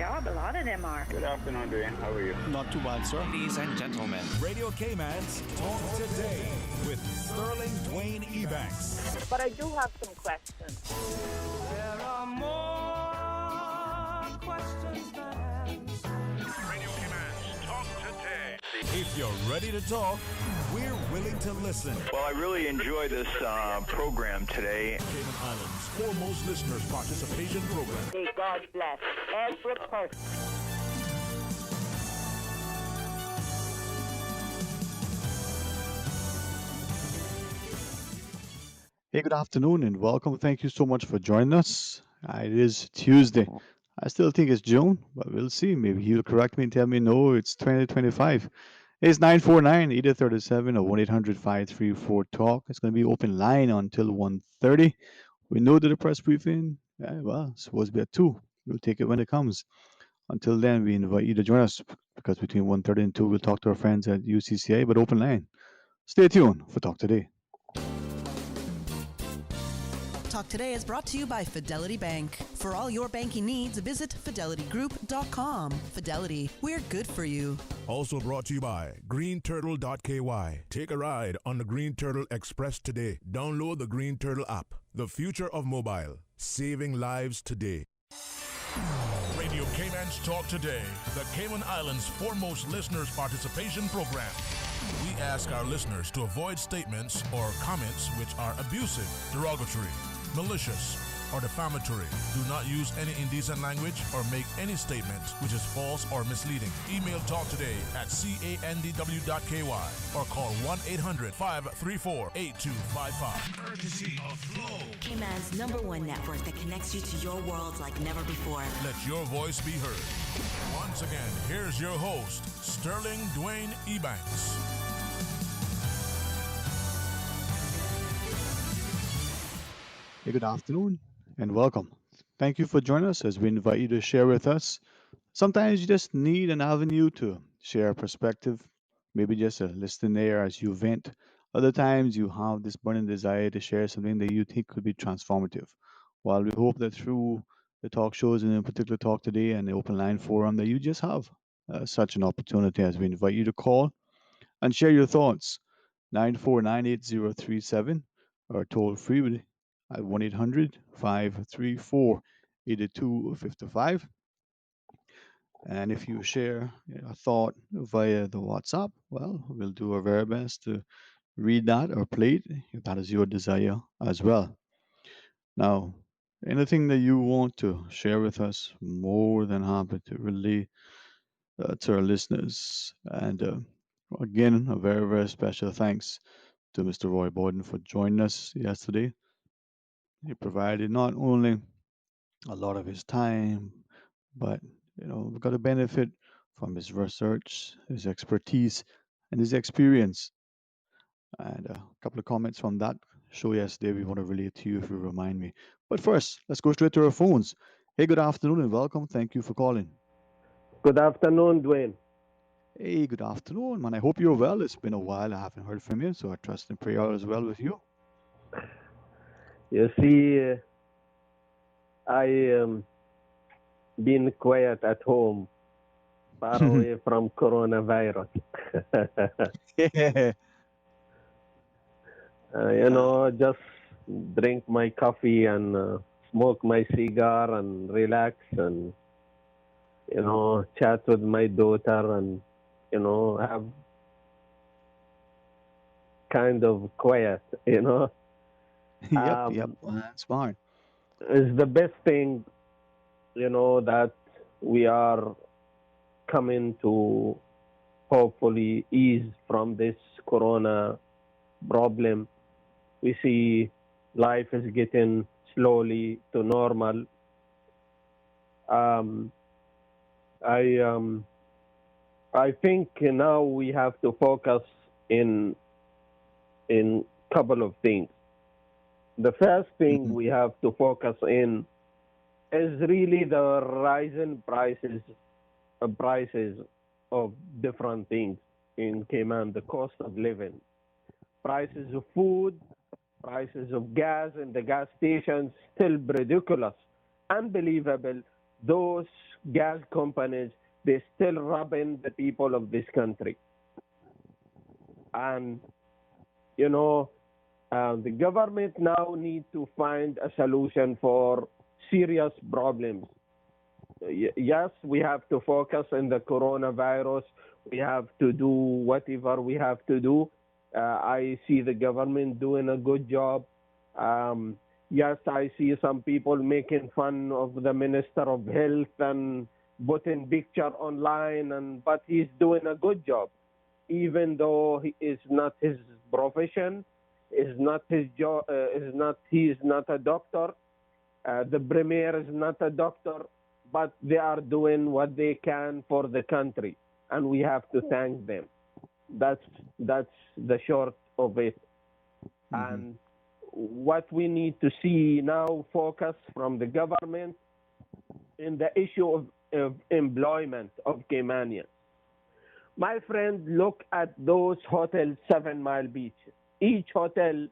job. A lot of them are. Good afternoon, Dwayne. How are you? Not too bad, sir. Ladies and gentlemen, Radio Cayman's Talk Today with Sterling Dwayne Ebanks. But I do have some questions. There are more questions than answers. Radio Cayman's Talk Today. If you're ready to talk, we're willing to listen. Well, I really enjoy this program today. Cayman Islands' foremost listeners participation program. May God bless every person. Hey, good afternoon and welcome. Thank you so much for joining us. It is Tuesday. I still think it's June, but we'll see. Maybe he'll correct me and tell me no, it's 2025. It's 949-8037 or 1-800-534-TALK. It's going to be open line until 1:30. We know that the press briefing, well, it's supposed to be at 2. We'll take it when it comes. Until then, we invite you to join us because between 1:30 and 2, we'll talk to our friends at UCCI, but open line. Stay tuned for Talk Today. Talk Today is brought to you by Fidelity Bank. For all your banking needs, visit fidelitygroup.com. Fidelity, we're good for you. Also brought to you by greenturtle.ky. Take a ride on the Green Turtle Express today. Download the Green Turtle app. The future of mobile. Saving lives today. Radio Cayman's Talk Today, the Cayman Islands' foremost listeners participation program. We ask our listeners to avoid statements or comments which are abusive, derogatory, malicious, or defamatory. Do not use any indecent language or make any statement which is false or misleading. Email talktoday@candw.ky or call 1-800-534-8255. Courtesy of Flow. Cayman's #1 network that connects you to your world like never before. Let your voice be heard. Once again, here's your host, Sterling Dwayne Ebanks. Hey, good afternoon and welcome. Thank you for joining us as we invite you to share with us. Sometimes you just need an avenue to share a perspective, maybe just a listening ear as you vent. Other times you have this burning desire to share something that you think could be transformative. While we hope that through the talk shows and in particular Talk Today and the Open Line Forum that you just have such an opportunity as we invite you to call and share your thoughts. 9498037 or toll free at 1-800-534-8255. And if you share a thought via the WhatsApp, well, we'll do our very best to read that or play it if that is your desire as well. Now, anything that you want to share with us, more than happy to relay to our listeners. And again, a very, very special thanks to Mr. Roy Borden for joining us yesterday. He provided not only a lot of his time, but we got a benefit from his research, his expertise, and his experience. And a couple of comments from that show yesterday we want to relate to you if you remind me. But first, let's go straight to our phones. Hey, good afternoon and welcome. Thank you for calling. Good afternoon, Dwayne. Hey, good afternoon, man. I hope you're well. It's been a while. I haven't heard from you, so I trust and pray all is well with you. You see, I been quiet at home, far away from coronavirus. Yeah. Just drink my coffee and smoke my cigar and relax and, chat with my daughter and, have kind of quiet, Yep. That's smart. It's the best thing, that we are coming to hopefully ease from this corona problem. We see life is getting slowly to normal. I think now we have to focus in couple of things. The first thing we have to focus in is really the rising prices of different things in Cayman, the cost of living, prices of food, prices of gas in the gas stations, still ridiculous, unbelievable. Those gas companies, they're still robbing the people of this country. And, you know, the government now needs to find a solution for serious problems. Yes, we have to focus on the coronavirus. We have to do whatever we have to do. I see the government doing a good job. Yes, I see some people making fun of the Minister of Health and putting picture online, but he's doing a good job, even though he is not his profession, is not his job, he is not a doctor. The premier is not a doctor, but they are doing what they can for the country, and we have to thank them. That's the short of it. And what we need to see now, focus from the government in the issue of employment of Caymanians. My friend, look at those hotels, 7 Mile Beach. Each hotel,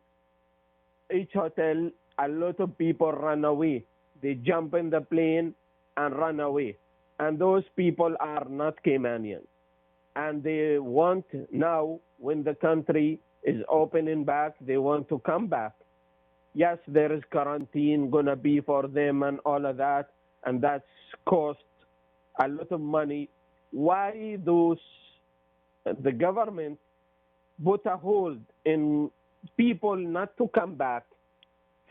a lot of people run away. They jump in the plane and run away. And those people are not Caymanians. And they want now, when the country is opening back, they want to come back. Yes, there is quarantine going to be for them and all of that, and that's cost a lot of money. Why the government put a hold in people not to come back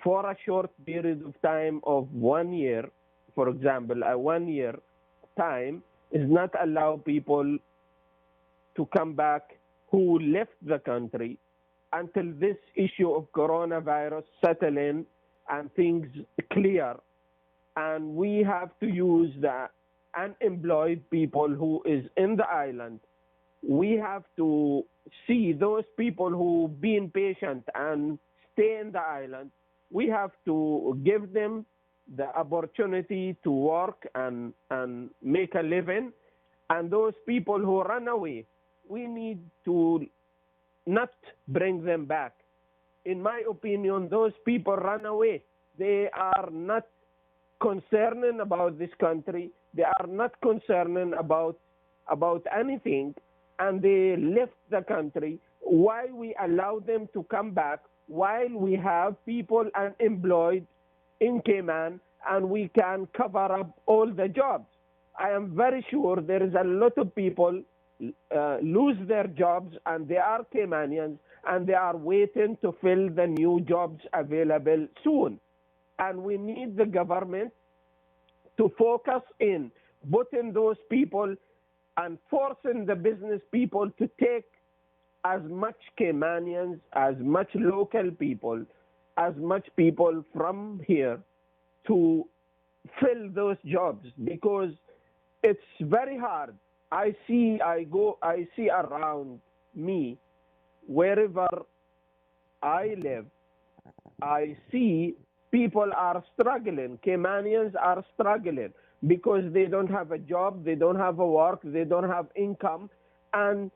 for a short period of time of 1 year, for example, a 1 year time, is not allow people to come back who left the country until this issue of coronavirus settle in and things clear. And we have to use the unemployed people who is in the island. We have to see those people who been patient and stay in the island. We have to give them the opportunity to work and make a living. And those people who run away, we need to not bring them back. In my opinion, those people run away. They are not concerning about this country. They are not concerning about anything, and they left the country. Why we allow them to come back while we have people unemployed in Cayman and we can cover up all the jobs? I am very sure there is a lot of people lose their jobs, and they are Caymanians, and they are waiting to fill the new jobs available soon. And we need the government to focus in putting those people and forcing the business people to take as much Caymanians, as much local people, as much people from here to fill those jobs, because it's very hard. I see around me, wherever I live, I see people are struggling. Caymanians are struggling because they don't have a job, they don't have a work, they don't have income, and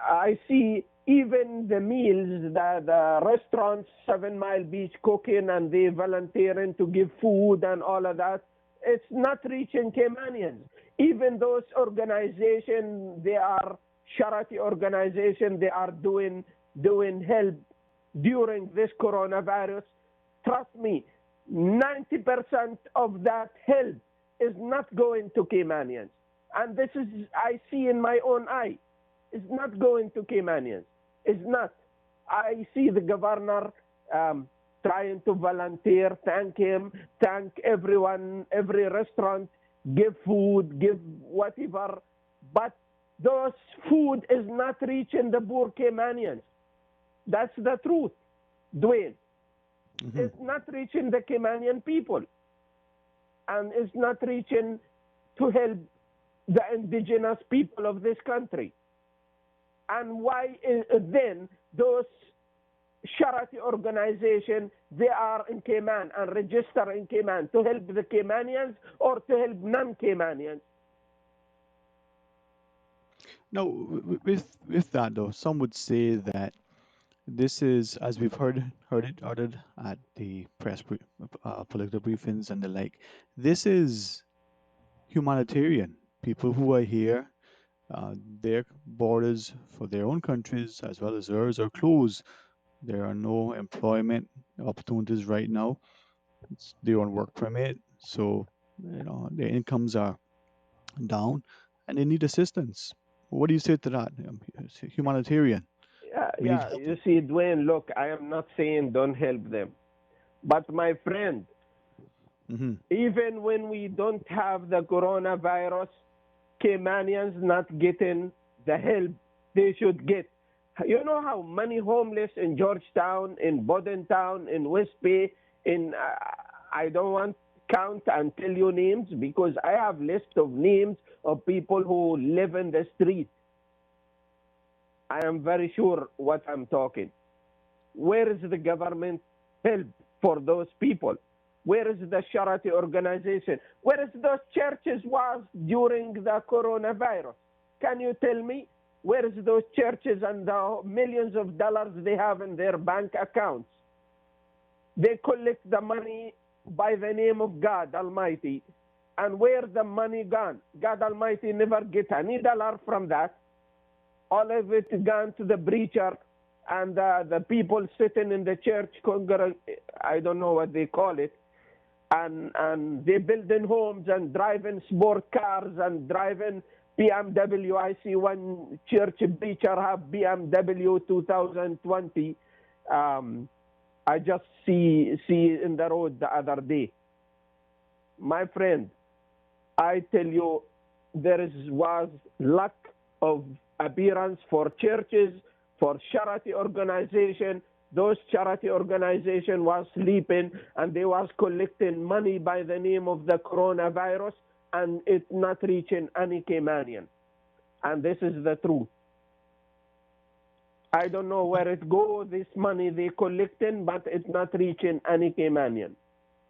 I see even the meals, the restaurants, 7 Mile Beach cooking, and they volunteering to give food and all of that. It's not reaching Caymanians. Even those organizations, they are charity organizations, they are doing help during this coronavirus. Trust me, 90% of that help is not going to Caymanians. And this is, I see in my own eye, it's not going to Caymanians. It's not. I see the governor trying to volunteer, thank him, thank everyone, every restaurant, give food, give whatever. But those food is not reaching the poor Caymanians. That's the truth, Dwayne. It's not reaching the Caymanian people. And it's not reaching to help the indigenous people of this country. And why then those charity organizations, they are in Cayman and register in Cayman to help the Caymanians or to help non-Caymanians? No, with that though, some would say that This is, as we've heard it uttered at the political briefings and the like. This is humanitarian. People who are here, their borders for their own countries as well as ours are closed. There are no employment opportunities right now. They're on work permit, so their incomes are down, and they need assistance. What do you say to that? It's humanitarian. Yeah, We need yeah. help. You see, Dwayne, look, I am not saying don't help them. But my friend, Hmm. even when we don't have the coronavirus, Caymanians not getting the help they should get. You know how many homeless in Georgetown, in Bodentown, in West Bay, in I don't want count and tell you names because I have list of names of people who live in the street. I am very sure what I'm talking. Where is the government help for those people? Where is the charity organization? Where is those churches was during the coronavirus? Can you tell me where is those churches and the millions of dollars they have in their bank accounts? They collect the money by the name of God Almighty. And where the money gone? God Almighty never get any dollar from that. All of it gone to the preacher and the people sitting in the church, I don't know what they call it, and they building homes and driving sport cars and driving BMW. I see one church preacher have BMW 2020. I just see in the road the other day. My friend, I tell you, was lack of appearance for churches, for charity organization. Those charity organization was sleeping and they was collecting money by the name of the coronavirus and it not reaching any Caymanian. And this is the truth. I don't know where it go, this money they collecting, but it's not reaching any Caymanian.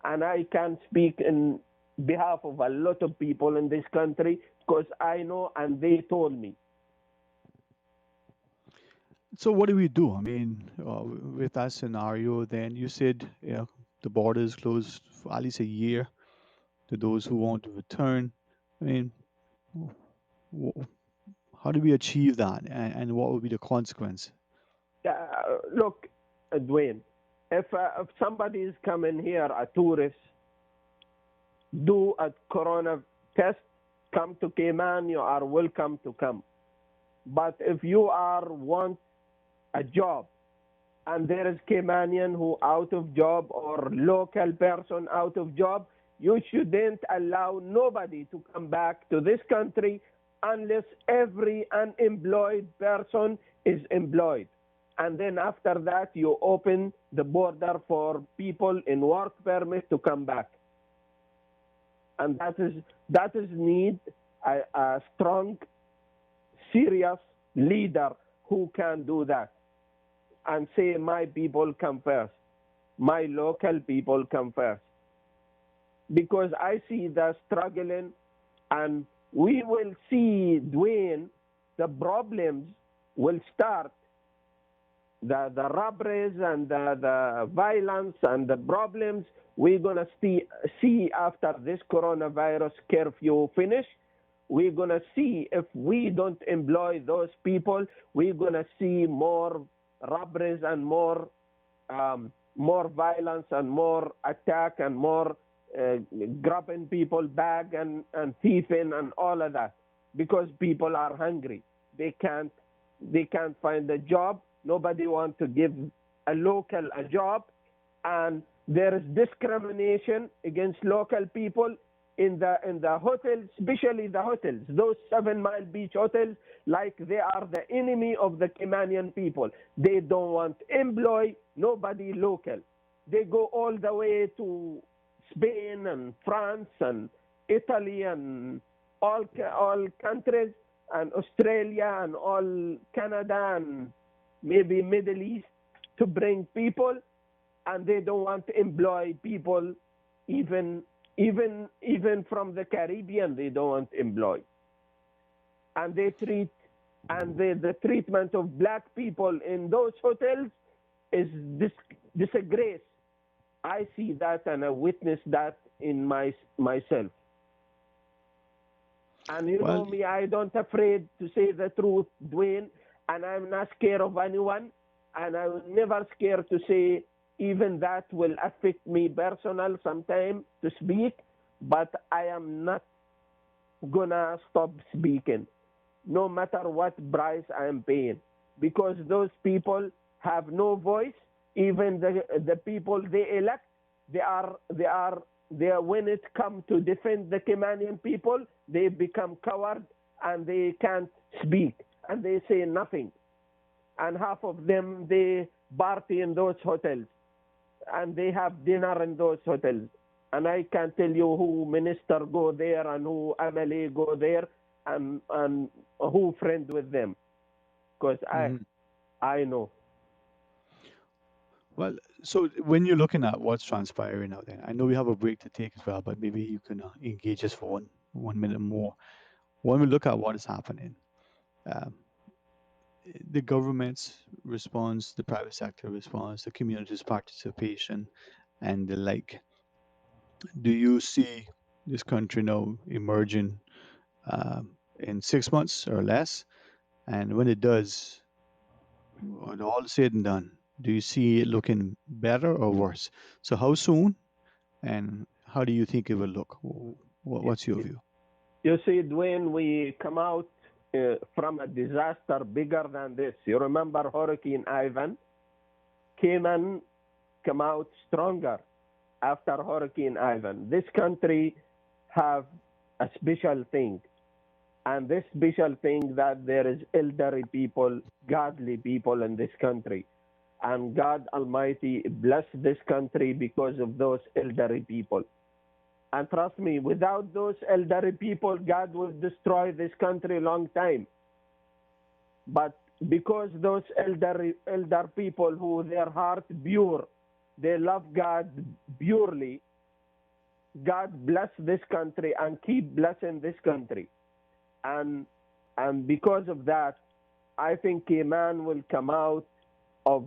And I can speak in behalf of a lot of people in this country because I know and they told me. So what do we do? I mean, with that scenario, then you said the border is closed for at least a year to those who want to return. I mean, w- how do we achieve that, and what would be the consequence? Look, Dwayne, if somebody is coming here, a tourist, do a corona test, come to Cayman, you are welcome to come. But if you are want a job and there is Caymanian who out of job or local person out of job, you shouldn't allow nobody to come back to this country unless every unemployed person is employed. And then after that, you open the border for people in work permit to come back. And that is need a strong, serious leader who can do that and say, my people come first, my local people come first. Because I see the struggling, and we will see, Dwayne, the problems will start. The robberies and the violence and the problems we're going to see after this coronavirus curfew finish. We're going to see if we don't employ those people, we're going to see more robberies and more violence and more attack and more grabbing people bag and thieving and all of that because people are hungry. They can't find a job. Nobody wants to give a local a job, and there is discrimination against local people in the hotels, especially the hotels, those 7 Mile Beach hotels, like they are the enemy of the Caymanian people. They don't want employ nobody local. They go all the way to Spain and France and Italy and all countries and Australia and all Canada and maybe Middle East to bring people, and they don't want to employ people even from the Caribbean. They don't want to employ, and they treat the treatment of black people in those hotels is this disgrace. I see that and I witness that in myself. And you know Well, me, I don't afraid to say the truth, Dwayne, and I'm not scared of anyone, and I will never scared to say even that will affect me personal sometime to speak, but I am not gonna stop speaking, no matter what price I am paying, because those people have no voice. Even the people they elect, they are when it comes to defend the Caymanian people, they become coward and they can't speak and they say nothing. And half of them they party in those hotels and they have dinner in those hotels. And I can tell you who minister go there and who MLA go there and who friend with them, because mhm. I know. Well, so when you're looking at what's transpiring out there, I know we have a break to take as well, but maybe you can engage us for one minute more. When we look at what is happening, um, the government's response, the private sector response, the community's participation, and the like. Do you see this country now emerging in 6 months or less? And when it does, when all is said and done, do you see it looking better or worse? So how soon and how do you think it will look? What's your view? You see, when we come out from a disaster bigger than this, you remember Hurricane Ivan? Cayman come out stronger after Hurricane Ivan. This country have a special thing, and this special thing that there is elderly people, godly people in this country, and God Almighty bless this country because of those elderly people. And trust me, without those elderly people, God will destroy this country long time. But because those elder people who their heart pure, they love God purely, God bless this country and keep blessing this country. And because of that, I think Cayman will come out of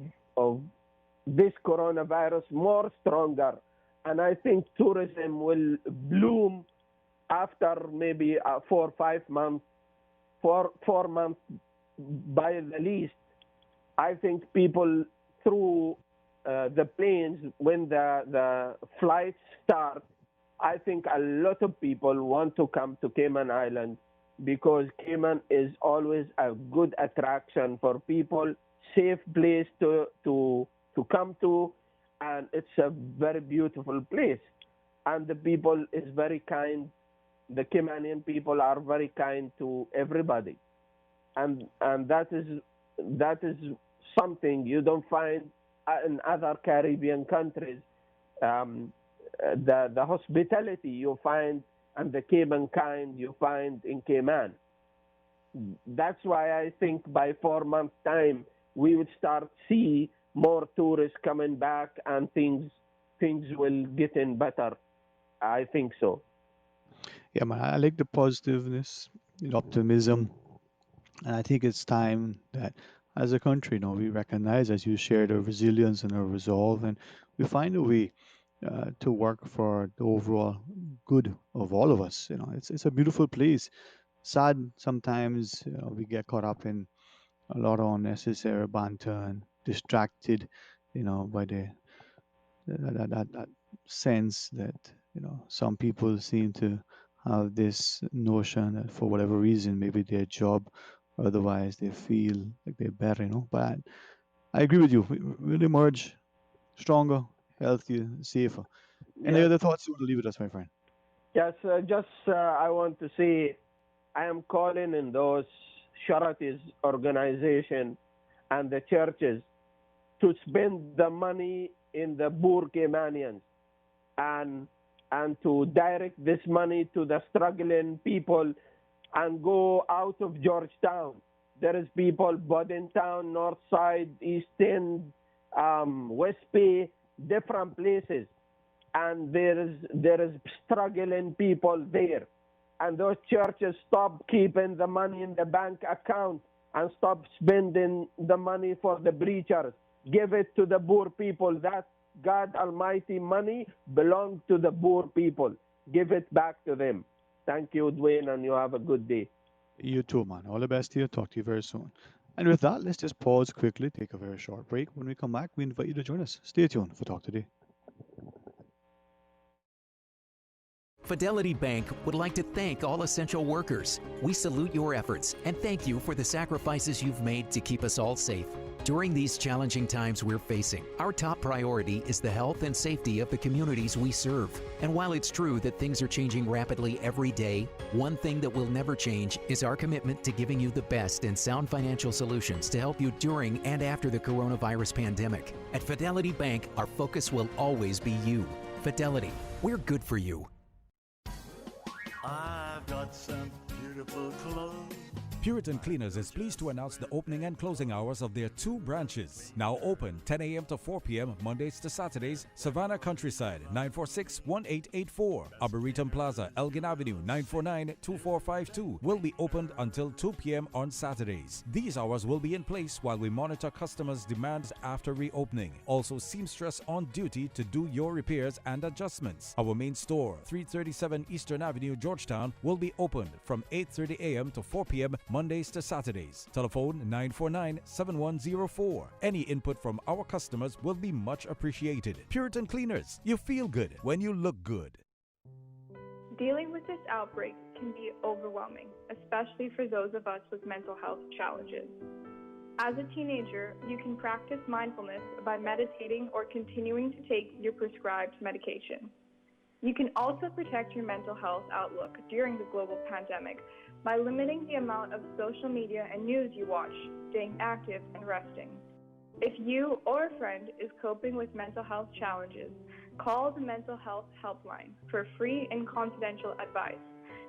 this coronavirus more stronger. And I think tourism will bloom after maybe 4 or 5 months, 4 months by the least. I think people through the planes, when the flights start, I think a lot of people want to come to Cayman Islands because Cayman is always a good attraction for people, safe place to come to, and it's a very beautiful place. And the people is very kind. The Caymanian people are very kind to everybody, and that is something you don't find in other Caribbean countries. Um, the hospitality you find and the Cayman kind you find in Cayman. That's why I think by 4 months time we would start see more tourists coming back and things will get in better. I think so. Yeah, man, I like the positiveness, the optimism, and I think it's time that as a country, we recognize, as you shared, our resilience and our resolve, and we find a way to work for the overall good of all of us. It's a beautiful place. Sad sometimes we get caught up in a lot of unnecessary banter and distracted, by that sense that some people seem to have this notion that for whatever reason, maybe their job, or otherwise they feel like they're better. But I agree with you. We'll emerge stronger, healthier, safer. Any Yes, other thoughts you want to leave with us, my friend? yes. Just I want to say I am calling in those charities organization and the churches to spend the money in the poor Caymanians and to direct this money to the struggling people and go out of Georgetown. There is people Town, North Side, East End, West Bay, different places, and there is struggling people there, and those churches stop keeping the money in the bank account and stop spending the money for the preachers Give it to the poor people. That God Almighty money belongs to the poor people. Give it back to them. Thank you, Dwayne, and you have a good day. You too, man. All the best to you. Talk to you very soon. And with that, let's just pause quickly, take a very short break. When we come back, we invite you to join us. Stay tuned for Talk Today. Fidelity Bank would like to thank all essential workers. We salute your efforts and thank you for the sacrifices you've made to keep us all safe. During these challenging times we're facing, our top priority is the health and safety of the communities we serve. And while it's true that things are changing rapidly every day, one thing that will never change is our commitment to giving you the best and sound financial solutions to help you during and after the coronavirus pandemic. At Fidelity Bank, our focus will always be you. Fidelity, we're good for you. I've got some beautiful clothes. Puritan Cleaners is pleased to announce the opening and closing hours of their 2 branches. Now open 10 a.m. to 4 p.m. Mondays to Saturdays, Savannah Countryside, 946-1884. Arboretum Plaza, Elgin Avenue, 949-2452 will be opened until 2 p.m. on Saturdays. These hours will be in place while we monitor customers' demands after reopening. Also, seamstress on duty to do your repairs and adjustments. Our main store, 337 Eastern Avenue, Georgetown, will be opened from 8:30 a.m. to 4 p.m. Mondays to Saturdays. Telephone 949-7104. Any input from our customers will be much appreciated. Puritan Cleaners, you feel good when you look good. Dealing with this outbreak can be overwhelming, especially for those of us with mental health challenges. As a teenager, you can practice mindfulness by meditating or continuing to take your prescribed medication. You can also protect your mental health outlook during the global pandemic by limiting the amount of social media and news you watch, staying active, and resting. If you or a friend is coping with mental health challenges, call the Mental Health Helpline for free and confidential advice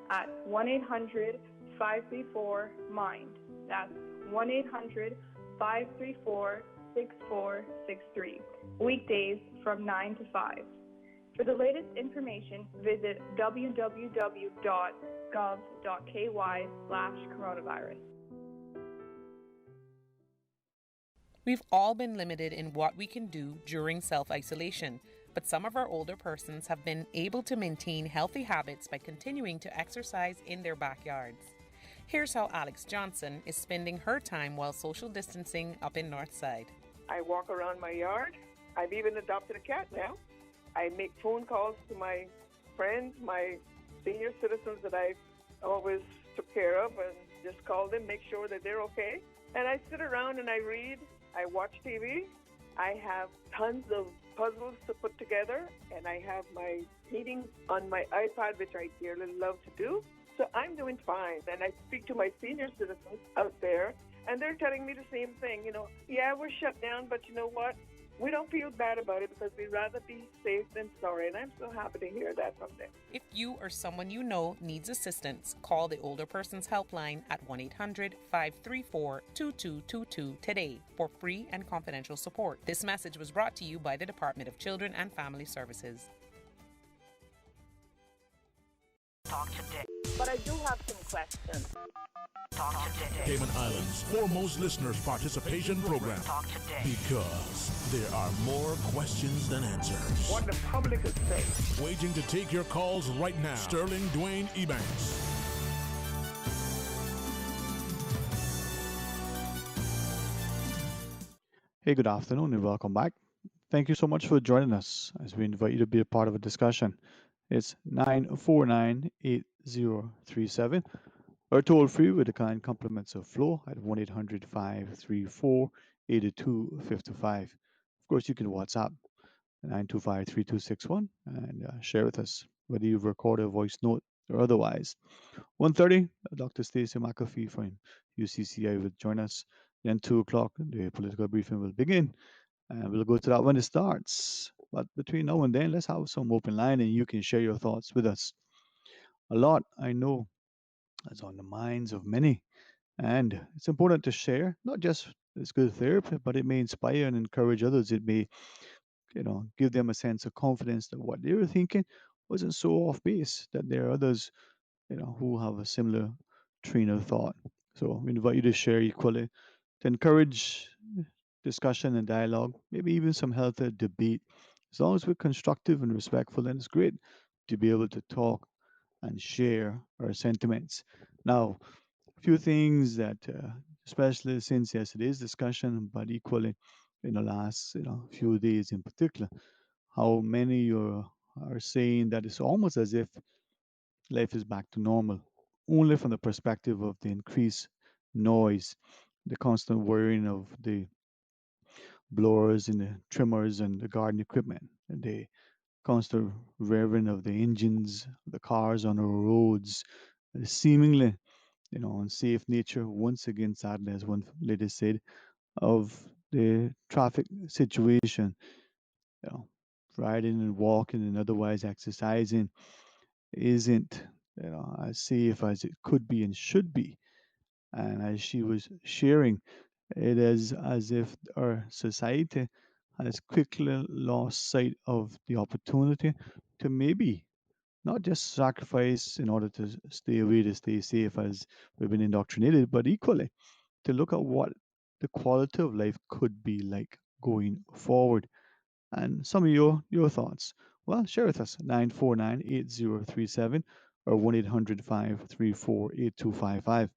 at 1-800-534-MIND. That's 1-800-534-6463. Weekdays from 9 to 5. For the latest information, visit www.gov.ky/coronavirus. We've all been limited in what we can do during self-isolation, but some of our older persons have been able to maintain healthy habits by continuing to exercise in their backyards. Here's how Alex Johnson is spending her time while social distancing up in Northside. I walk around my yard. I've even adopted a cat now. I make phone calls to my friends, my senior citizens that I always took care of, and just call them, make sure that they're okay. And I sit around and I read, I watch TV. I have tons of puzzles to put together, and I have my meetings on my iPad, which I dearly love to do. So I'm doing fine, and I speak to my senior citizens out there, and they're telling me the same thing. Yeah, we're shut down, but you know what? We don't feel bad about it because we'd rather be safe than sorry, and I'm so happy to hear that from them. If you or someone you know needs assistance, call the Older Persons Helpline at 1-800-534-2222 today for free and confidential support. This message was brought to you by the Department of Children and Family Services. Talk today. But I do have some questions. Talk today. Cayman Islands' foremost listeners' participation program. Talk today. Because there are more questions than answers. What the public is saying. Waiting to take your calls right now. Sterling Dwayne Ebanks. Hey, good afternoon and welcome back. Thank you so much for joining us as we invite you to be a part of a discussion. It's 949-8037 or toll free with the kind compliments of Flo at 1-800-534-8255. Of course, you can WhatsApp 925-3261 and share with us whether you've recorded a voice note or otherwise. 1:30, Dr. Stacey McAfee from UCCI will join us. Then 2 o'clock, the political briefing will begin. And we'll go to that when it starts. But between now and then, let's have some open line and you can share your thoughts with us. A lot, I know, is on the minds of many. And it's important to share, not just it's good therapy, but it may inspire and encourage others. It may, give them a sense of confidence that what they were thinking wasn't so off base, that there are others, who have a similar train of thought. So we invite you to share equally, to encourage discussion and dialogue, maybe even some healthier debate. As long as we're constructive and respectful, then it's great to be able to talk and share our sentiments. Now, a few things that, especially since yesterday's discussion, but equally in the last few days in particular, how many are saying that it's almost as if life is back to normal, only from the perspective of the increased noise, the constant whirring of the blowers and the trimmers and the garden equipment, and the constant revving of the engines, the cars on our roads, the seemingly unsafe nature, once again, sadly, as one lady said, of the traffic situation, you know, riding and walking and otherwise exercising isn't as safe as it could be and should be. And as she was sharing, it is as if our society has quickly lost sight of the opportunity to maybe not just sacrifice in order to stay away, to stay safe as we've been indoctrinated, but equally to look at what the quality of life could be like going forward. And some of your thoughts. Well, share with us 949-8037 or 1-800-534-8255.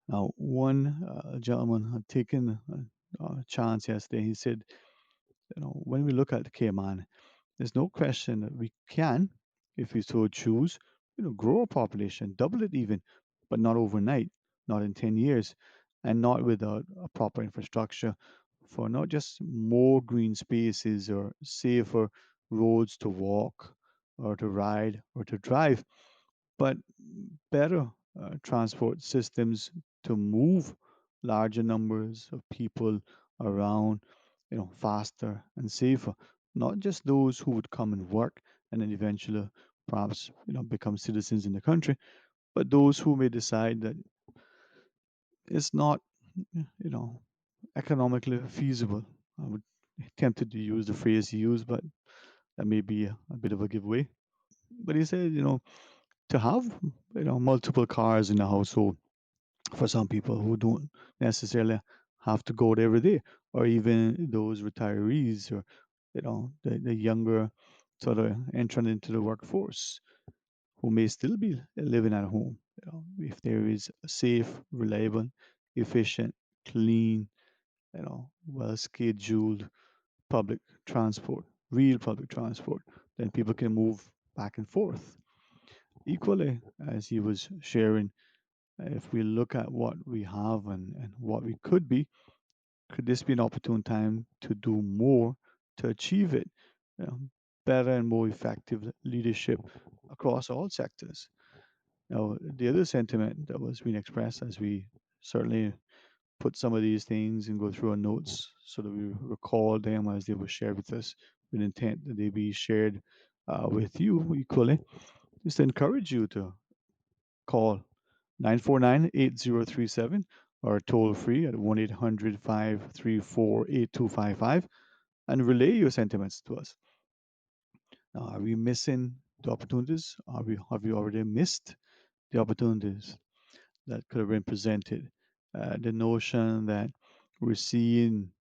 Now, one gentleman had taken a chance yesterday. He said, when we look at the Cayman, there's no question that we can, if we so choose, grow a population, double it even, but not overnight, not in 10 years, and not without a proper infrastructure for not just more green spaces or safer roads to walk or to ride or to drive, but better transport systems to move larger numbers of people around, faster and safer. Not just those who would come and work and then eventually perhaps, become citizens in the country, but those who may decide that it's not, you know, economically feasible. I would tempted to use the phrase he used, but that may be a bit of a giveaway. But he said, to have, multiple cars in the household for some people who don't necessarily have to go there every day, or even those retirees or, the younger sort of entrant into the workforce who may still be living at home. If there is a safe, reliable, efficient, clean, well scheduled public transport, real public transport, then people can move back and forth. Equally, as he was sharing, if we look at what we have and what we could be, could this be an opportune time to do more to achieve it? You know, Better and more effective leadership across all sectors. Now, the other sentiment that was being expressed as we certainly put some of these things and go through our notes so that we recall them as they were shared with us with intent that they be shared with you equally, is to encourage you to call 949-8037 or toll free at 1-800-534-8255 and relay your sentiments to us. Now, are we missing the opportunities? Have we already missed the opportunities that could have been presented? The notion that we're seeing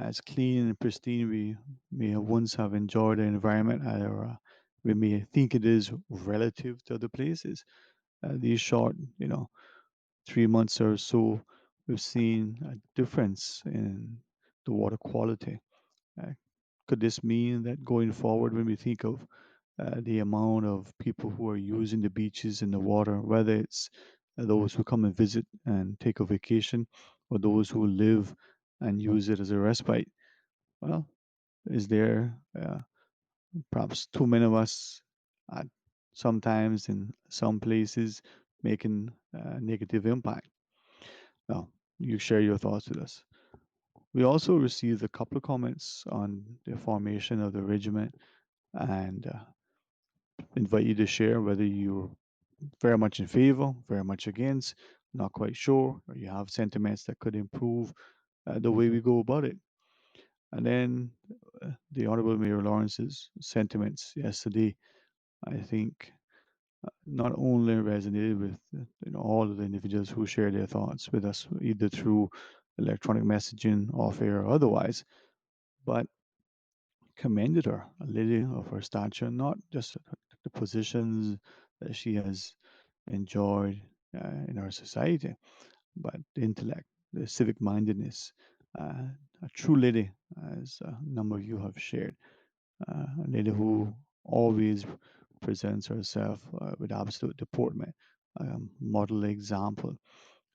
as clean and pristine we may have once have enjoyed the environment, or we may think it is relative to other places. These short, 3 months or so, we've seen a difference in the water quality. Uh, could this mean that going forward, when we think of the amount of people who are using the beaches and the water, whether it's those who come and visit and take a vacation, or those who live and use it as a respite, well, is there perhaps too many of us at sometimes in some places making a negative impact? Now, you share your thoughts with us. We also received a couple of comments on the formation of the regiment and invite you to share whether you're very much in favor, very much against, not quite sure, or you have sentiments that could improve the way we go about it. And then the Honorable Mayor Lawrence's sentiments yesterday, I think, not only resonated with all of the individuals who shared their thoughts with us, either through electronic messaging, off air or otherwise, but commended her, a lady of her stature, not just the positions that she has enjoyed in our society, but the intellect, the civic mindedness, uh, a true lady, as a number of you have shared, a lady who always presents herself with absolute deportment, model example.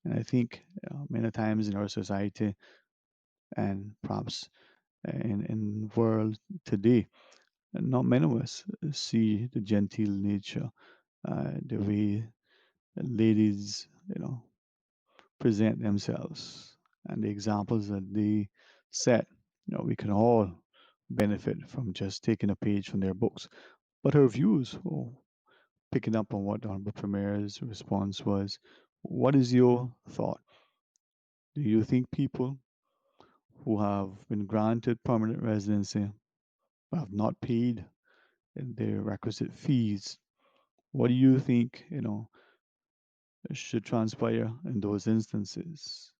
And I think many times in our society and perhaps in world today, not many of us see the genteel nature, the way ladies, present themselves, and the examples that they set. We can all benefit from just taking a page from their books. But her views, picking up on what the Honorable Premier's response was, what is your thought? Do you think people who have been granted permanent residency but have not paid their requisite fees, what do you think, should transpire in those instances?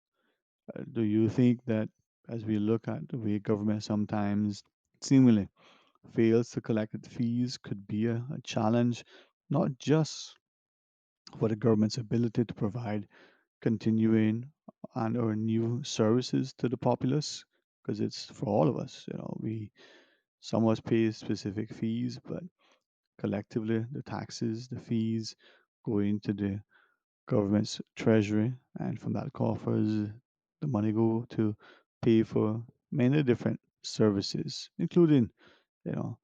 Do you think that as we look at the way government sometimes seemingly fails to collect its fees could be a challenge, not just for the government's ability to provide continuing and or new services to the populace, because it's for all of us. We some of us pay specific fees, but collectively the taxes, the fees go into the government's treasury, and from that coffers, the money go to pay for many different services, including, you know,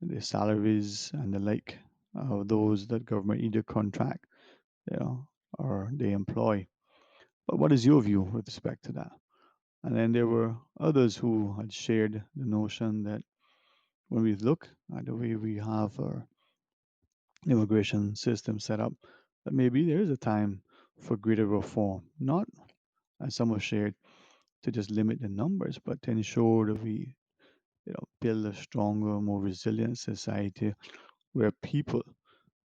the salaries and the like of those that government either contract, you know, or they employ. But what is your view with respect to that? And then there were others who had shared the notion that when we look at the way we have our immigration system set up, that maybe there is a time for greater reform, not as some have shared, to just limit the numbers, but to ensure that we, build a stronger, more resilient society where people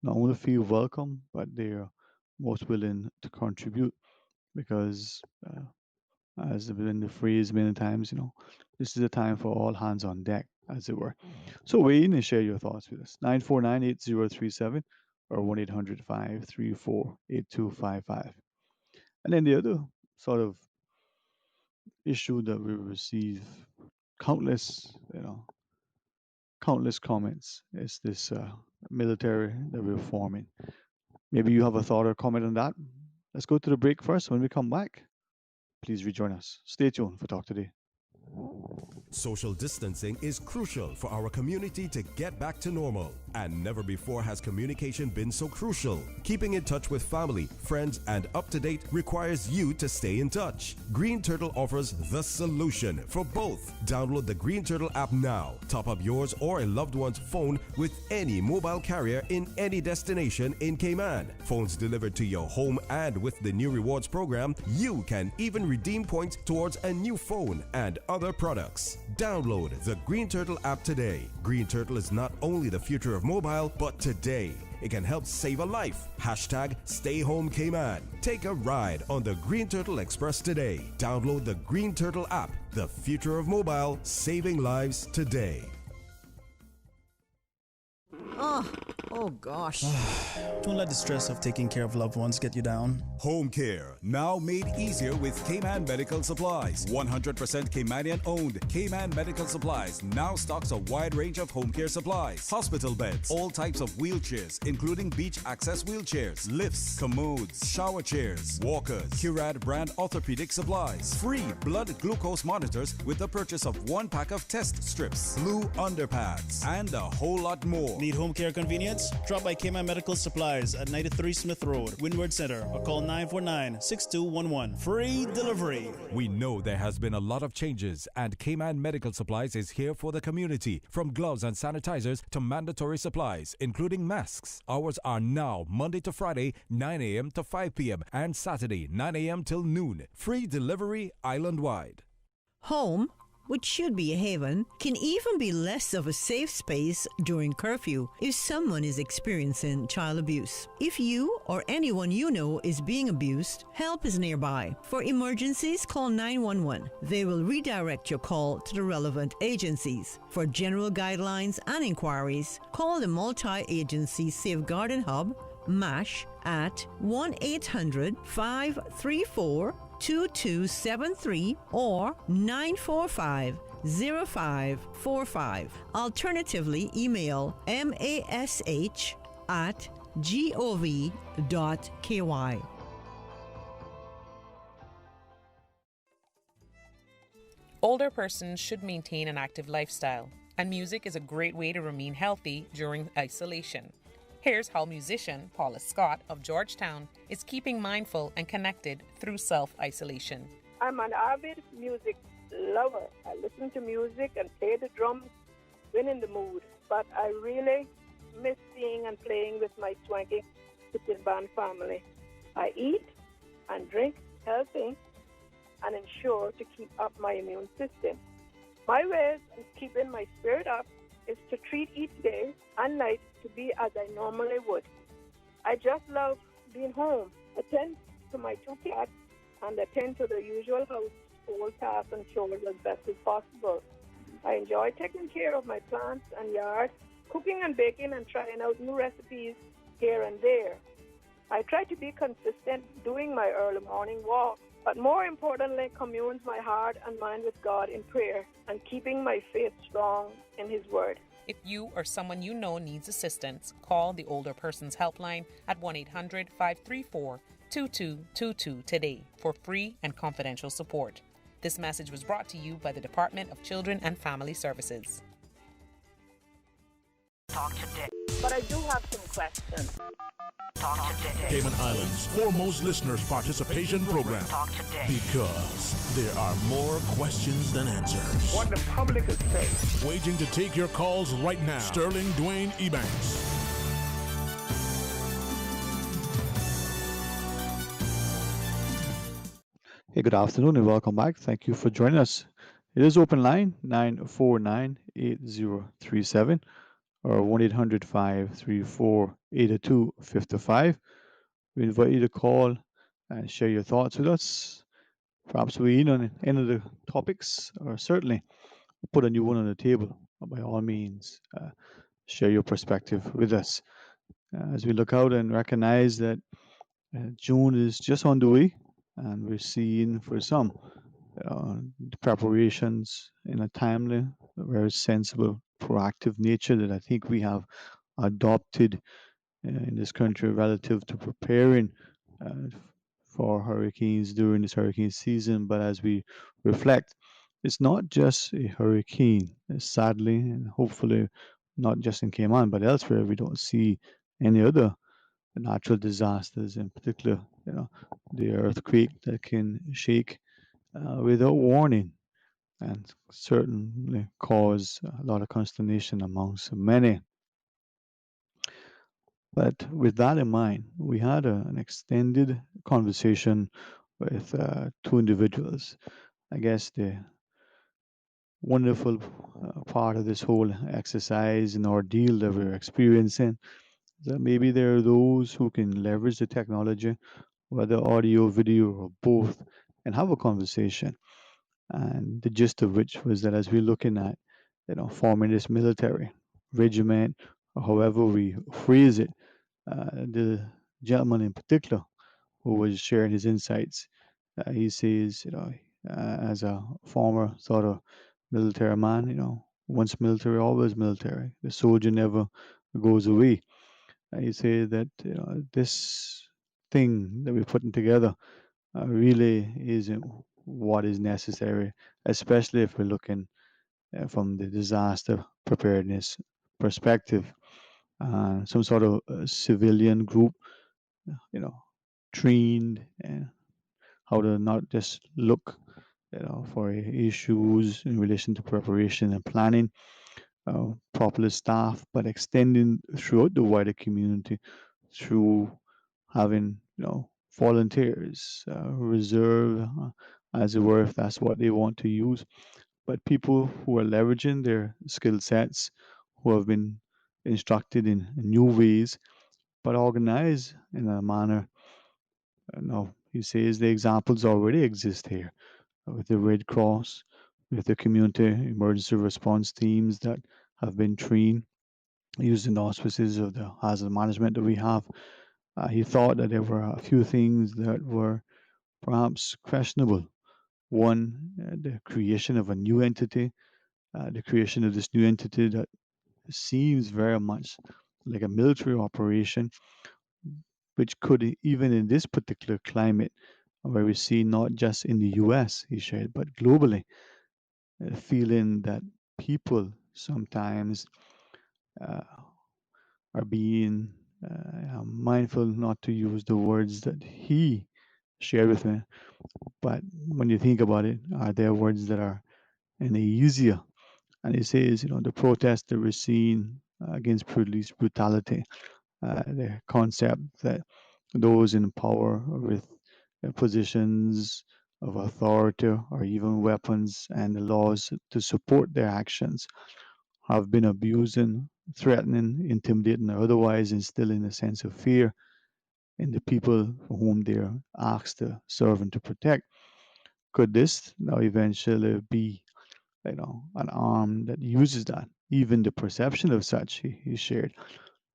not only feel welcome, but they're most willing to contribute. Because, as has been the phrase many times, this is a time for all hands on deck, as it were. So weigh in and share your thoughts with us. 949-8037 or 1-800-534-8255. And then the other sort of issue that we receive countless, countless comments is this military that we're forming. Maybe you have a thought or comment on that. Let's go to the break first. When we come back, please rejoin us. Stay tuned for Talk Today. Social distancing is crucial for our community to get back to normal. And never before has communication been so crucial. Keeping in touch with family, friends, and up to date requires you to stay in touch. Green Turtle offers the solution for both. Download the Green Turtle app now. Top up yours or a loved one's phone with any mobile carrier in any destination in Cayman. Phones delivered to your home, and with the new rewards program, you can even redeem points towards a new phone and other products. Download the Green Turtle app today. Green Turtle is not only the future of mobile, but today it can help save a life. Hashtag Stay Home Cayman. Take a ride on the Green Turtle Express today. Download the Green Turtle app. The future of mobile, saving lives today. Oh gosh. Don't let the stress of taking care of loved ones get you down. Home care, now made easier with Cayman Medical Supplies. 100% Caymanian owned. Cayman Medical Supplies now stocks a wide range of home care supplies. Hospital beds, all types of wheelchairs, including beach access wheelchairs, lifts, commodes, shower chairs, walkers, Curad brand orthopedic supplies. Free blood glucose monitors with the purchase of 1 pack of test strips, blue underpads, and a whole lot more. Need home care convenience? Drop by Cayman Medical Supplies at 93 Smith Road, Windward Center, or call 949-6211. Free delivery. We know there has been a lot of changes, and Cayman Medical Supplies is here for the community. From gloves and sanitizers to mandatory supplies, including masks. Hours are now Monday to Friday, 9 a.m. to 5 p.m. and Saturday, 9 a.m. till noon. Free delivery island-wide. Home? which should be a haven, can even be less of a safe space during curfew if someone is experiencing child abuse. If you or anyone you know is being abused, help is nearby. For emergencies, call 911. They will redirect your call to the relevant agencies. For general guidelines and inquiries, call the Multi-Agency Safeguarding Hub, MASH, at 1-800-534-2273 or 945-0545. Alternatively, email mash@gov.ky. Older persons should maintain an active lifestyle, and music is a great way to remain healthy during isolation. Here's how musician Paula Scott of Georgetown is keeping mindful and connected through self-isolation. I'm an avid music lover. I listen to music and play the drums when in the mood, but I really miss singing and playing with my swanky kitchen band family. I eat and drink healthy and ensure to keep up my immune system. My ways of keeping my spirit up is to treat each day and night to be as I normally would. I just love being home, attend to my two cats, and attend to the usual household tasks and chores as best as possible. I enjoy taking care of my plants and yard, cooking and baking and trying out new recipes here and there. I try to be consistent doing my early morning walk, but more importantly, communes my heart and mind with God in prayer and keeping my faith strong in His Word. If you or someone you know needs assistance, call the Older Persons Helpline at 1-800-534-2222 today for free and confidential support. This message was brought to you by the Department of Children and Family Services. Talk today. But I do have some questions. Talk today. Cayman Islands' foremost listeners' participation program. Talk today. Because there are more questions than answers. What the public is saying. Waiting to take your calls right now. Sterling Dwayne Ebanks. Hey, good afternoon and welcome back. Thank you for joining us. It is open line 949-8037 or 1-800-534-8255. We invite you to call and share your thoughts with us. Perhaps weigh in on any of the topics, or certainly put a new one on the table. By all means, share your perspective with us. As we look out and recognize that June is just on the way, and we're seeing for some the preparations in a timely, very sensible, proactive nature that I think we have adopted in this country relative to preparing for hurricanes during this hurricane season. But as we reflect, it's not just a hurricane. Sadly, and hopefully not just in Cayman, but elsewhere, we don't see any other natural disasters, in particular, the earthquake that can shake without warning and certainly cause a lot of consternation amongst many. But with that in mind, we had an extended conversation with two individuals. I guess the wonderful part of this whole exercise and ordeal that we're experiencing is that maybe there are those who can leverage the technology, whether audio, video, or both, and have a conversation. And the gist of which was that as we're looking at, forming this military regiment, or however we phrase it, the gentleman in particular who was sharing his insights, he says, as a former sort of military man, once military, always military. The soldier never goes away. He says that this thing that we're putting together really isn't what is necessary, especially if we're looking from the disaster preparedness perspective. Some sort of civilian group, trained and how to not just look, for issues in relation to preparation and planning, properly staffed, but extending throughout the wider community through having, volunteers, reserve, as it were, if that's what they want to use, but people who are leveraging their skill sets, who have been instructed in new ways, but organized in a manner. Now, he says the examples already exist here with the Red Cross, with the community emergency response teams that have been trained using the auspices of the hazard management that we have. He thought that there were a few things that were perhaps questionable. One, the creation of a new entity, the creation of this new entity that seems very much like a military operation, which could, even in this particular climate, where we see not just in the US, he shared, but globally, feeling that people sometimes uh, are being mindful not to use the words that he shared with me. But when you think about it, are there words that are any easier? And he says, the protests that we're seeing against police brutality, the concept that those in power with positions of authority or even weapons and the laws to support their actions have been abusing, threatening, intimidating, or otherwise instilling a sense of fear in the people for whom they are asked to serve and to protect. Could this now eventually be, an arm that uses that? Even the perception of such, he shared,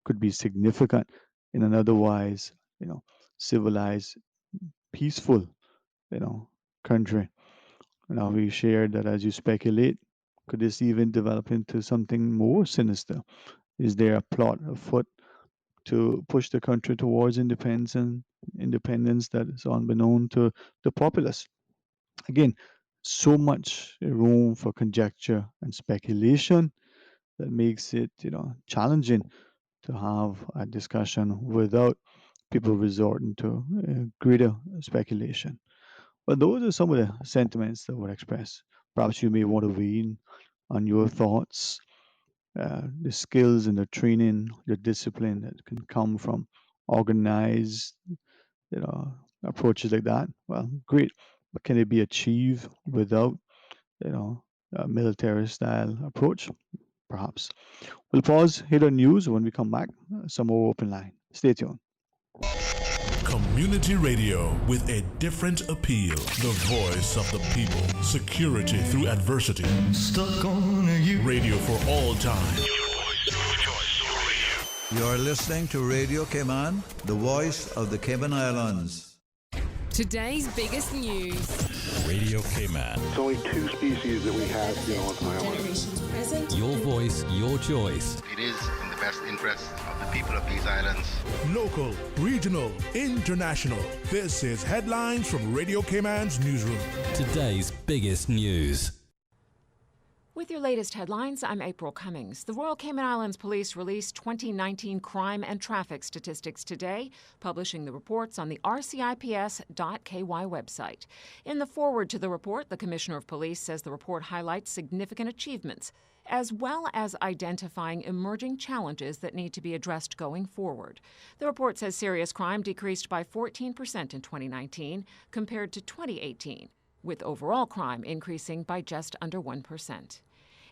could be significant in an otherwise, civilized, peaceful, you know, country. Now we shared that as you speculate, could this even develop into something more sinister? Is there a plot afoot to push the country towards independence that is unbeknown to the populace? Again, so much room for conjecture and speculation that makes it, challenging to have a discussion without people resorting to greater speculation. But those are some of the sentiments that were expressed. Perhaps you may want to weigh in on your thoughts, the skills and the training, the discipline that can come from organized, approaches like that. Well, great. But can it be achieved without, you know, a military style approach? Perhaps. We'll pause, hit on news. When we come back, some more open line. Stay tuned. Community radio with a different appeal. The voice of the people. Security through adversity. Stuck on you. Radio for all time. You're listening to Radio Cayman, the voice of the Cayman Islands. Today's biggest news. Radio Cayman. It's only 2 species that we have, on the island. Your voice, your choice. It is in the best interest of the people of these islands. Local, regional, international. This is Headlines from Radio Cayman's newsroom. Today's biggest news. With your latest headlines, I'm April Cummings. The Royal Cayman Islands Police released 2019 crime and traffic statistics today, publishing the reports on the rcips.ky website. In the foreword to the report, the Commissioner of Police says the report highlights significant achievements, as well as identifying emerging challenges that need to be addressed going forward. The report says serious crime decreased by 14% in 2019 compared to 2018, with overall crime increasing by just under 1%.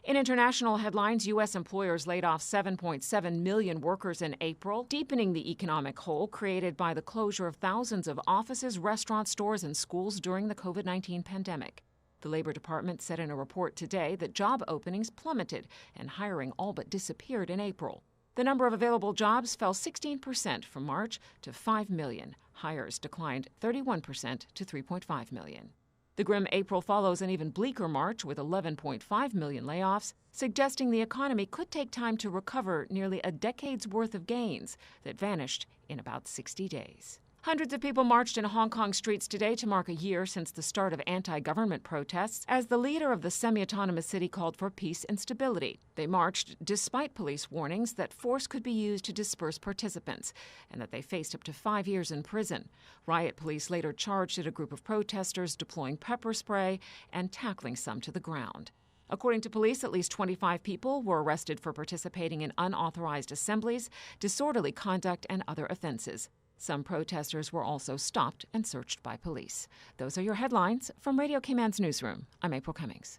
In international headlines, U.S. employers laid off 7.7 million workers in April, deepening the economic hole created by the closure of thousands of offices, restaurants, stores, and schools during the COVID-19 pandemic. The Labor Department said in a report today that job openings plummeted and hiring all but disappeared in April. The number of available jobs fell 16% from March to 5 million. Hires declined 31% to 3.5 million. The grim April follows an even bleaker March with 11.5 million layoffs, suggesting the economy could take time to recover nearly a decade's worth of gains that vanished in about 60 days. Hundreds of people marched in Hong Kong streets today to mark a year since the start of anti-government protests as the leader of the semi-autonomous city called for peace and stability. They marched despite police warnings that force could be used to disperse participants and that they faced up to 5 years in prison. Riot police later charged at a group of protesters, deploying pepper spray and tackling some to the ground. According to police, at least 25 people were arrested for participating in unauthorized assemblies, disorderly conduct, and other offenses. Some protesters were also stopped and searched by police. Those are your headlines from Radio Cayman's newsroom. I'm April Cummings.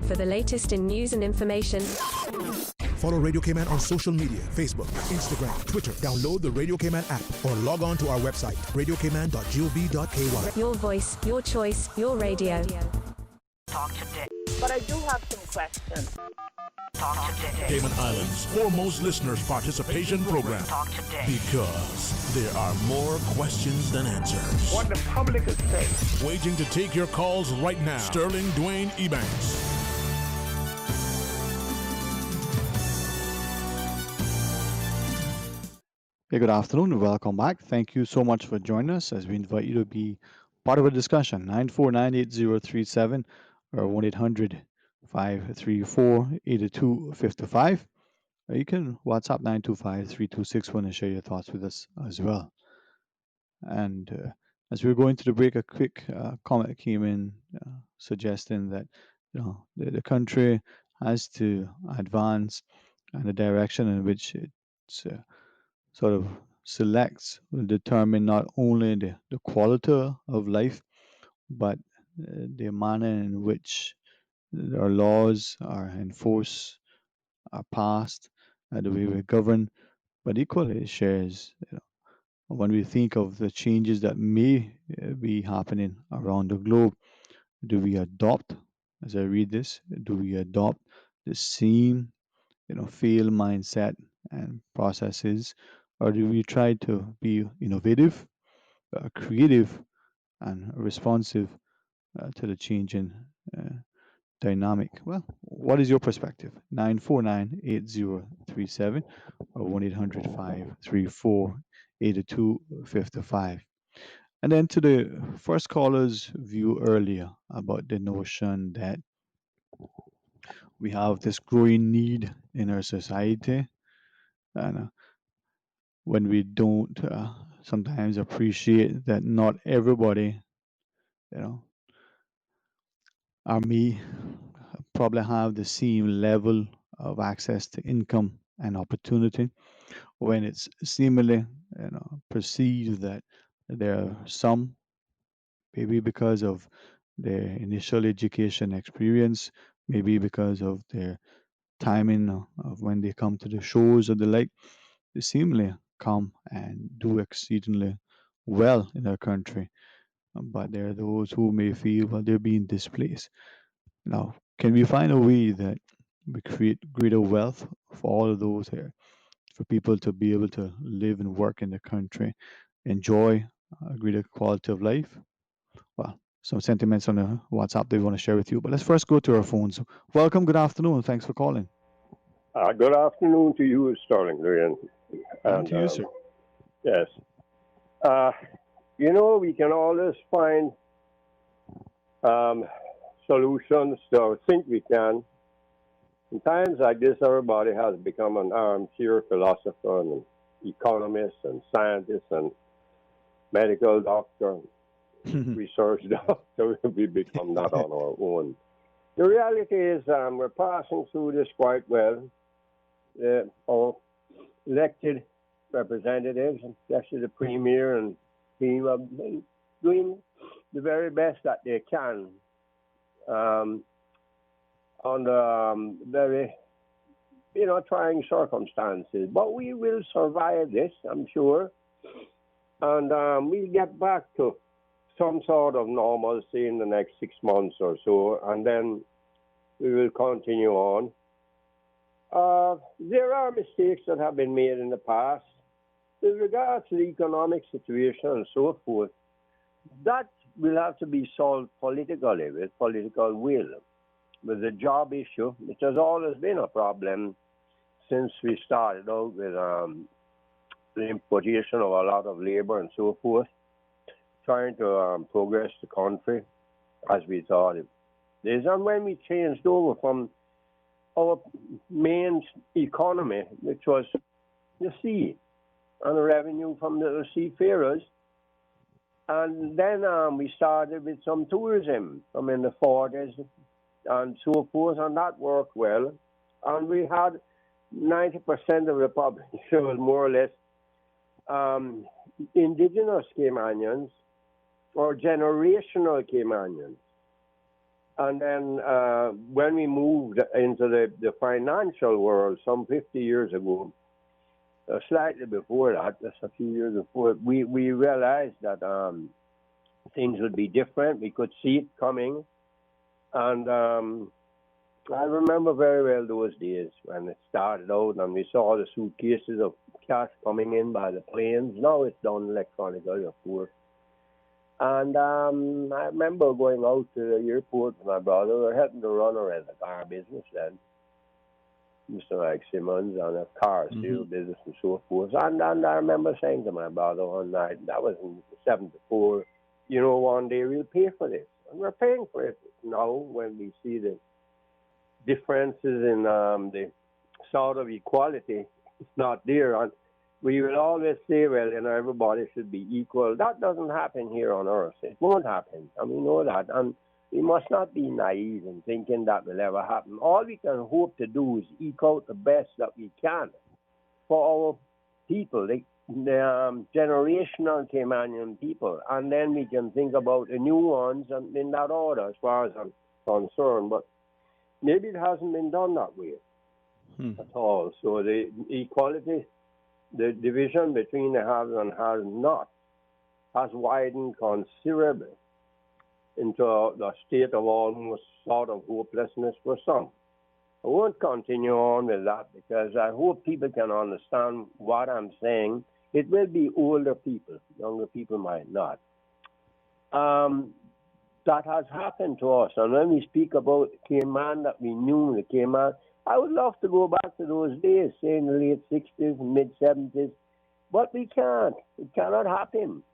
For the latest in news and information, Follow Radio Cayman on social media, Facebook, Instagram, Twitter. Download the Radio Cayman app or log on to our website, radiocayman.gov.ky. your voice, your choice, your radio. Talk today. But I do have some questions. Talk today. Cayman Islands' foremost listeners participation program. Talk today. Because there are more questions than answers. What the public is saying. Waiting to take your calls right now. Sterling Dwayne Ebanks. Hey, good afternoon and welcome back. Thank you so much for joining us as we invite you to be part of a discussion. 9498037 or 1-800-534-8255. Or you can WhatsApp 925-3261 and share your thoughts with us as well. And as we were going to the break, a quick comment came in suggesting that the country has to advance in the direction in which it's sort of selects will determine not only the quality of life, but the manner in which our laws are enforced, are passed, the way we govern, but equally it shares, when we think of the changes that may be happening around the globe, do we adopt, as I read this, do we adopt the same, failed mindset and processes, or do we try to be innovative, creative, and responsive to the changing dynamic? Well, what is your perspective? 949-8037 or 1-800-534-8255. And then to the first caller's view earlier about the notion that we have this growing need in our society, and when we don't sometimes appreciate that not everybody, or me, probably have the same level of access to income and opportunity, when it's seemingly perceived that there are some, maybe because of their initial education experience, maybe because of their timing of when they come to the shows or the like, they seemingly come and do exceedingly well in our country. But there are those who may feel, well, they're being displaced. Now, can we find a way that we create greater wealth for all of those here, for people to be able to live and work in the country, enjoy a greater quality of life? Well, some sentiments on the WhatsApp they want to share with you. But let's first go to our phones. Welcome, good afternoon. Thanks for calling. Good afternoon to you, Sterling. And to you, sir. Yes. We can always find solutions, so I think we can. In times like this, everybody has become an armchair philosopher and economist and scientist and medical doctor, research doctor. We become that on our own. The reality is we're passing through this quite well. Our elected representatives, especially the premier and team, have been doing the very best that they can under very, trying circumstances. But we will survive this, I'm sure. And we'll get back to some sort of normalcy in the next 6 months or so, and then we will continue on. There are mistakes that have been made in the past with regard to the economic situation and so forth. That will have to be solved politically, with political will. With the job issue, which has always been a problem since we started out with the importation of a lot of labor and so forth, trying to progress the country as we thought it is. And when we changed over from our main economy, which was the sea and the revenue from the seafarers, and then we started with some tourism from in the 40s and so forth, and that worked well. And we had 90% of the population was more or less indigenous Caymanians or generational Caymanians. And then when we moved into the financial world some 50 years ago, slightly before that, just a few years before, we realized that things would be different. We could see it coming. And I remember very well those days when it started out and we saw the suitcases of cash coming in by the planes. Now it's done electronically, of course. And I remember going out to the airport with my brother. We were helping to run around the car business then. Mr. Mike Simmons and a car sale business and so forth. And I remember saying to my brother one night, that was in 74, you know, one day we'll pay for this. And we're paying for it now when we see the differences in the sort of equality. It's not there. And we will always say, well, you know, everybody should be equal. That doesn't happen here on earth. It won't happen. And we know that. And we must not be naive in thinking that will ever happen. All we can hope to do is eke out the best that we can for our people, the generational Caymanian people. And then we can think about the new ones and in that order as far as I'm concerned. But maybe it hasn't been done that way at all. So the equality, the division between the haves and have-not has widened considerably into the state of almost sort of hopelessness for some. I won't continue on with that because I hope people can understand what I'm saying. It will be older people, younger people might not. That has happened to us. And when we speak about the Cayman that we knew, the Cayman, I would love to go back to those days, say in the late 60s, mid-70s, but we can't. It cannot happen.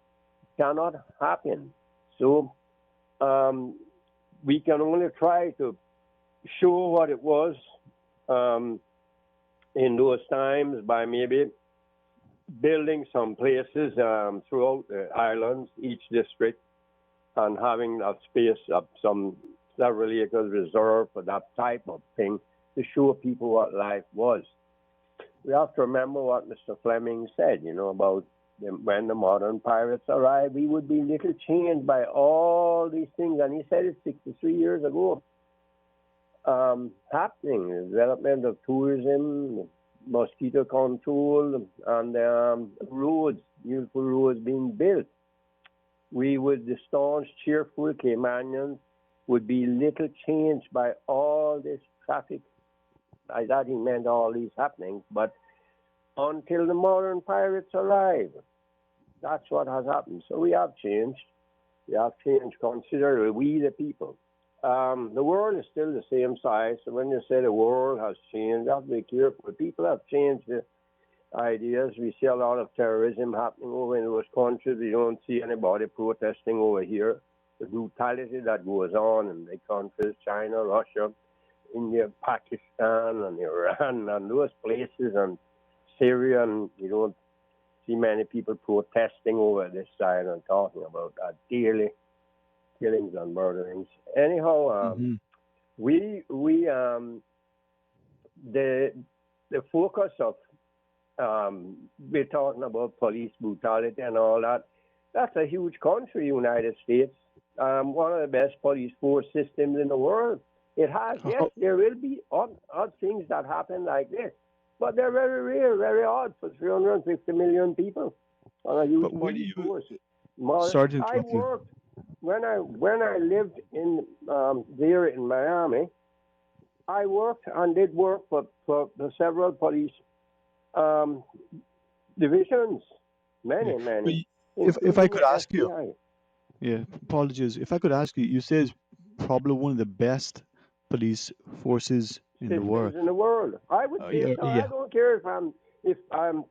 It cannot happen. So we can only try to show what it was in those times by maybe building some places throughout the islands, each district, and having that space of some several acres reserved for that type of thing to show people what life was. We have to remember what Mr. Fleming said, you know, about when the modern pirates arrived, we would be little changed by all these things. And he said it 63 years ago. Happening, the development of tourism, mosquito control, and roads, beautiful roads being built. We would, the staunch, cheerful Caymanians, would be little changed by all this traffic. By that he meant all these happenings, but until the modern pirates arrive, that's what has happened. So we have changed. We have changed considerably, we the people. The world is still the same size, so when you say the world has changed, you have to be careful. People have changed the ideas. We see a lot of terrorism happening over in those countries. We don't see anybody protesting over here. The brutality that goes on in the countries, China, Russia, India, Pakistan, and Iran, and those places, and Syria, and you don't see many people protesting over this side and talking about that daily killings and murderings. Anyhow, the focus of we're talking about police brutality and all that. That's a huge country, United States. One of the best police force systems in the world. It has, yes, there will be odd things that happen like this, but they're very rare, very odd for 350 million people on a huge police force. I worked when I lived in there in Miami. I worked and did work for the several police divisions, many. If I could ask you, apologies. If I could ask you, you say it's probably one of the best police forces in the world. I would say so. I don't care if I'm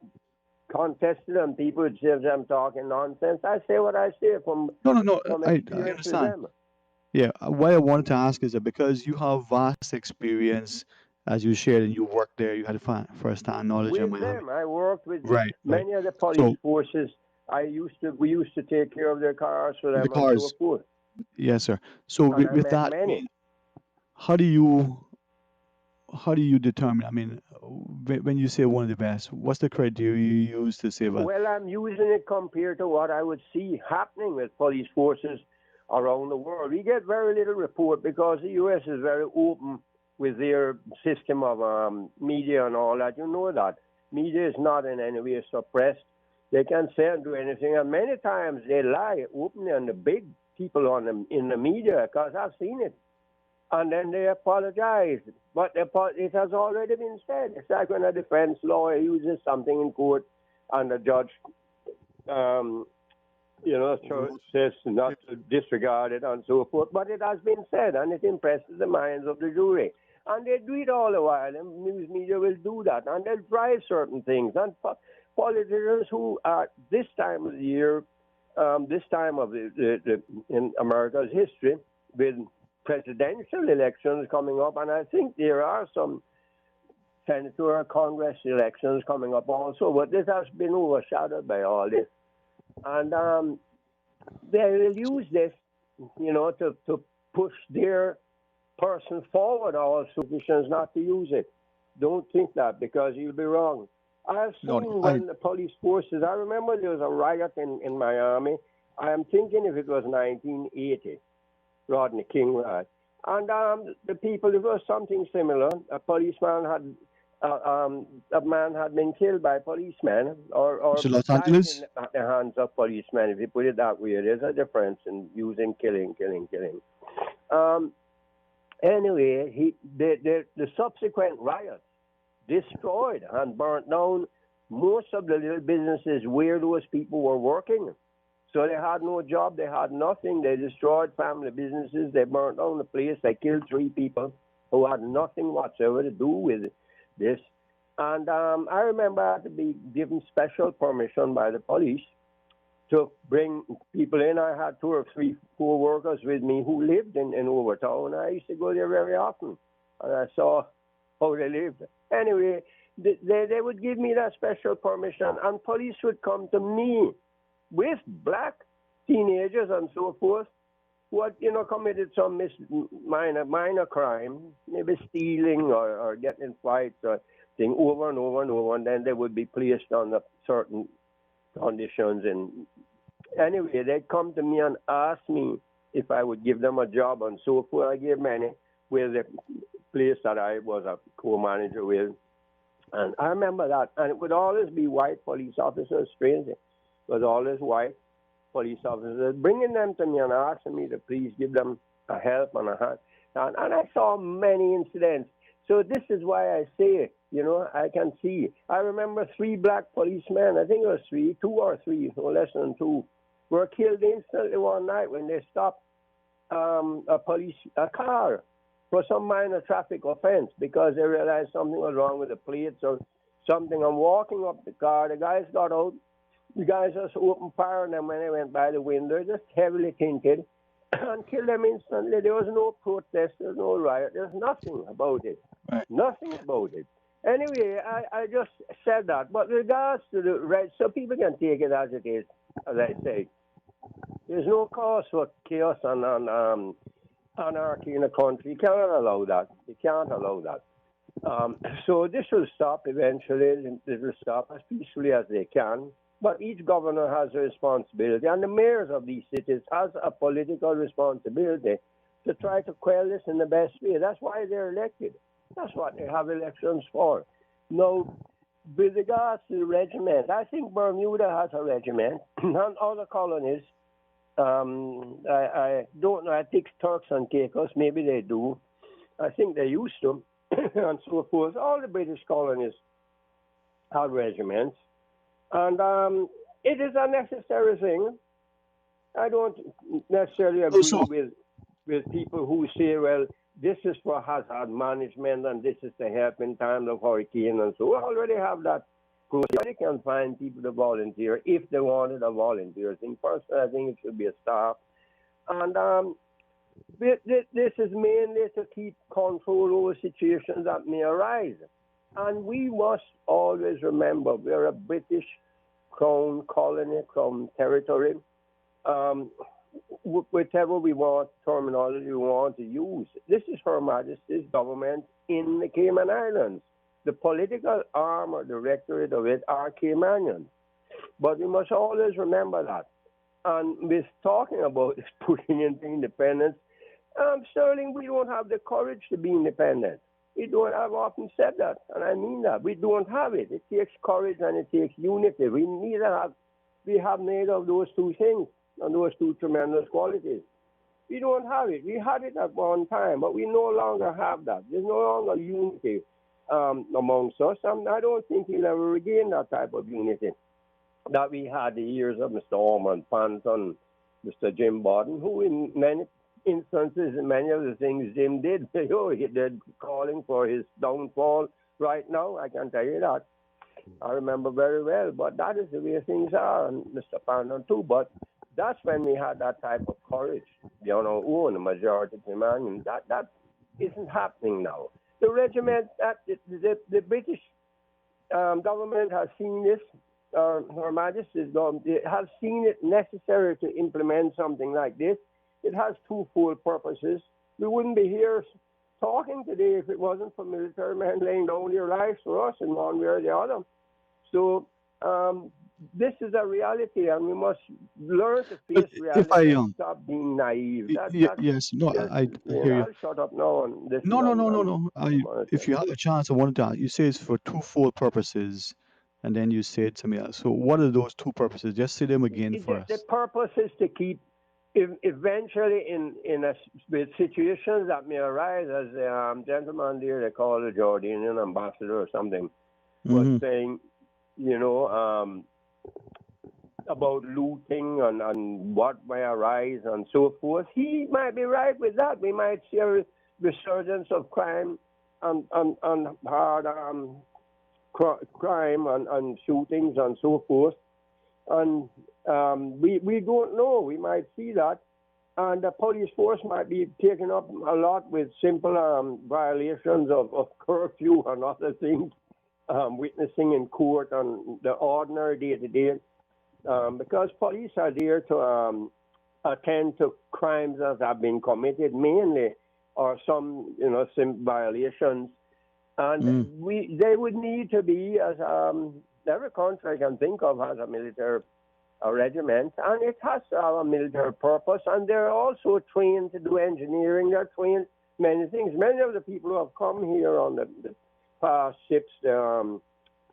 contested and people would say I'm talking nonsense. I say what I say from I understand. Yeah, what I wanted to ask is that because you have vast experience, as you shared, and you worked there, you had first-hand knowledge of Miami. Them, I worked with many of the police forces. We used to take care of their cars for them and so forth. Yes, sir. So with that, how do you determine? I mean, when you say one of the best, what's the criteria you use to say that? Well, I'm using it compared to what I would see happening with police forces around the world. We get very little report because the U.S. is very open with their system of media and all that. You know that. Media is not in any way suppressed. They can say and do anything, and many times they lie openly on the big people in the media, because I've seen it. And then they apologize. But it has already been said. It's like when a defense lawyer uses something in court and the judge, says not to disregard it and so forth. But it has been said, and it impresses the minds of the jury. And they do it all the while, and news media will do that. And they'll drive certain things. And politicians who are this time of the year, this time of in America's history, with presidential elections coming up, and I think there are some senator or Congress elections coming up also, but this has been overshadowed by all this. And they will use this, to push their person forward also, politicians not to use it. Don't think that, because you'll be wrong. I've seen when the police forces, I remember there was a riot in Miami. I am thinking if it was 1980. Rodney King riot. And the people, it was something similar. A man had been killed by policemen or Los died Angeles? at the hands of policemen, if you put it that way. There's a difference in using killing. Anyway, the subsequent riots destroyed and burnt down most of the little businesses where those people were working. So they had no job, they had nothing. They destroyed family businesses, they burnt down the place, they killed 3 people who had nothing whatsoever to do with this. And I remember I had to be given special permission by the police to bring people in. I had 2 or 3 co-workers with me who lived in Overtown. I used to go there very often, and I saw how they lived. Anyway, they would give me that special permission, and police would come to me with black teenagers and so forth who had, committed some minor crime, maybe stealing or getting in fights or thing over and over and over, and then they would be placed on certain conditions. And anyway, they'd come to me and ask me if I would give them a job and so forth. I gave many with the place that I was a co-manager with. And I remember that. And it would always be white police officers, strangely. Was always white police officers, bringing them to me and asking me to please give them a help and a hand. And I saw many incidents. So this is why I say, I can see. I remember 3 black policemen, I think it was 3, 2 or 3, no less than 2, were killed instantly one night when they stopped a car for some minor traffic offense because they realized something was wrong with the plates or something. I'm walking up the car, the guys got out. The guys just opened fire on them when they went by the window, just heavily tinted, and killed them instantly. There was no protest, there was no riot, there's nothing about it. Right. Nothing about it. Anyway, I just said that. But regards to the red, so people can take it as it is, as I say. There's no cause for chaos and anarchy in the country. You cannot allow that. You can't allow that. So this will stop eventually. It will stop as peacefully as they can. But each governor has a responsibility, and the mayors of these cities has a political responsibility to try to quell this in the best way. That's why they're elected. That's what they have elections for. Now, with regards to the regiment, I think Bermuda has a regiment, and other colonies, I don't know, I think Turks and Caicos, maybe they do. I think they used to, and so forth. All the British colonies have regiments. And it is a necessary thing. I don't necessarily agree with people who say, well, this is for hazard management and this is to help in times of hurricane and so. We already have that process. They can find people to volunteer if they wanted a volunteer thing. Personally, I think it should be a staff. And this is mainly to keep control over situations that may arise. And we must always remember we're a British crown colony, crown territory. Whichever we want, terminology we want to use. This is Her Majesty's government in the Cayman Islands. The political arm or directorate of it are Caymanians. But we must always remember that. And we're talking about is putting into independence. Sterling, we don't have the courage to be independent. We don't. I've often said that, and I mean that. We don't have it. It takes courage and it takes unity. We have neither of those two things and those two tremendous qualities. We don't have it. We had it at one time, but we no longer have that. There's no longer unity amongst us, and I don't think we'll ever regain that type of unity that we had the years of Mr. Ormond Pant and Mr. Jim Borden, who in many instances, in many of the things Jim did, he did calling for his downfall right now, I can tell you that. I remember very well, but that is the way things are, and Mr. Pandon too, but that's when we had that type of courage, own the majority command, and that isn't happening now. The regiment, the British government has seen this, Her Majesty's government has seen it necessary to implement something like this. It has twofold purposes. We wouldn't be here talking today if it wasn't for military men laying down their lives for us in one way or the other. So this is a reality, and we must learn to face reality and stop being naive. Yes, no, I hear you. I'll shut up now on this. No. If you have a chance, I wanted to ask. You say it's for twofold purposes, and then you said something else. So what are those two purposes? Just say them again for us. The purpose is to keep, eventually, with situations that may arise, as the gentleman there, they call the Jordanian ambassador or something, was saying, about looting and what may arise and so forth. He might be right with that. We might see a resurgence of crime and hard crime and shootings and so forth. And we don't know. We might see that. And the police force might be taken up a lot with simple violations of curfew and other things, witnessing in court and the ordinary day-to-day. Because police are there to attend to crimes that have been committed mainly, or some, some violations. And they would need to be, as every country I can think of has a military regiment, and it has to have a military purpose, and they're also trained to do engineering. They're trained many things. Many of the people who have come here on the past ships, the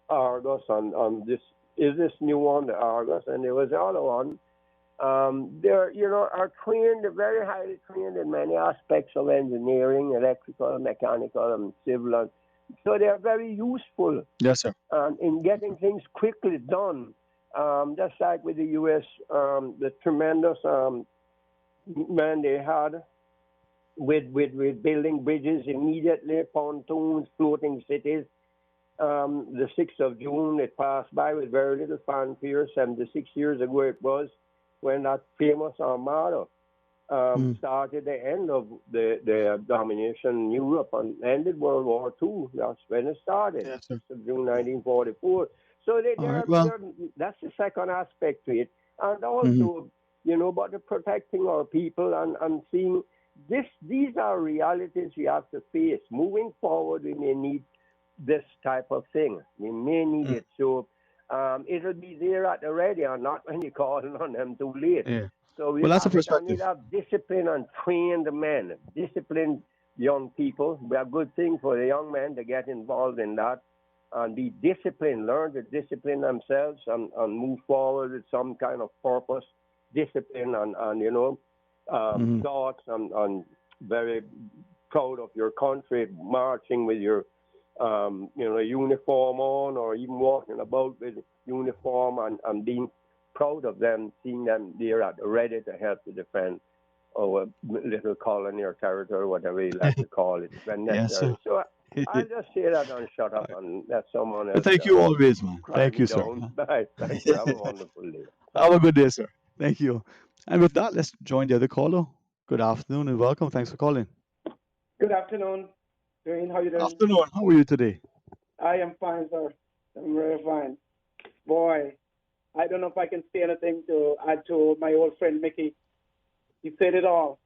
Argos, on this new one, the Argos, and there was the other one. They're, are trained, very highly trained in many aspects of engineering, electrical, mechanical, and civil. And so they're very useful. Yes, sir. In getting things quickly done. Just like with the U.S., the tremendous man they had with building bridges immediately, pontoons, floating cities. The 6th of June, it passed by with very little fanfare. 76 years ago it was, when that famous armada started the end of the domination in Europe and ended World War II. That's when it started, yes, sir. June 1944. So that's the second aspect to it. And also, but the protecting our people and seeing these are realities we have to face. Moving forward, we may need this type of thing. We may need it. So it'll be there at the ready and not when you're calling on them too late. Yeah. So Well, that's a perspective. We need to have disciplined and trained men, disciplined young people. We have good thing for the young men to get involved in that and be disciplined, learn to discipline themselves and move forward with some kind of purpose, discipline and thoughts and very proud of your country, marching with your uniform on, or even walking about with uniform and being proud of them, seeing them there at ready to help to defend our little colony or territory, whatever you like to call it, when necessary. Yes, so I'll just say that and shut up and let someone else. Thank you always, man. Thank you, sir. Bye. Thank you. Have a wonderful day. Have a good day, sir. Thank you. And with that, let's join the other caller. Good afternoon and welcome. Thanks for calling. Good afternoon, Dwayne. How you doing? Afternoon. How are you today? I am fine, sir. I'm very fine. Boy, I don't know if I can say anything to add to my old friend Mickey. He said it all.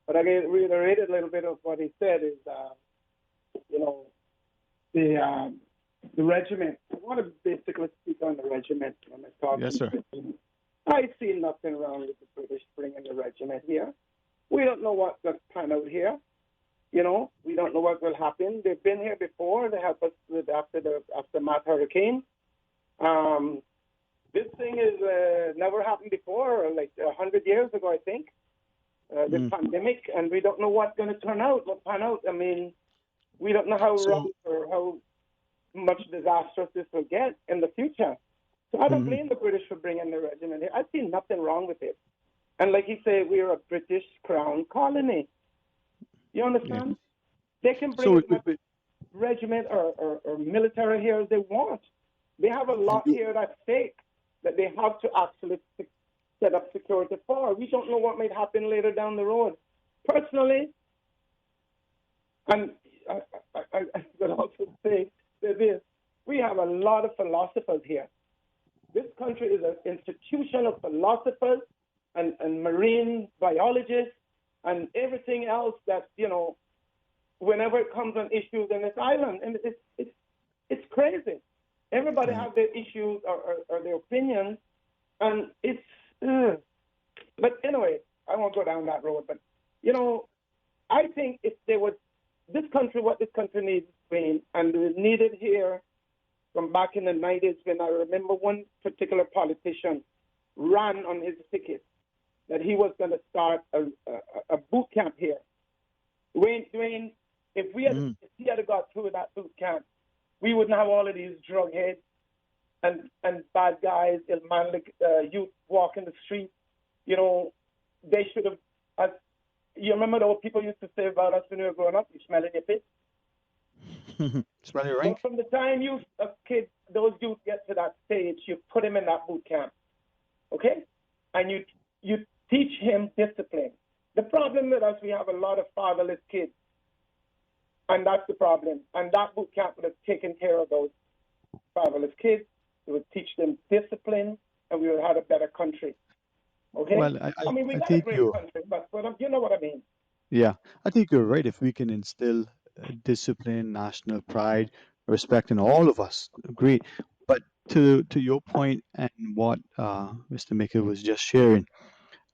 But I can reiterate a little bit of what he said is, the regiment. I want to basically speak on the regiment when I talk. Yes, sir. I see nothing wrong with the British bringing the regiment here. We don't know what will pan out here. You know, we don't know what will happen. They've been here before. They helped us with after the aftermath hurricane. This thing is never happened before, like 100 years ago, I think. The pandemic, and we don't know what's going to turn out. What pan out? I mean, we don't know how wrong or how much disastrous this will get in the future. So I don't blame the British for bringing the regiment here. I see nothing wrong with it. And like you say, we're a British crown colony. You understand? Yeah. They can bring as much regiment or military here as they want. They have a lot here at stake that they have to actually set up security for. We don't know what might happen later down the road. Personally, and I could also say this, we have a lot of philosophers here. This country is an institution of philosophers and marine biologists and everything else that, you know, whenever it comes on issues in this island, and it's crazy. Everybody has their issues or their opinions, and it's, but anyway, I won't go down that road, but, you know, I think if there was, this country, what this country needs, Spain, and it needed here from back in the 90s when I remember one particular politician ran on his ticket that he was going to start a boot camp here. Dwayne, if he had got through that boot camp, we wouldn't have all of these drug heads and bad guys, manly youth walking the street. You know, they should have. You remember the old people used to say about us when we were growing up, you smell in your pit? Smell your rank? But from the time those youth get to that stage, you put them in that boot camp, okay? And you teach him discipline. The problem with us, we have a lot of fatherless kids, and that's the problem. And that boot camp would have taken care of those fatherless kids. It would teach them discipline, and we would have had a better country. Okay? Well, I mean, we I got a think great you. country, but you know what I mean. Yeah, I think you're right. If we can instill discipline, national pride, respect in all of us, great. But to your point and what Mr. Maker was just sharing,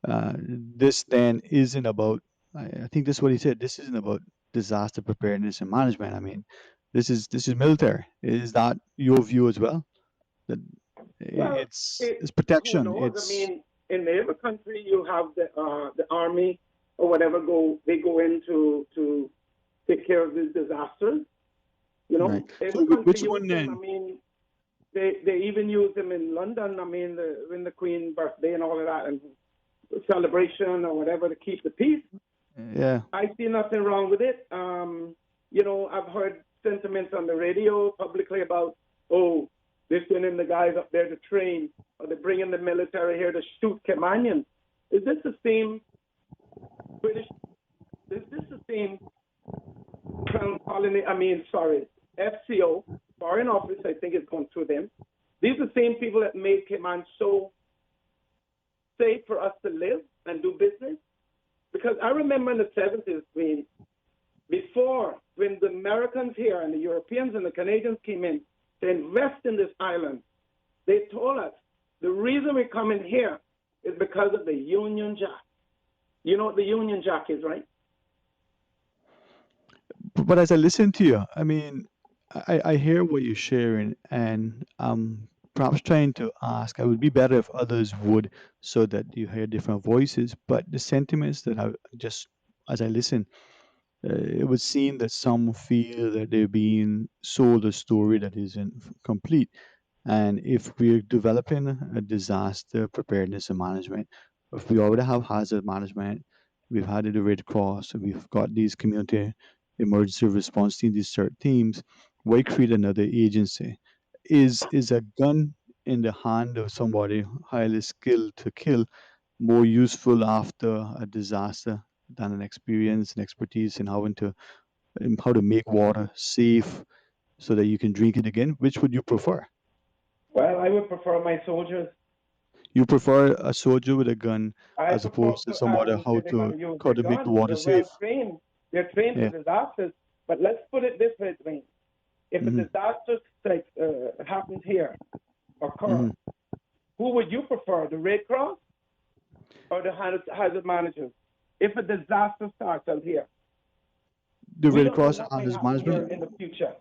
this then isn't about. I think this is what he said. This isn't about disaster preparedness and management. I mean, this is military. Is that your view as well? That Well, it's who protection. knows? I It's mean, in every country, you have the army or whatever they go in to take care of these disasters. You know, right. So every country which uses one them. I then? mean, they even use them in London. I mean, when the Queen birthday and all of that, and celebration or whatever to keep the peace. Yeah. I see nothing wrong with it. You know, I've heard sentiments on the radio publicly about, oh, they're sending the guys up there to train, or they're bringing the military here to shoot Caymanians. Is this the same British? Is this the same Crown Colony? I mean, sorry, FCO, Foreign Office, I think it's gone through them. These are the same people that made Cayman so safe for us to live and do business. Because I remember in the 70s, when the Americans here and the Europeans and the Canadians came in to invest in this island, they told us the reason we're coming here is because of the Union Jack. You know what the Union Jack is, right? But as I listen to you, I mean, I hear what you're sharing, and perhaps trying to ask. I would be better if others would, so that you hear different voices. But the sentiments that I just, as I listen, it would seem that some feel that they're being sold a story that isn't complete. And if we're developing a disaster preparedness and management, if we already have hazard management, we've had the Red Cross, and we've got these community emergency response teams, these CERT teams, why create another agency? Is a gun in the hand of somebody highly skilled to kill more useful after a disaster than an experience and expertise in how to make water safe so that you can drink it again? Which would you prefer? Well, I would prefer my soldiers. You prefer a soldier with a gun I as prefer opposed to somebody they're going to use how their to make the guns. water They're safe. well trained. They're trained Yeah. for disasters. But let's put it this way, Dwayne. If a disaster happens here, occurs, who would you prefer, the Red Cross or the hazard managers? If a disaster starts out here, The we Red don't know Cross what and may his happen here management. in the future.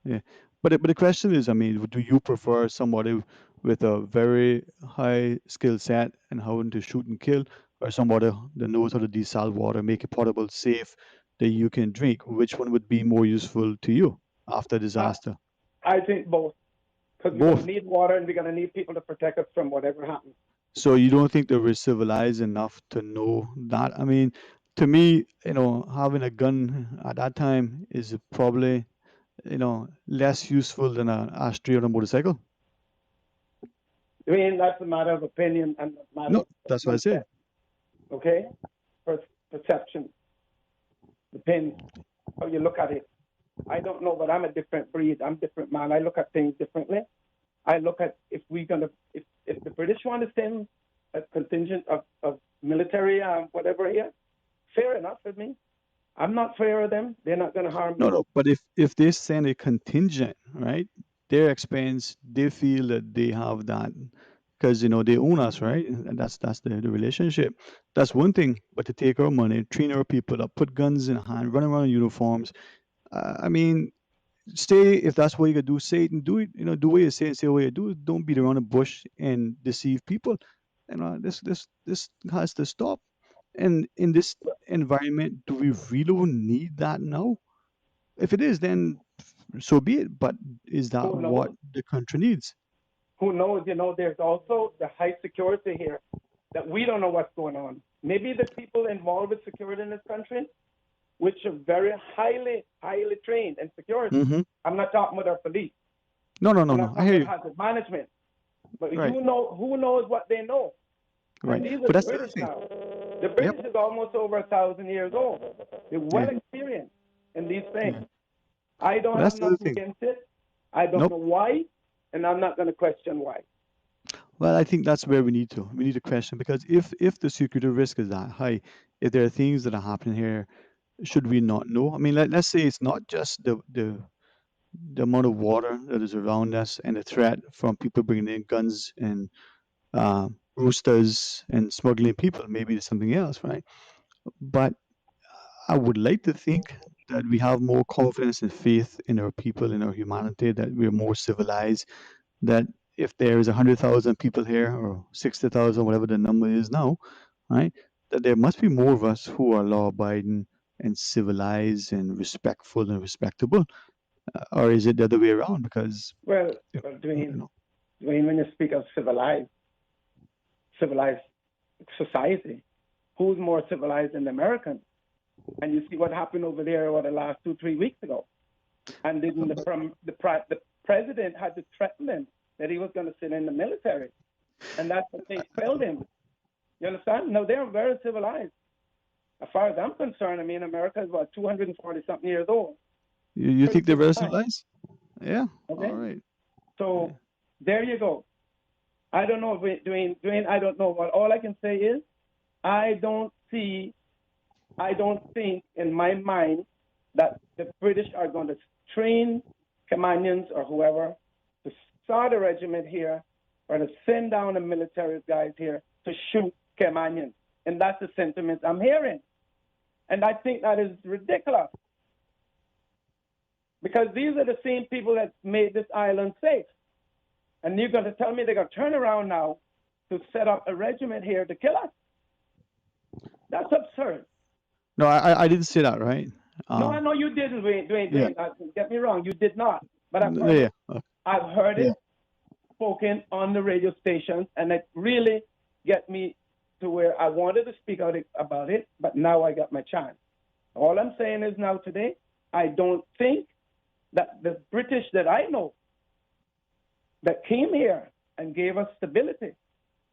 Yeah, but the question is, I mean, do you prefer somebody with a very high skill set and how to shoot and kill, or somebody that knows how to desal water, make it potable, safe, that you can drink? Which one would be more useful to you after disaster? I think both, because we're going Both. to need water and we're going to need people to protect us from whatever happens. So you don't think that we're civilized enough to know that? I mean, to me, having a gun at that time is probably, less useful than an ashtray on a motorcycle. I mean, that's a matter of opinion and a matter No, of that's what I said. okay? Perception. Depends how you look at it. I don't know, but I'm a different breed. I'm a different man. I look at things differently. I look at if the British want to send a contingent of military whatever here, fair enough with me. I'm not fair of them. They're not going to harm me. No, but if they send a contingent, right, their expense, they feel that they have that because they own us, right? And that's the relationship. That's one thing. But to take our money, train our people up, put guns in hand, run around in uniforms. I mean, stay if that's what you gotta do, say it and do it. Do what you say and say what you do. Don't beat around the bush and deceive people. This has to stop. And in this environment, do we really need that now? If it is, then so be it. But is that Who what knows? the country needs? Who knows? There's also the high security here that we don't know what's going on. Maybe the people involved with security in this country, which are very highly trained in security. Mm-hmm. I'm not talking about our police. No. I'm not I hear talking you. about hazard management. But Right. who knows what they know? Right. And these But are that's the the British thing. now. The British is almost over 1,000 years old. They're well experienced in these things. I don't Well, have that's the other nothing thing. against it. I don't Nope. know why, and I'm not going to question why. Well, I think that's where we need to question, because if the security risk is that high, if there are things that are happening here, should we not know? I mean, let's say it's not just the amount of water that is around us and the threat from people bringing in guns and roosters and smuggling people. Maybe it's something else, right? But I would like to think that we have more confidence and faith in our people, in our humanity, that we're more civilized, that if there is 100,000 people here or 60,000, whatever the number is now, right, that there must be more of us who are law abiding and civilized and respectful and respectable. Or is it the other way around? Because, Well, you know, Dwayne, when you speak of civilized society, who's more civilized than the Americans? And you see what happened over there the last 2-3 weeks ago. And didn't the president had to threaten them that he was going to sit in the military, and that's what they failed him. You understand? No, they're very civilized. As far as I'm concerned, I mean, America is about 240 something years old. you think they're very Fine. civilized? Yeah. Okay. All right. So there you go. I don't know, Dwayne. I don't know. But all I can say is, I don't think in my mind that the British are going to train Caymanians or whoever to start a regiment here or to send down the military guys here to shoot Caymanians. And that's the sentiment I'm hearing. And I think that is ridiculous. Because these are the same people that made this island safe. And you're going to tell me they're going to turn around now to set up a regiment here to kill us? That's absurd. No, I didn't say that, right? No, I know you didn't, Dwayne. Yeah. Get me wrong, you did not. But I've heard Yeah. it. I've heard it spoken on the radio stations, and it really get me to where I wanted to speak out about it, but now I got my chance. All I'm saying is now today, I don't think that the British that I know that came here and gave us stability,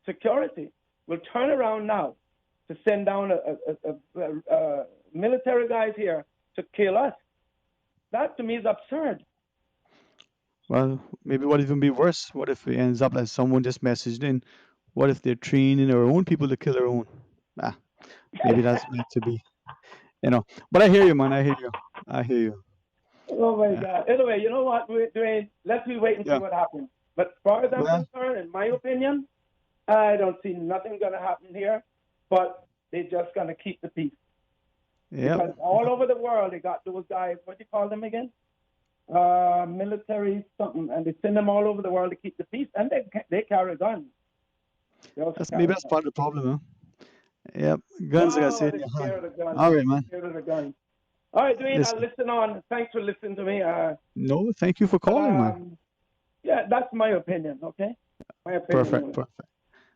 security, will turn around now to send down a military guys here to kill us. That to me is absurd. Well, maybe what even be worse? What if it ends up like someone just messaged in? What if they're training our own people to kill their own? Maybe that's meant to be. But I hear you, man. I hear you. Oh my God. Anyway, you know what, Dwayne? Let's be wait and see what happens. But as far as I'm concerned, in my opinion, I don't see nothing going to happen here, but they're just going to keep the peace. Yeah. Because all over the world, they got those guys, what do you call them again? Military something, and they send them all over the world to keep the peace, and they carry guns. Maybe that's part of the problem, huh? Yep, guns, like I said. All right, man. All right, Dwayne, Listen. I'll listen on. Thanks for listening to me. No, thank you for calling, man. Yeah, that's my opinion, okay? My opinion. Perfect. Have a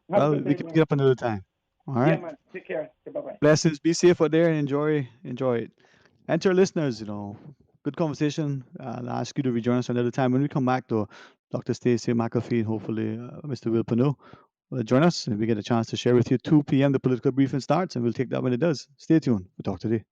Well, good we day, can man. pick it up another time. All right. Yeah, man. Take care. Okay, bye-bye. Blessings. Be safe out there and enjoy it. And to our listeners, good conversation. I'll ask you to rejoin us another time. When we come back, though, Dr. Stacey McAfee and hopefully Mr. Will Pano will join us and we get a chance to share with you. 2 p.m. the political briefing starts, and we'll take that when it does. Stay tuned. We'll talk today.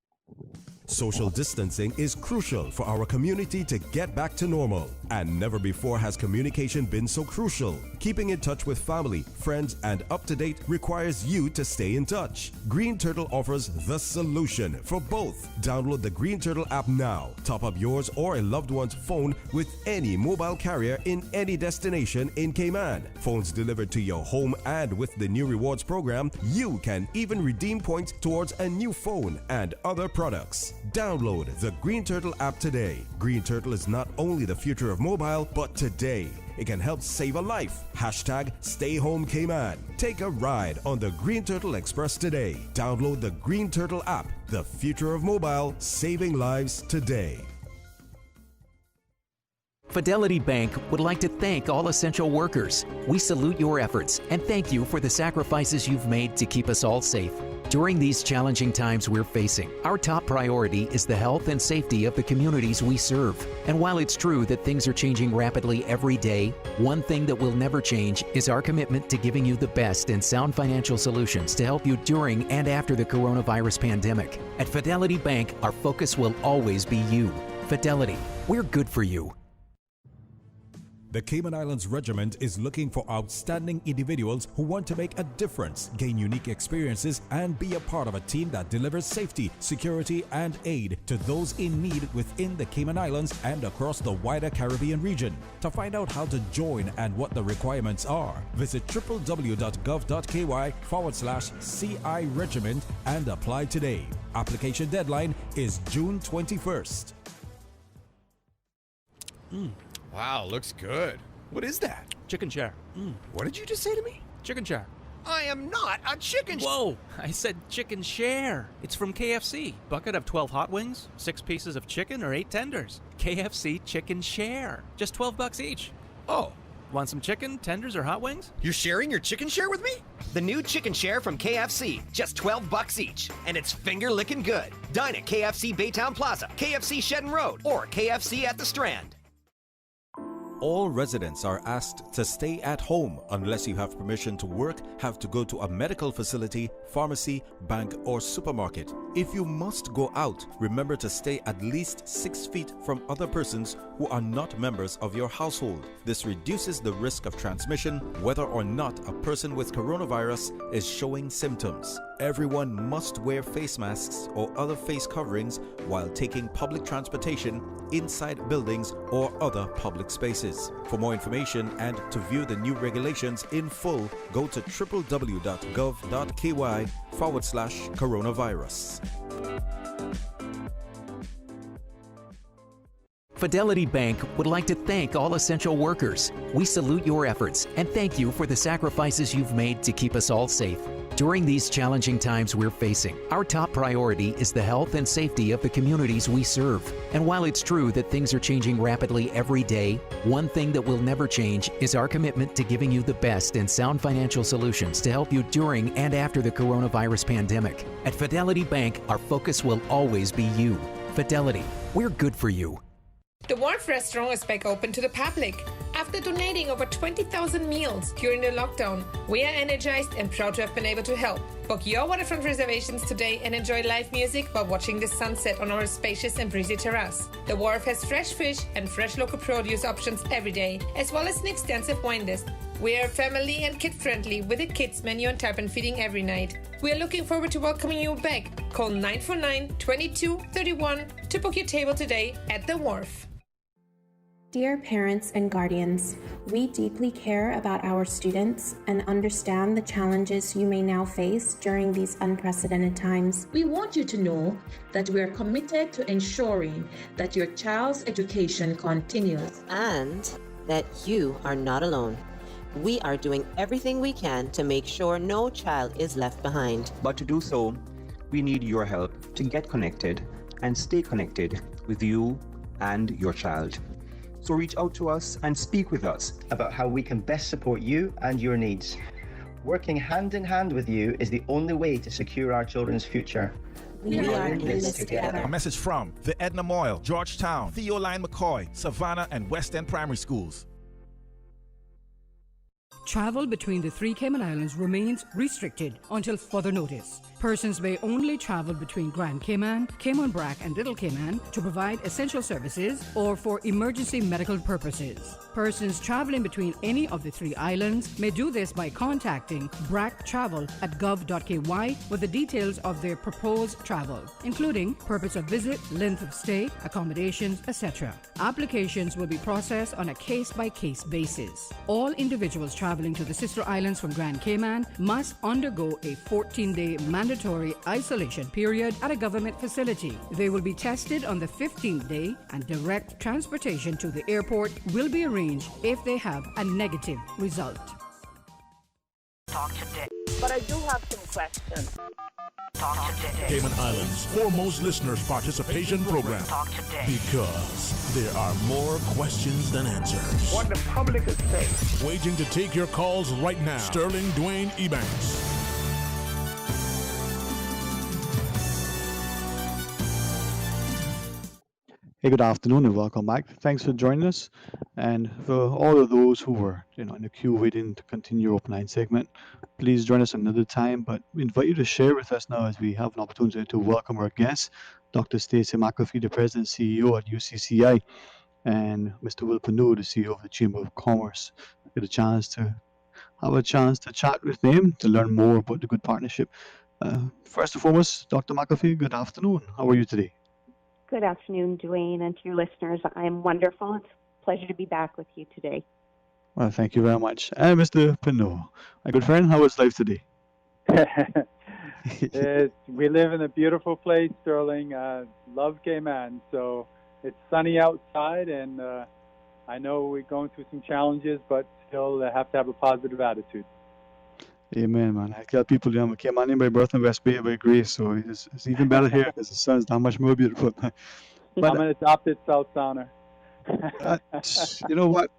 Social distancing is crucial for our community to get back to normal. And never before has communication been so crucial. Keeping in touch with family, friends, and up-to-date requires you to stay in touch. Green Turtle offers the solution for both. Download the Green Turtle app now. Top up yours or a loved one's phone with any mobile carrier in any destination in Cayman. Phones delivered to your home, and with the new rewards program, you can even redeem points towards a new phone and other products. Download the Green Turtle app today. Green Turtle is not only the future of mobile, but today it can help save a life. Hashtag Stay Home Cayman. Take a ride on the Green Turtle Express today. Download the Green Turtle app. The future of mobile, saving lives today. Fidelity Bank would like to thank all essential workers. We salute your efforts and thank you for the sacrifices you've made to keep us all safe. During these challenging times we're facing, our top priority is the health and safety of the communities we serve. And while it's true that things are changing rapidly every day, one thing that will never change is our commitment to giving you the best and sound financial solutions to help you during and after the coronavirus pandemic. At Fidelity Bank, our focus will always be you. Fidelity, we're good for you. The Cayman Islands Regiment is looking for outstanding individuals who want to make a difference, gain unique experiences, and be a part of a team that delivers safety, security, and aid to those in need within the Cayman Islands and across the wider Caribbean region. To find out how to join and what the requirements are, visit www.gov.ky/CI Regiment and apply today. Application deadline is June 21st. Wow, looks good. What is that? Chicken share. What did you just say to me? Chicken share. I am not a chicken. Whoa! I said chicken share. It's from KFC. Bucket of 12 hot wings, 6 pieces of chicken, or 8 tenders. KFC chicken share. Just $12 each. Oh. Want some chicken, tenders, or hot wings? You're sharing your chicken share with me? The new chicken share from KFC, just $12 each, and it's finger-licking good. Dine at KFC Baytown Plaza, KFC Shedden Road, or KFC at the Strand. All residents are asked to stay at home unless you have permission to work, have to go to a medical facility, pharmacy, bank, or supermarket. If you must go out, remember to stay at least 6 feet from other persons who are not members of your household. This reduces the risk of transmission whether or not a person with coronavirus is showing symptoms. Everyone must wear face masks or other face coverings while taking public transportation, inside buildings, or other public spaces. For more information and to view the new regulations in full, go to www.gov.ky/coronavirus. Fidelity Bank would like to thank all essential workers. We salute your efforts and thank you for the sacrifices you've made to keep us all safe. During these challenging times we're facing, our top priority is the health and safety of the communities we serve. And while it's true that things are changing rapidly every day, one thing that will never change is our commitment to giving you the best and sound financial solutions to help you during and after the coronavirus pandemic. At Fidelity Bank, our focus will always be you. Fidelity, we're good for you. The Wharf restaurant is back open to the public. After donating over 20,000 meals during the lockdown, we are energized and proud to have been able to help. Book your waterfront reservations today and enjoy live music while watching the sunset on our spacious and breezy terrace. The Wharf has fresh fish and fresh local produce options every day, as well as an extensive wine list. We are family and kid-friendly with a kids menu and tap and feeding every night. We are looking forward to welcoming you back. Call 949-2231 to book your table today at The Wharf. Dear parents and guardians, we deeply care about our students and understand the challenges you may now face during these unprecedented times. We want you to know that we are committed to ensuring that your child's education continues and that you are not alone. We are doing everything we can to make sure no child is left behind. But to do so, we need your help to get connected and stay connected with you and your child. So reach out to us and speak with us about how we can best support you and your needs. Working hand in hand with you is the only way to secure our children's future. We are in this together. A message from the Edna Moyle, Georgetown, Theoline McCoy, Savannah, and West End Primary Schools. Travel between the three Cayman Islands remains restricted until further notice. Persons may only travel between Grand Cayman, Cayman Brac, and Little Cayman to provide essential services or for emergency medical purposes. Persons traveling between any of the three islands may do this by contacting bractravel@gov.ky with the details of their proposed travel, including purpose of visit, length of stay, accommodations, etc. Applications will be processed on a case-by-case basis. All individuals traveling to the sister islands from Grand Cayman must undergo a 14-day mandatory isolation period at a government facility. They will be tested on the 15th day, and direct transportation to the airport will be arranged if they have a negative result. Talk today. But I do have some questions. Talk today. Cayman Islands' foremost listeners participation program. Talk today. Because there are more questions than answers. What the public is saying. Waging to take your calls right now. Sterling Dwayne Ebanks. Hey, good afternoon and welcome back. Thanks for joining us. And for all of those who were, in the queue waiting to continue open line segment, please join us another time. But we invite you to share with us now as we have an opportunity to welcome our guest, Dr. Stacey McAfee, the President and CEO at UCCI, and Mr. Will Panu, the CEO of the Chamber of Commerce. Get a chance to chat with them to learn more about the good partnership. First and foremost, Dr. McAfee, good afternoon. How are you today? Good afternoon, Dwayne, and to your listeners. I'm wonderful. It's a pleasure to be back with you today. Well, thank you very much. And Mr. Pino, my good friend, how is life today? We live in a beautiful place, Sterling. Love Cayman. So it's sunny outside, and I know we're going through some challenges, but still have to have a positive attitude. Amen, man. I tell people, I came on in by birth in West Bay by grace, so it's even better here because the sun's that much more beautiful. But I'm an adopted South Sounder. You know what?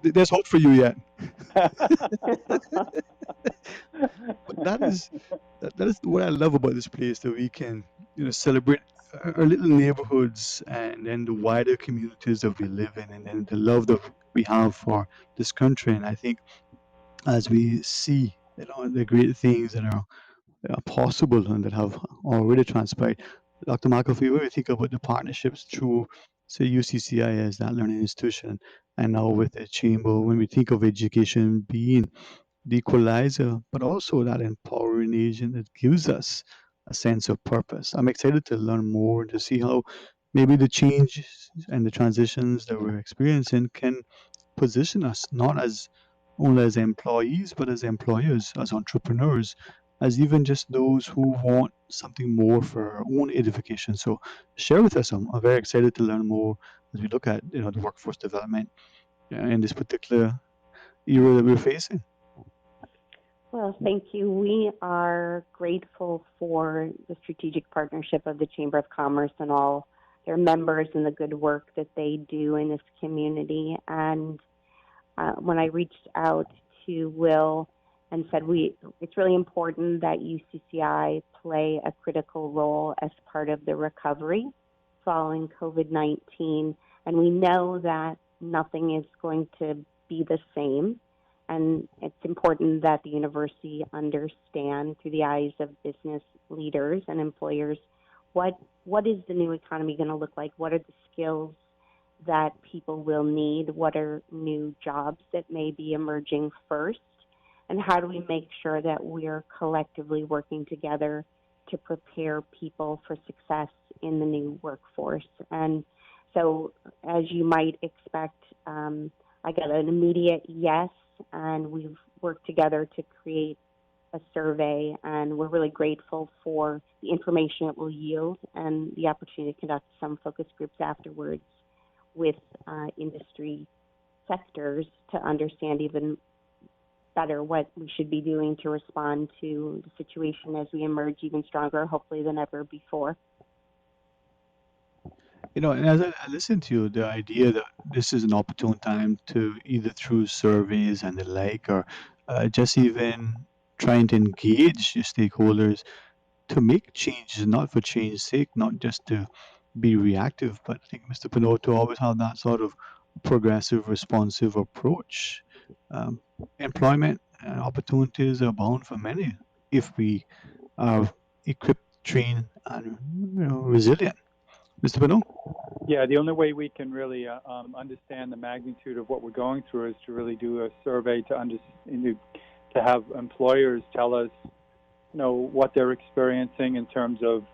There's hope for you yet. But that is what I love about this place, that we can celebrate our little neighborhoods and then the wider communities that we live in, and then the love that we have for this country. And I think as we see the great things that are possible and that have already transpired, Dr. McAfee, when we think about the partnerships through, say, UCCI as that learning institution, and now with the Chamber, when we think of education being the equalizer, but also that empowering agent that gives us a sense of purpose. I'm excited to learn more, to see how maybe the changes and the transitions that we're experiencing can position us not as only as employees, but as employers, as entrepreneurs, as even just those who want something more for our own edification. So share with us. I'm very excited to learn more as we look at the workforce development in this particular era that we're facing. Well, thank you. We are grateful for the strategic partnership of the Chamber of Commerce and all their members and the good work that they do in this community. And when I reached out to Will and said it's really important that UCCI play a critical role as part of the recovery following COVID-19, and we know that nothing is going to be the same, and it's important that the university understand through the eyes of business leaders and employers what is the new economy going to look like, what are the skills that people will need, what are new jobs that may be emerging first, and how do we make sure that we're collectively working together to prepare people for success in the new workforce. And So as you might expect, I got an immediate yes, and we've worked together to create a survey, and we're really grateful for the information it will yield and the opportunity to conduct some focus groups afterwards with industry sectors to understand even better what we should be doing to respond to the situation as we emerge even stronger, hopefully, than ever before. And as I listen to you, the idea that this is an opportune time to either through surveys and the like, or just even trying to engage your stakeholders to make changes, not for change's sake, not just to be reactive, but I think Mr. Pinot to always have that sort of progressive, responsive approach. Um, Employment opportunities are bound for many if we are equipped, trained, and resilient. Mr. Pinot? Yeah, the only way we can really understand the magnitude of what we're going through is to really do a survey to have employers tell us, what they're experiencing in terms of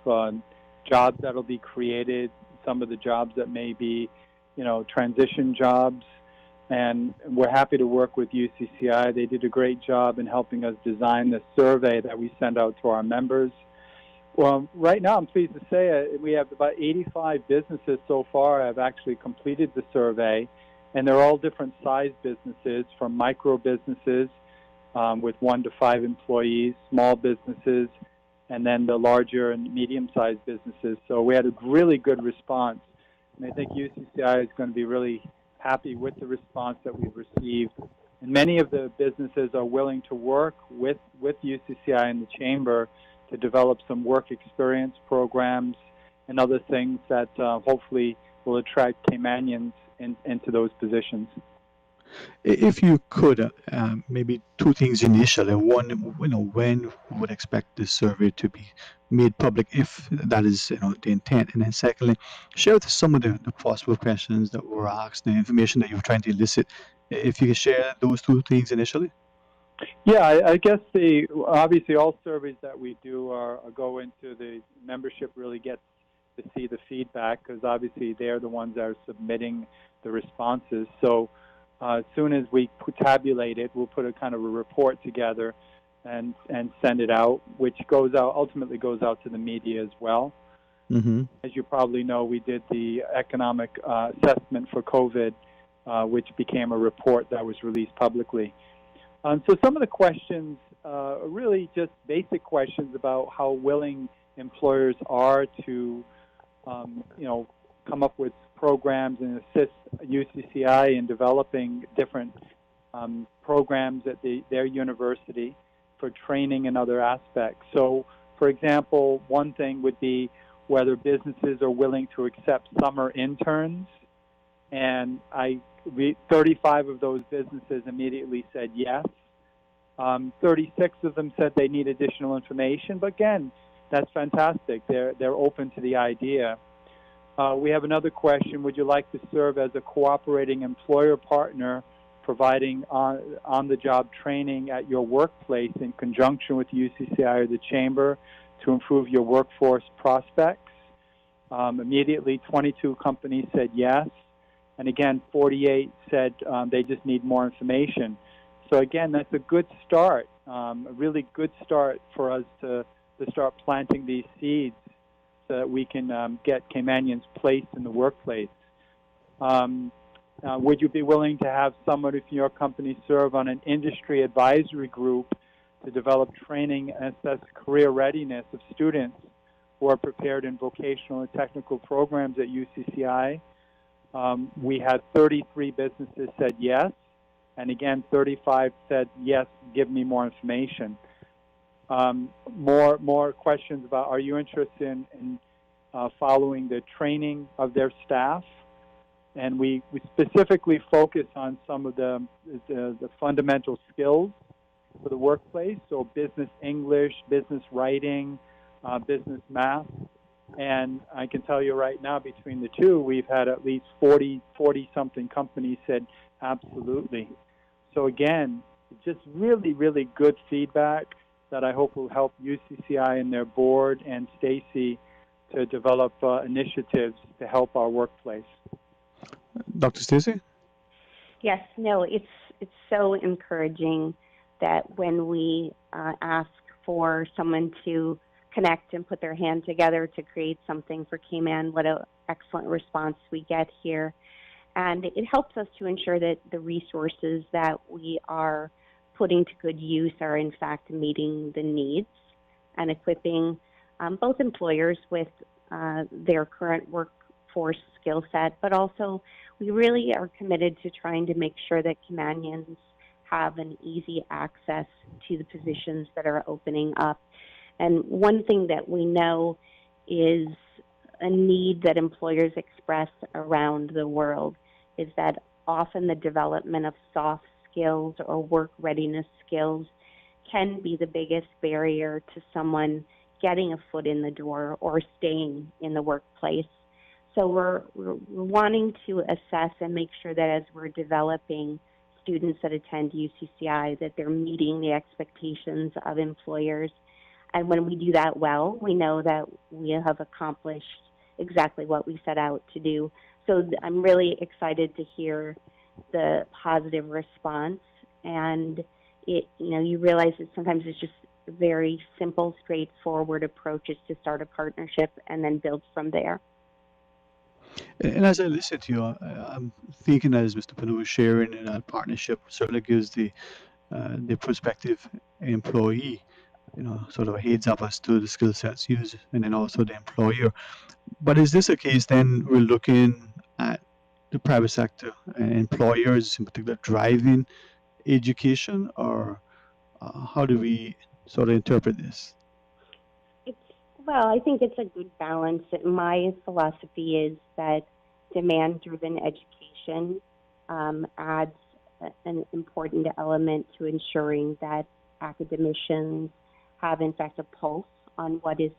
jobs that'll be created, some of the jobs that may be, transition jobs. And we're happy to work with UCCI. They did a great job in helping us design the survey that we send out to our members. Well, right now, I'm pleased to say we have about 85 businesses so far have actually completed the survey, and they're all different size businesses, from micro businesses with 1 to 5 employees, small businesses, and then the larger and medium-sized businesses. So we had a really good response, and I think UCCI is going to be really happy with the response that we've received. And many of the businesses are willing to work with UCCI and the Chamber to develop some work experience programs and other things that hopefully will attract Caymanians into those positions. If you could, maybe two things initially. One, when we would expect this survey to be made public, if that is, the intent. And then secondly, share with us some of the possible questions that were asked, the information that you were trying to elicit. If you could share those two things initially. Yeah, I guess obviously all surveys that we do go into the membership really gets to see the feedback, because obviously they're the ones that are submitting the responses. So as soon as we tabulate it, we'll put a kind of a report together and send it out, which ultimately goes out to the media as well. Mm-hmm. As you probably know, we did the economic assessment for COVID, which became a report that was released publicly. So some of the questions are really just basic questions about how willing employers are to, come up with programs and assist UCCI in developing different programs at their university for training and other aspects. So, for example, one thing would be whether businesses are willing to accept summer interns, and 35 of those businesses immediately said yes. 36 of them said they need additional information, but again, that's fantastic. They're open to the idea. We have another question: would you like to serve as a cooperating employer partner, providing on-the-job training at your workplace in conjunction with UCCI or the Chamber to improve your workforce prospects? Immediately, 22 companies said yes, and again, 48 said they just need more information. So again, that's a good start, a really good start for us to start planting these seeds so that we can get Caymanians placed in the workplace. Would you be willing to have someone from your company serve on an industry advisory group to develop training and assess career readiness of students who are prepared in vocational and technical programs at UCCI? We had 33 businesses said yes, and again, 35 said yes, give me more information. More questions about, are you interested in following the training of their staff? And we specifically focus on some of the fundamental skills for the workplace, so business English, business writing, business math. And I can tell you right now, between the two, we've had at least 40-something companies said absolutely. So again, just really, really good feedback that I hope will help UCCI and their board and Stacy to develop initiatives to help our workplace. Dr. Stacy? Yes, no, it's so encouraging that when we ask for someone to connect and put their hand together to create something for Cayman, what an excellent response we get here. And it helps us to ensure that the resources that we are putting to good use are in fact meeting the needs and equipping both employers with their current workforce skill set, but also we really are committed to trying to make sure that Caymanians have an easy access to the positions that are opening up. And one thing that we know is a need that employers express around the world is that often the development of soft skills or work readiness skills can be the biggest barrier to someone getting a foot in the door or staying in the workplace. So we're wanting to assess and make sure that as we're developing students that attend UCCI, that they're meeting the expectations of employers. And when we do that well, we know that we have accomplished exactly what we set out to do. So I'm really excited to hear the positive response. And you realize that sometimes it's just very simple, straightforward approaches to start a partnership and then build from there. And as I listen to you, I'm thinking as Mr. Panu was sharing in that partnership certainly gives the prospective employee, sort of a heads up as to the skill sets used, and then also the employer. But is this a case then we're looking at the private sector and employers in particular driving education, or how do we sort of interpret this? Well, I think it's a good balance. My philosophy is that demand-driven education adds an important element to ensuring that academicians have, in fact, a pulse on what is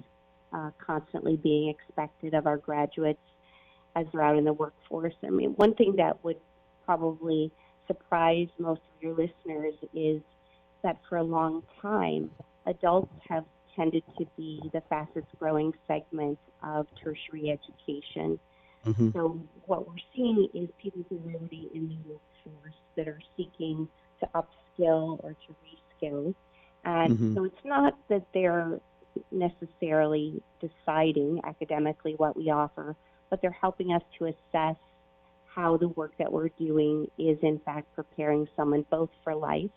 constantly being expected of our graduates as they're out in the workforce. I mean, one thing that would probably surprise most of your listeners is that for a long time, adults have tended to be the fastest growing segment of tertiary education. Mm-hmm. So what we're seeing is people who are already in the workforce that are seeking to upskill or to reskill. And so it's not that they're necessarily deciding academically what we offer, but they're helping us to assess how the work that we're doing is in fact preparing someone both for life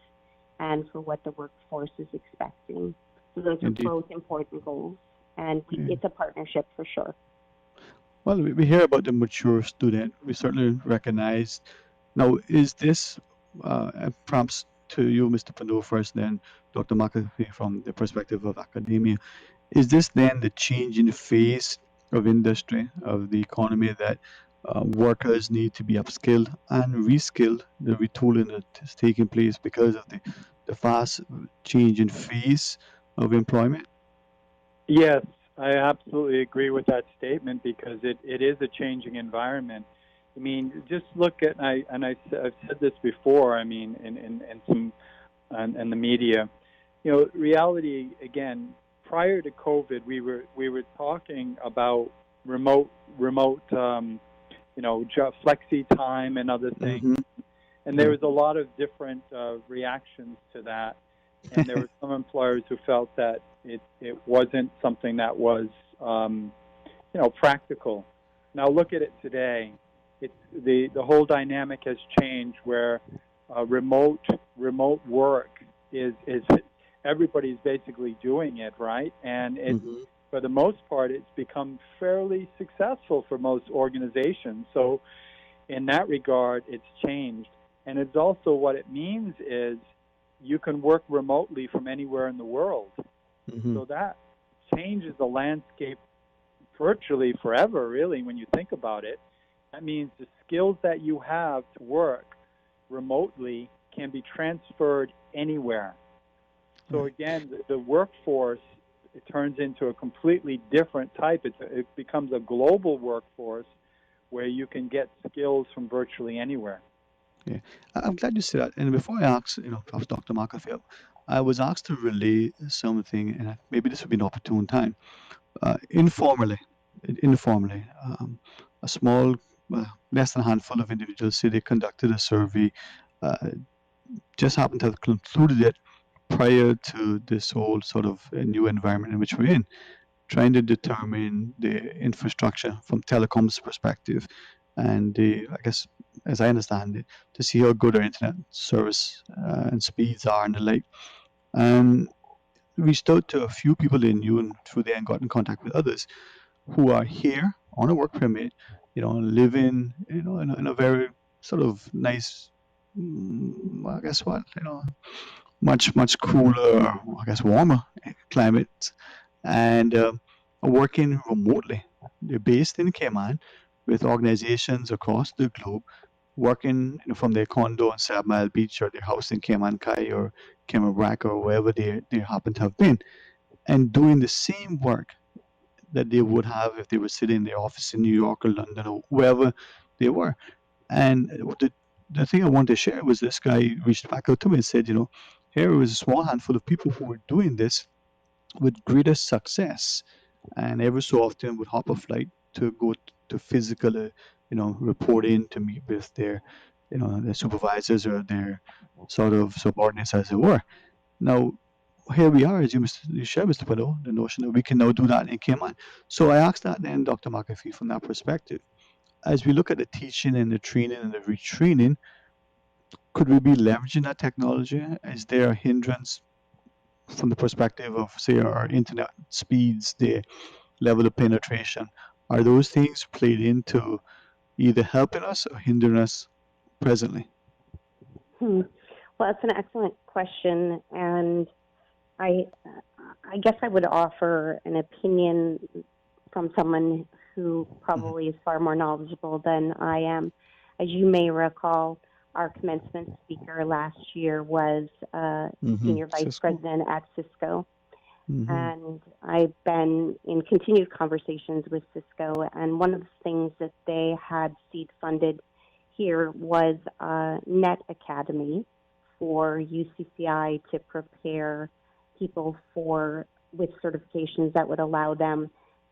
and for what the workforce is expecting. So those Indeed. are both important goals, and it's a partnership for sure. Well, we hear about the mature student. We certainly recognize. Now, is this perhaps to you, Mr. Pando, first, then Dr. McAfee, from the perspective of academia, is this then the change in phase of industry, of the economy, that workers need to be upskilled and reskilled, the retooling that is taking place because of the fast change in phase of employment? Yes, I absolutely agree with that statement because it is a changing environment. I mean, just look at, I've said this before, I mean, in the media, reality, again, prior to COVID, we were talking about remote, flexi time and other things. And there was a lot of different reactions to that. And there were some employers who felt that it wasn't something that was, practical. Now look at it today. It's the whole dynamic has changed where remote work is everybody's basically doing it, right? And for the most part, it's become fairly successful for most organizations. So in that regard, it's changed. And it's also what it means is you can work remotely from anywhere in the world. So that changes the landscape virtually forever, really, when you think about it. That means the skills that you have to work remotely can be transferred anywhere. So again, the workforce, it turns into a completely different type. It becomes a global workforce where you can get skills from virtually anywhere. Yeah, I'm glad you said that. And before I ask, perhaps Dr. McAfee, I was asked to relay something, and maybe this would be an opportune time. Informally, informally. A small, less than a handful of individuals say they conducted a survey, uh, just happened to have concluded it prior to this whole sort of new environment in which we're in, trying to determine the infrastructure from telecoms perspective, and I guess, as I understand it, to see how good our internet service and speeds are and the like. And reached out to a few people they knew, and through there and got in contact with others who are here on a work permit, living, in a very sort of nice, I guess what, much cooler, I guess warmer climate, and are working remotely. They're based in Cayman with organizations across the globe, working from their condo on 7 Mile Beach or their house in Cayman Kai or Cayman Brac or wherever they happen to have been, and doing the same work that they would have if they were sitting in their office in New York or London or wherever they were. And the thing I wanted to share was this guy reached back out to me and said, here was a small handful of people who were doing this with greater success, and every so often would hop a flight to go to physical, report in to meet with their supervisors or their sort of subordinates, as it were. Now, here we are, as you shared, Mr. Pado, the notion that we can now do that in Cayman. So I asked that then, Dr. McAfee, from that perspective. As we look at the teaching and the training and the retraining, could we be leveraging that technology? Is there a hindrance from the perspective of, say, our internet speeds, the level of penetration? Are those things played into either helping us or hindering us presently? Well, that's an excellent question, and I guess I would offer an opinion from someone who probably is far more knowledgeable than I am. As you may recall, our commencement speaker last year was Senior Vice Cisco. President at Cisco. And I've been in continued conversations with Cisco, and one of the things that they had seed funded here was a Net Academy for UCCI to prepare people with certifications that would allow them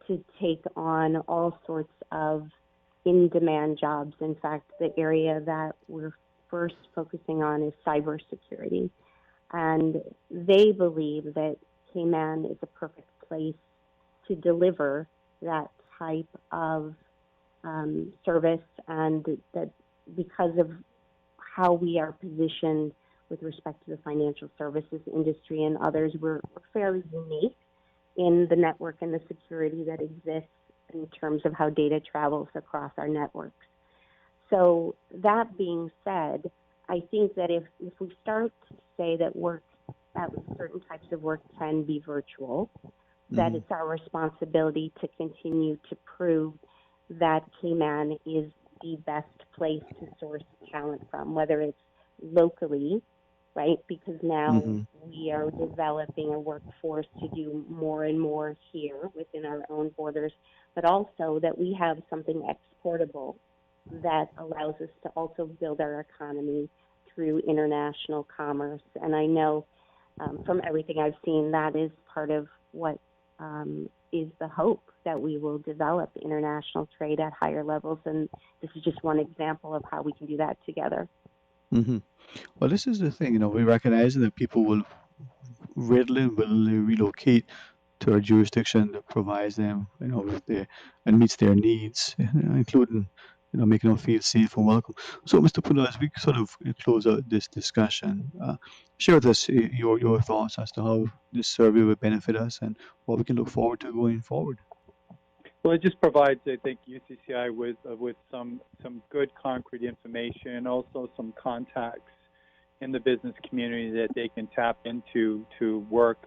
to take on all sorts of in-demand jobs. In fact, the area that we're first focusing on is cybersecurity. And they believe that Cayman is a perfect place to deliver that type of service, and that because of how we are positioned with respect to the financial services industry and others, we're fairly unique in the network and the security that exists in terms of how data travels across our networks. So that being said, I think that if we start to say that certain types of work can be virtual, that it's our responsibility to continue to prove that Cayman is the best place to source talent from, whether it's locally, right? Because now we are developing a workforce to do more and more here within our own borders, but also that we have something exportable that allows us to also build our economy through international commerce. And I know from everything I've seen, that is part of what is the hope, that we will develop international trade at higher levels. And this is just one example of how we can do that together. Well, this is the thing, we recognize that people will readily and willingly relocate to a jurisdiction that provides them, with and meets their needs, including, making them feel safe and welcome. So, Mr. Puna, as we sort of close out this discussion, share with us your thoughts as to how this survey will benefit us and what we can look forward to going forward. Well, it just provides, I think, UCCI with some good concrete information, and also some contacts in the business community that they can tap into to work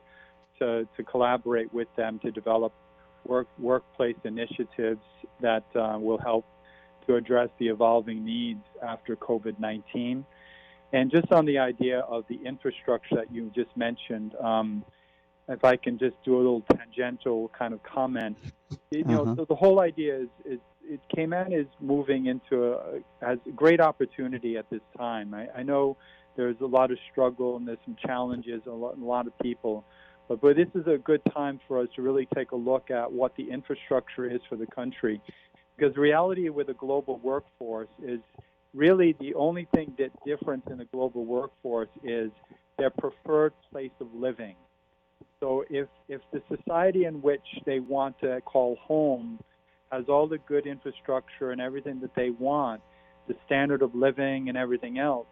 to collaborate with them to develop workplace initiatives that will help to address the evolving needs after COVID-19. And just on the idea of the infrastructure that you just mentioned, if I can just do a little tangential kind of comment, so the whole idea is Cayman is moving into has a great opportunity at this time. I know there's a lot of struggle and there's some challenges, a lot of people, But this is a good time for us to really take a look at what the infrastructure is for the country. Because the reality with a global workforce is really the only thing that's different in a global workforce is their preferred place of living. So if the society in which they want to call home has all the good infrastructure and everything that they want, the standard of living and everything else,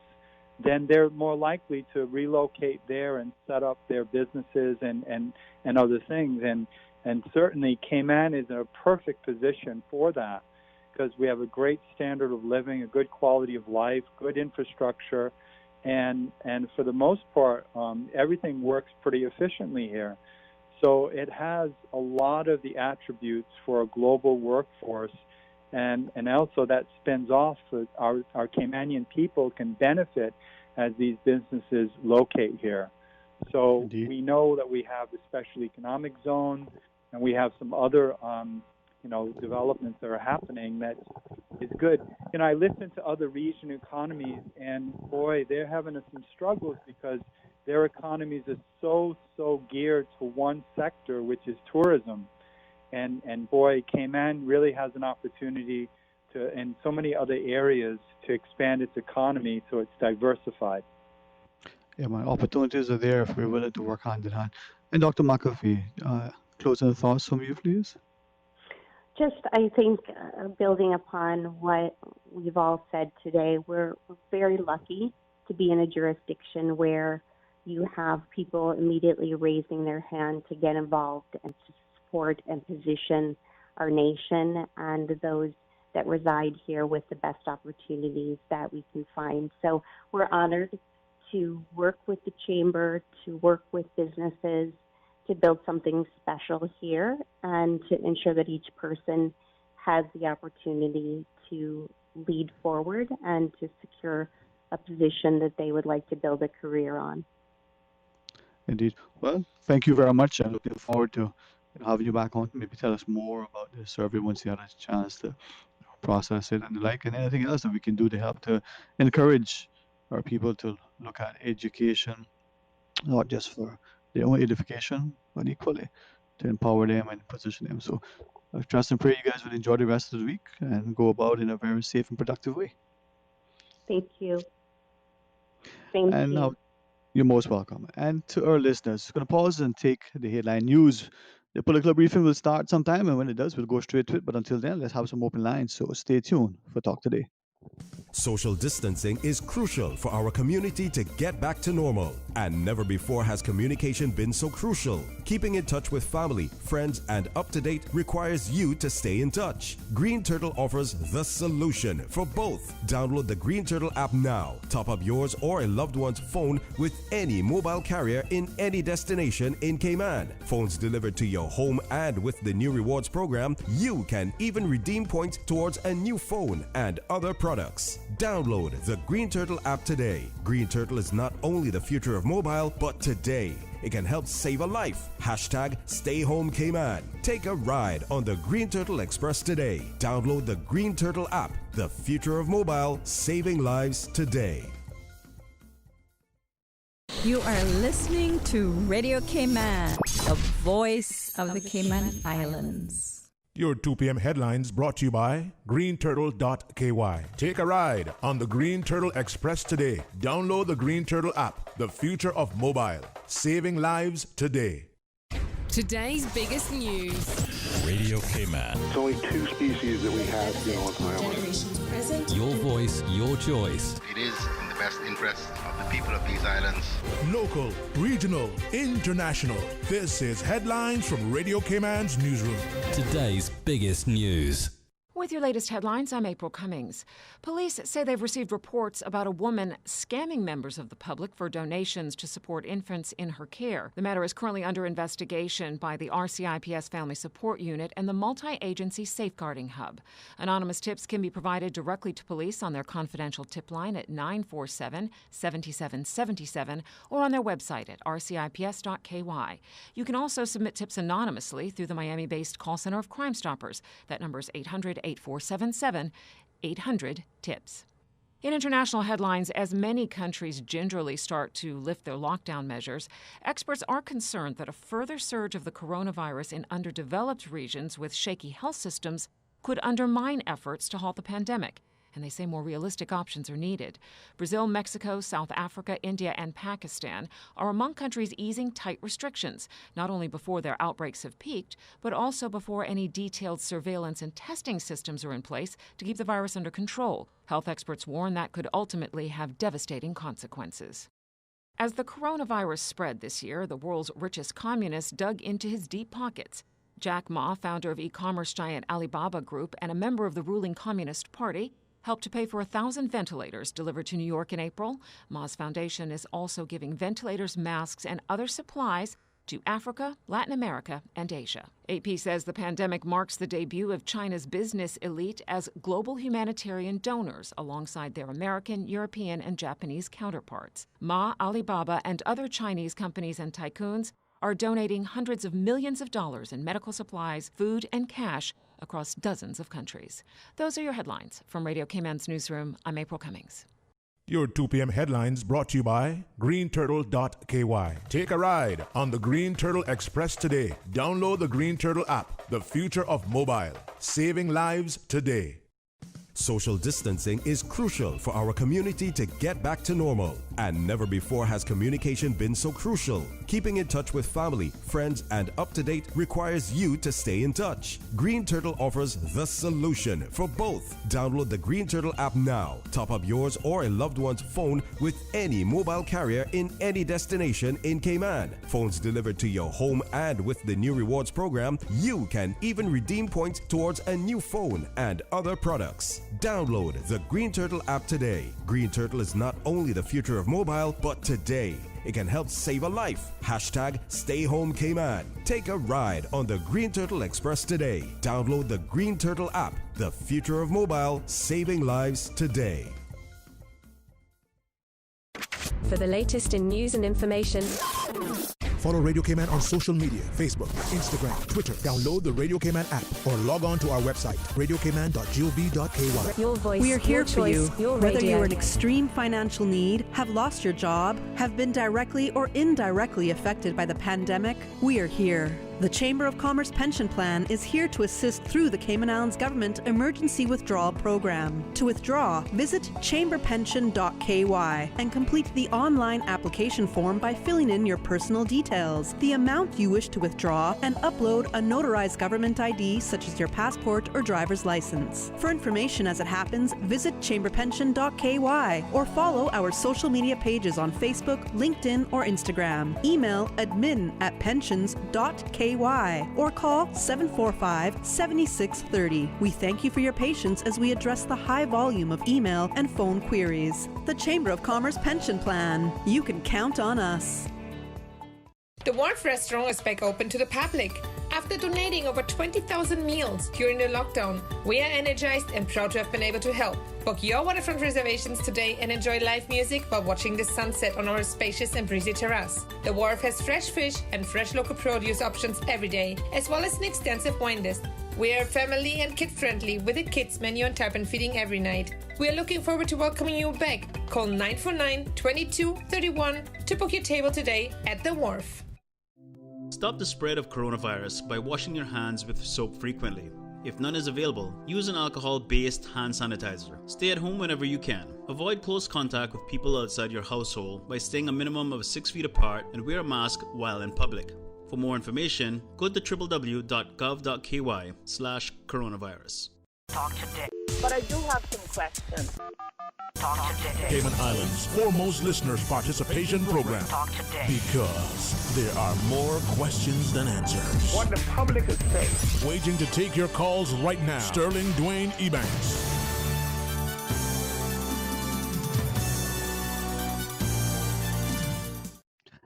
then they're more likely to relocate there and set up their businesses and other things. And certainly Cayman is in a perfect position for that because we have a great standard of living, a good quality of life, good infrastructure, and for the most part, everything works pretty efficiently here. So it has a lot of the attributes for a global workforce, and also that spins off so our Caymanian people can benefit as these businesses locate here. So Indeed. We know that we have the special economic zone, and we have some other developments that are happening that is good. I listen to other region economies, and boy, they're having some struggles because their economies are so geared to one sector, which is tourism. And boy, Cayman really has an opportunity to, in so many other areas, to expand its economy so it's diversified. Yeah, my opportunities are there if we're willing to work hand in hand. And Dr. McAfee, closing thoughts from you, please. Just, I think, building upon what we've all said today, we're very lucky to be in a jurisdiction where you have people immediately raising their hand to get involved and to support and position our nation and those that reside here with the best opportunities that we can find. So we're honored to work with the Chamber, to work with businesses, to build something special here and to ensure that each person has the opportunity to lead forward and to secure a position that they would like to build a career on. Indeed. Well, thank you very much. I'm looking forward to having you back on. Maybe tell us more about the survey once you had a chance to process it and the like, and anything else that we can do to help to encourage our people to look at education, not just for their own edification, but equally to empower them and position them. So I trust and pray you guys will enjoy the rest of the week and go about in a very safe and productive way. Thank you. Thank And you. now, you're most welcome. And to our listeners, going to pause and take the headline news. The political briefing will start sometime, and when it does, we'll go straight to it. But until then, let's have some open lines. So stay tuned for Talk Today. Social distancing is crucial for our community to get back to normal. And never before has communication been so crucial. Keeping in touch with family, friends, and up to date requires you to stay in touch. Green Turtle offers the solution for both. Download the Green Turtle app now. Top up yours or a loved one's phone with any mobile carrier in any destination in Cayman. Phones delivered to your home, and with the new rewards program, you can even redeem points towards a new phone and other products. Download the Green Turtle app today. Green Turtle is not only the future of mobile, but today it can help save a life. Hashtag Stay Home Cayman. Take a ride on the Green Turtle Express today. Download the Green Turtle app. The future of mobile, saving lives today. You are listening to Radio Cayman, the voice of the Cayman Islands. Your 2 p.m. headlines brought to you by greenturtle.ky. Take a ride on the Green Turtle Express today. Download the Green Turtle app, the future of mobile, saving lives today. Today's biggest news. Radio Cayman. It's only 2 species that we have here on the island. Generations present. Your voice, your choice. It is in the best interest of the people of these islands. Local, regional, international. This is Headlines from Radio Cayman's newsroom. Today's biggest news. With your latest headlines, I'm April Cummings. Police say they've received reports about a woman scamming members of the public for donations to support infants in her care. The matter is currently under investigation by the RCIPS Family Support Unit and the Multi-Agency Safeguarding Hub. Anonymous tips can be provided directly to police on their confidential tip line at 947-7777 or on their website at rcips.ky. You can also submit tips anonymously through the Miami-based call center of Crime Stoppers. That number is 800-8477, 800-TIPS. In international headlines, as many countries gingerly start to lift their lockdown measures, experts are concerned that a further surge of the coronavirus in underdeveloped regions with shaky health systems could undermine efforts to halt the pandemic. And they say more realistic options are needed. Brazil, Mexico, South Africa, India, and Pakistan are among countries easing tight restrictions, not only before their outbreaks have peaked, but also before any detailed surveillance and testing systems are in place to keep the virus under control. Health experts warn that could ultimately have devastating consequences. As the coronavirus spread this year, the world's richest communist dug into his deep pockets. Jack Ma, founder of e-commerce giant Alibaba Group and a member of the ruling Communist Party, helped to pay for 1,000 ventilators delivered to New York in April. Ma's foundation is also giving ventilators, masks, and other supplies to Africa, Latin America, and Asia. AP says the pandemic marks the debut of China's business elite as global humanitarian donors alongside their American, European, and Japanese counterparts. Ma, Alibaba, and other Chinese companies and tycoons are donating hundreds of millions of dollars in medical supplies, food, and cash across dozens of countries. Those are your headlines. From Radio Cayman's newsroom, I'm April Cummings. Your 2 p.m. headlines brought to you by greenturtle.ky. Take a ride on the Green Turtle Express today. Download the Green Turtle app, the future of mobile, saving lives today. Social distancing is crucial for our community to get back to normal. And never before has communication been so crucial. Keeping in touch with family, friends, and up to date requires you to stay in touch. Green Turtle offers the solution for both. Download the Green Turtle app now. Top up yours or a loved one's phone with any mobile carrier in any destination in Cayman. Phones delivered to your home, and with the new rewards program, you can even redeem points towards a new phone and other products. Download the Green Turtle app today. Green Turtle is not only the future of mobile, but today it can help save a life. Hashtag Stay Home Cayman. Take a ride on the Green Turtle Express today. Download the Green Turtle app, the future of mobile, saving lives today. For the latest in news and information, follow Radio Cayman on social media, Facebook, Instagram, Twitter. Download the Radio Cayman app or log on to our website, radiocayman.gov.ky. Your voice, we are here your for choice, you. your Whether radio. you're in extreme financial need, have lost your job, have been directly or indirectly affected by the pandemic, we are here. The Chamber of Commerce Pension Plan is here to assist through the Cayman Islands Government Emergency Withdrawal Program. To withdraw, visit chamberpension.ky and complete the online application form by filling in your personal details, the amount you wish to withdraw, and upload a notarized government ID such as your passport or driver's license. For information as it happens, visit chamberpension.ky or follow our social media pages on Facebook, LinkedIn, or Instagram. Email admin@pensions.ky or call 745-7630. We thank you for your patience as we address the high volume of email and phone queries. The Chamber of Commerce Pension Plan. You can count on us. The Wharf restaurant is back open to the public. After donating over 20,000 meals during the lockdown, we are energized and proud to have been able to help. Book your waterfront reservations today and enjoy live music while watching the sunset on our spacious and breezy terrace. The Wharf has fresh fish and fresh local produce options every day, as well as an extensive wine list. We are family and kid-friendly with a kids menu and tarpon feeding every night. We are looking forward to welcoming you back. Call 949-2231 to book your table today at The Wharf. Stop the spread of coronavirus by washing your hands with soap frequently. If none is available, use an alcohol-based hand sanitizer. Stay at home whenever you can. Avoid close contact with people outside your household by staying a minimum of 6 feet apart and wear a mask while in public. For more information, go to www.gov.ky/coronavirus. Talk today. But I do have some questions. Talk today. Cayman Islands' foremost listeners participation program. Talk today. Because there are more questions than answers. What the public is saying. Waging to take your calls right now. Sterling Dwayne Ebanks.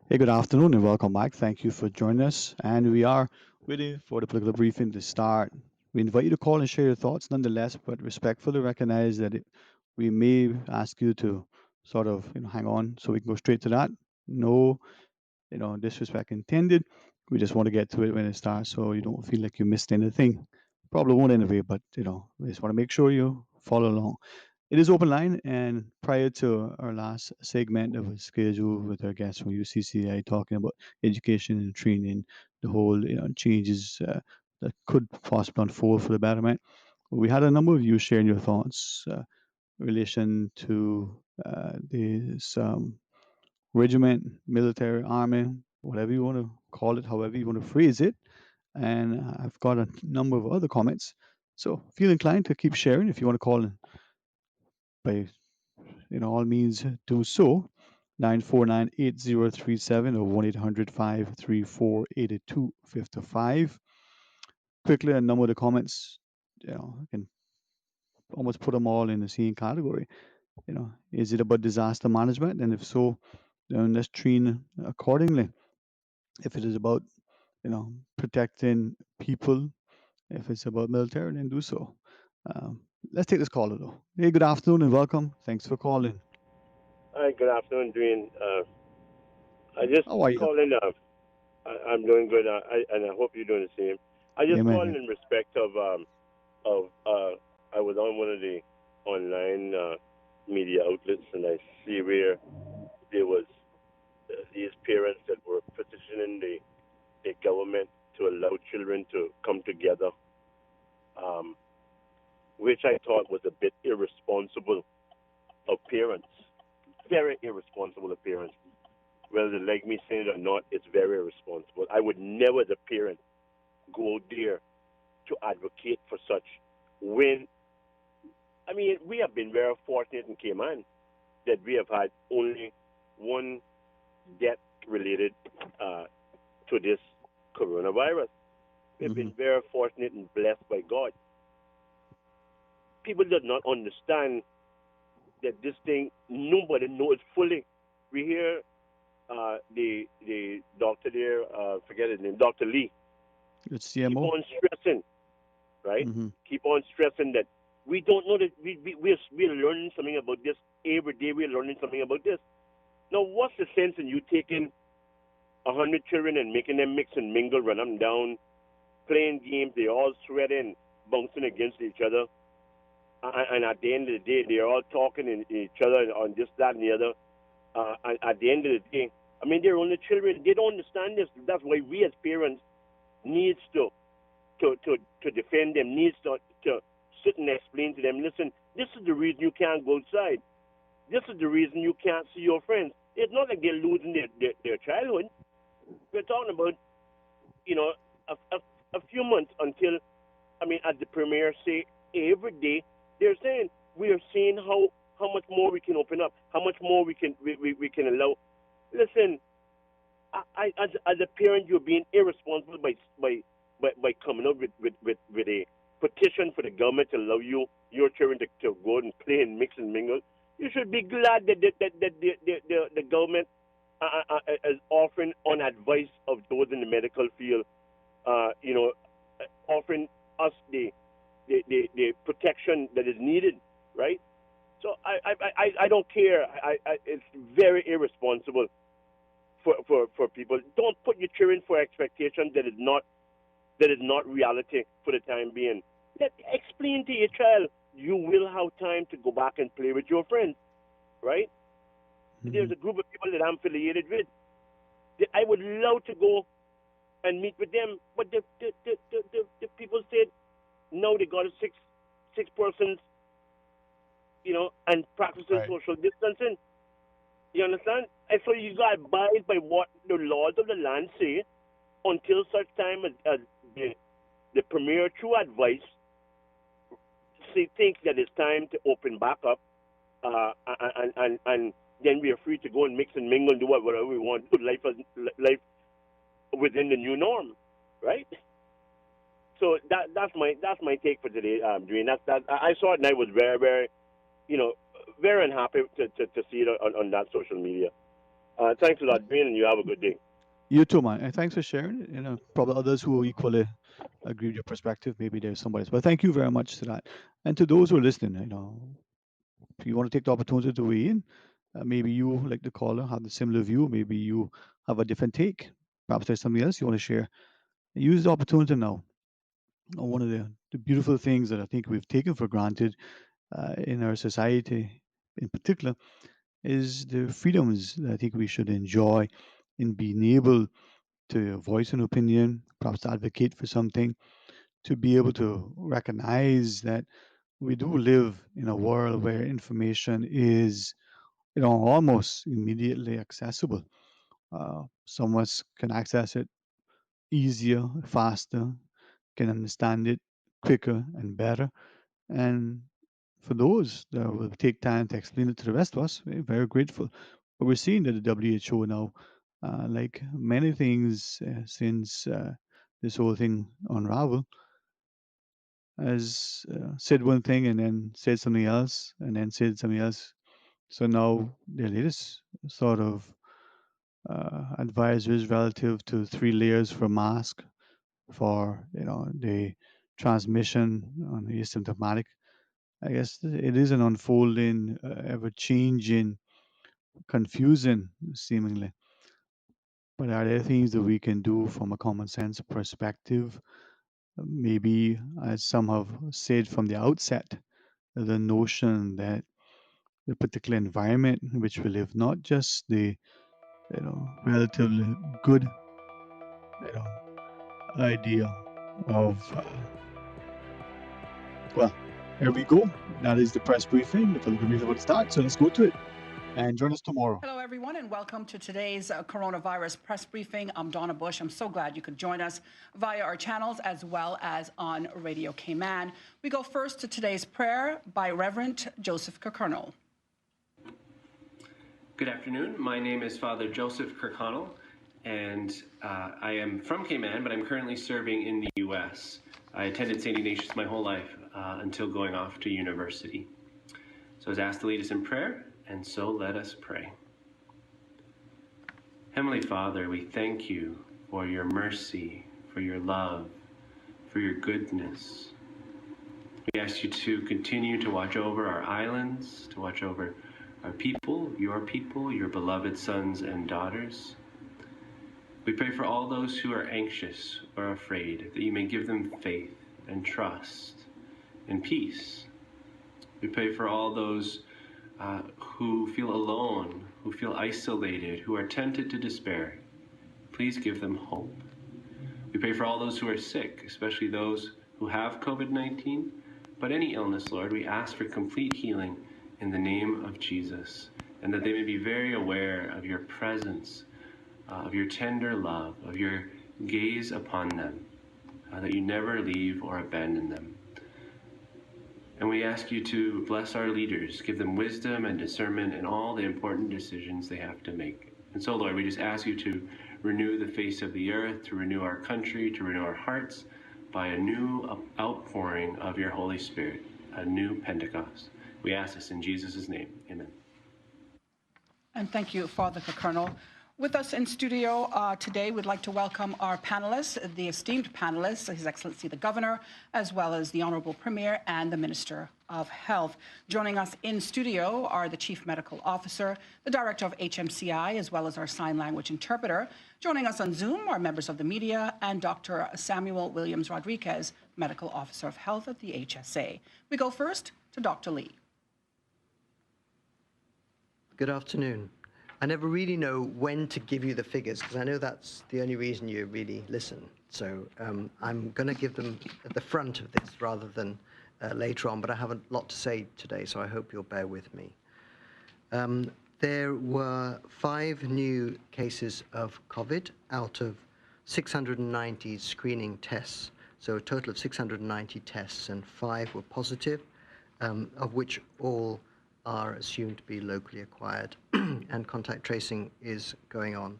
Hey, good afternoon and welcome back. Thank you for joining us. And we are waiting for the political briefing to start. We invite you to call and share your thoughts nonetheless, but respectfully recognize that we may ask you to sort of hang on so we can go straight to that. No, disrespect intended. We just want to get to it when it starts so you don't feel like you missed anything. Probably won't anyway, but we just want to make sure you follow along. It is open line, and prior to our last segment of a schedule with our guests from UCCI talking about education and training, the whole changes that could possibly unfold for the betterment, we had a number of you sharing your thoughts in relation to this regiment, military, army, whatever you want to call it, however you want to phrase it. And I've got a number of other comments. So feel inclined to keep sharing if you want to call in by all means do so. 949-8037 or 1-800-534-8255. Quickly, a number of the comments, I can almost put them all in the same category. Is it about disaster management? And if so, then let's train accordingly. If it is about, protecting people, if it's about military, then do so. Um, let's take this caller though. Hey, good afternoon and welcome. Thanks for calling. Hi, good afternoon, Dwayne. I just How are you? call in. I'm doing good, and I hope you're doing the same. I just call Amen. in respect of I was on one of the online media outlets, and I see where there was these parents that were petitioning the government to allow children to come together, which I thought was a bit irresponsible of parents. Very irresponsible of parents. Whether they like me saying it or not, it's very irresponsible. I would never, as a parent, go there to advocate for such when, I mean, we have been very fortunate in Cayman that we have had only one death related to this coronavirus. We have been very fortunate and blessed by God. People do not understand that this thing, nobody knows fully. We hear the doctor there, forget his name, Dr. Lee. It's Keep CMO. on stressing, right? Keep on stressing that we don't know that we're learning something about this every day. We're learning something about this. Now, what's the sense in you taking 100 children and making them mix and mingle, run them down, playing games? They're all sweating, bouncing against each other, and at the end of the day, they're all talking in each other on this, that, and the other. And at the end of the day, I mean, they're only children. They don't understand this. That's why we as parents needs to defend them, needs to sit and explain to them, listen, this is the reason you can't go outside. This is the reason you can't see your friends. It's not like they're losing their childhood. We're talking about, a few months until, I mean, as the premier say, every day, they're saying, we are seeing how much more we can open up, how much more we can allow. Listen, as a parent, you're being irresponsible by coming up with a petition for the government to allow your children to go and play and mix and mingle. You should be glad that the government is offering on advice of those in the medical field, offering us the protection that is needed, right? So I don't care. It's very irresponsible for people. Don't put your children for expectation that is not reality for the time being. Explain to your child you will have time to go back and play with your friends, right? There's a group of people that I'm affiliated with that I would love to go and meet with them, but the people said no, they got a six persons, and practicing social distancing. You understand? And so you got to abide by what the laws of the land say until such time as the premier, through advice, thinks that it's time to open back up, and then we are free to go and mix and mingle and do whatever we want. Put life within the new norm, right? So that's my take for today, Dwayne. That I saw it and I was very, very, very unhappy to see it on that social media. Thanks a lot, Dwayne, and you have a good day. You too, man. And thanks for sharing. Probably others who equally agree with your perspective. Maybe there's somebody else. But thank you very much to that. And to those who are listening, if you want to take the opportunity to weigh in, maybe you, like the caller, have the similar view. Maybe you have a different take. Perhaps there's something else you want to share. Use the opportunity now. One of the beautiful things that I think we've taken for granted in our society in particular is the freedoms that I think we should enjoy in being able to voice an opinion, perhaps advocate for something, to be able to recognize that we do live in a world where information is, almost immediately accessible. Some of us can access it easier, faster, can understand it quicker and better. And for those that will take time to explain it to the rest of us, we're very grateful. But we're seeing that the WHO now, like many things since this whole thing unraveled, has said one thing and then said something else and then said something else. So now their latest sort of advisories relative to 3 layers for mask for the transmission on the asymptomatic. I guess it is an unfolding, ever changing, confusing seemingly. But are there things that we can do from a common sense perspective? Maybe, as some have said from the outset, the notion that the particular environment in which we live, not just the relatively good idea of well, here we go. That is the press briefing. The political briefing will start, so let's go to it. And join us tomorrow. Hello, everyone, and welcome to today's coronavirus press briefing. I'm Donna Bush. I'm so glad you could join us via our channels as well as on Radio Cayman. We go first to today's prayer by Reverend Joseph Kirkconnell. Good afternoon. My name is Father Joseph Kirkconnell, and I am from Cayman, but I'm currently serving in the U.S. I attended St. Ignatius my whole life until going off to university. So I was asked to lead us in prayer, and so let us pray. Heavenly Father, we thank you for your mercy, for your love, for your goodness. We ask you to continue to watch over our islands, to watch over our people, your beloved sons and daughters. We pray for all those who are anxious or afraid, that you may give them faith and trust and peace. We pray for all those who feel alone, who feel isolated, who are tempted to despair. Please give them hope. We pray for all those who are sick, especially those who have COVID-19, but any illness, Lord, we ask for complete healing in the name of Jesus, and that they may be very aware of your presence, of your tender love, of your gaze upon them, that you never leave or abandon them. And we ask you to bless our leaders, give them wisdom and discernment in all the important decisions they have to make. And so, Lord, we just ask you to renew the face of the earth, to renew our country, to renew our hearts by a new outpouring of your Holy Spirit, a new Pentecost. We ask this in Jesus' name. Amen. And thank you, Father Kirkconnell. With us in studio today, we'd like to welcome our panelists, the esteemed panelists, His Excellency the Governor, as well as the Honourable Premier and the Minister of Health. Joining us in studio are the Chief Medical Officer, the Director of HMCI, as well as our sign language interpreter. Joining us on Zoom are members of the media and Dr. Samuel Williams Rodriguez, Medical Officer of Health at the HSA. We go first to Dr. Lee. Good afternoon. I never really know when to give you the figures, because I know that's the only reason you really listen. So I'm going to give them at the front of this rather than later on, but I have a lot to say today, so I hope you'll bear with me. There were 5 new cases of COVID out of 690 screening tests, so a total of 690 tests, and 5 were positive, of which all are assumed to be locally acquired, and contact tracing is going on.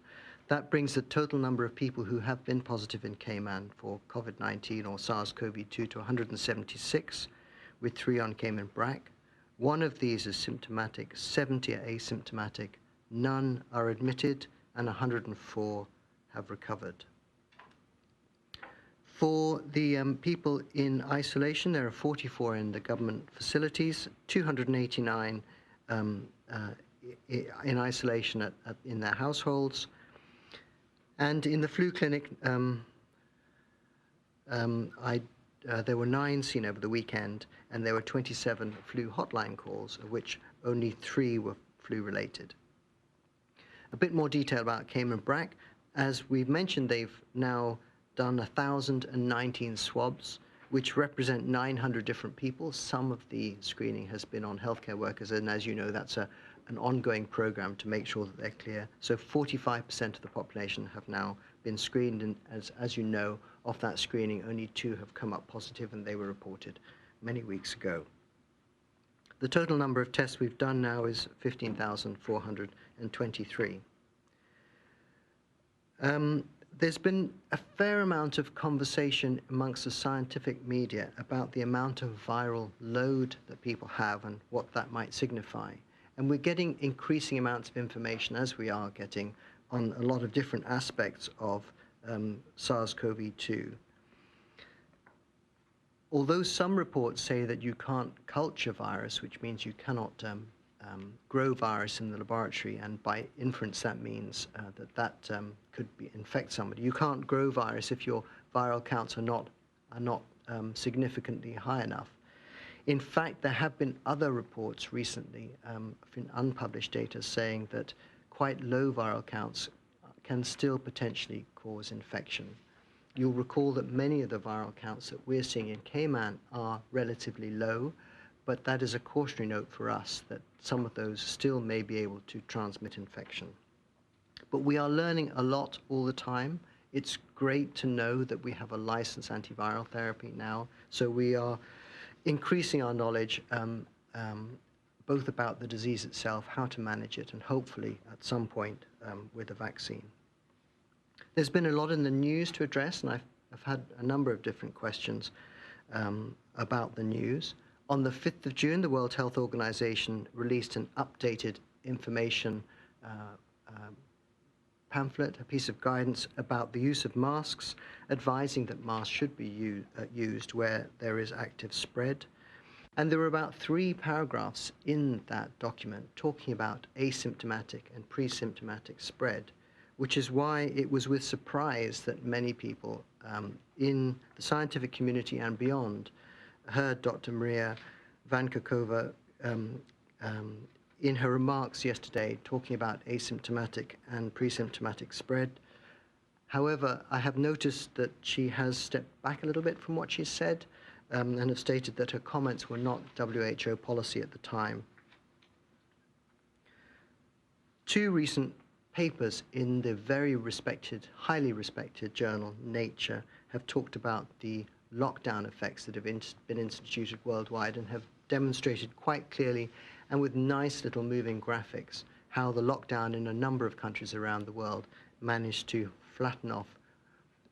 That brings the total number of people who have been positive in Cayman for COVID-19 or SARS-CoV-2 to 176, with 3 on Cayman Brac. 1 of these is symptomatic, 70 are asymptomatic, none are admitted, and 104 have recovered. For the people in isolation, there are 44 in the government facilities, 289 in isolation in their households. And in the flu clinic, I there were 9 seen over the weekend, and there were 27 flu hotline calls, of which only 3 were flu-related. A bit more detail about Cayman Brac. As we've mentioned, they've now done 1,019 swabs, which represent 900 different people. Some of the screening has been on healthcare workers, and as you know, that's an ongoing program to make sure that they're clear. So 45% of the population have now been screened, and as you know, of that screening, only 2 have come up positive, and they were reported many weeks ago. The total number of tests we've done now is 15,423. There's been a fair amount of conversation amongst the scientific media about the amount of viral load that people have and what that might signify. And we're getting increasing amounts of information, as we are getting, on a lot of different aspects of SARS-CoV-2. Although some reports say that you can't culture virus, which means you cannot grow virus in the laboratory, and by inference that means that could infect somebody. You can't grow virus if your viral counts are not significantly high enough. In fact, there have been other reports recently, in unpublished data, saying that quite low viral counts can still potentially cause infection. You'll recall that many of the viral counts that we're seeing in Cayman are relatively low, but that is a cautionary note for us that some of those still may be able to transmit infection. But we are learning a lot all the time. It's great to know that we have a licensed antiviral therapy now, so we are increasing our knowledge both about the disease itself, how to manage it, and hopefully at some point with a vaccine. There's been a lot in the news to address, and I've had a number of different questions about the news. On the 5th of June, the World Health Organization released an updated information pamphlet, a piece of guidance about the use of masks, advising that masks should be used where there is active spread. And there were about 3 paragraphs in that document talking about asymptomatic and pre-symptomatic spread, which is why it was with surprise that many people in the scientific community and beyond heard Dr. Maria Vankakova in her remarks yesterday talking about asymptomatic and pre-symptomatic spread. However, I have noticed that she has stepped back a little bit from what she said and have stated that her comments were not WHO policy at the time. 2 recent papers in the very respected, highly respected journal Nature have talked about the lockdown effects that have been instituted worldwide and have demonstrated quite clearly and with nice little moving graphics how the lockdown in a number of countries around the world managed to flatten off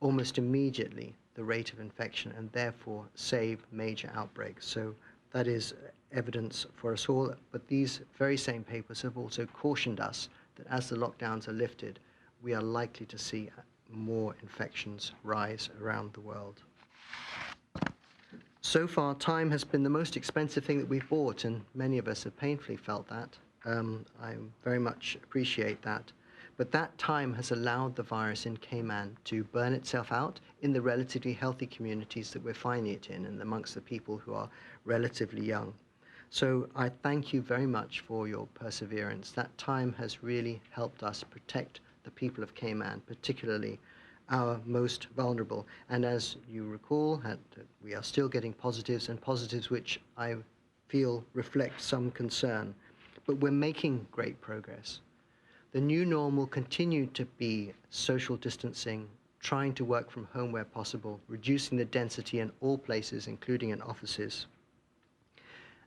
almost immediately the rate of infection and therefore save major outbreaks. So that is evidence for us all, but these very same papers have also cautioned us that as the lockdowns are lifted, we are likely to see more infections rise around the world. So far, time has been the most expensive thing that we've bought, and many of us have painfully felt that. I very much appreciate that. But that time has allowed the virus in Cayman to burn itself out in the relatively healthy communities that we're finding it in and amongst the people who are relatively young. So I thank you very much for your perseverance. That time has really helped us protect the people of Cayman, particularly our most vulnerable. And as you recall, we are still getting positives, and positives which I feel reflect some concern. But we're making great progress. The new norm will continue to be social distancing, trying to work from home where possible, reducing the density in all places, including in offices,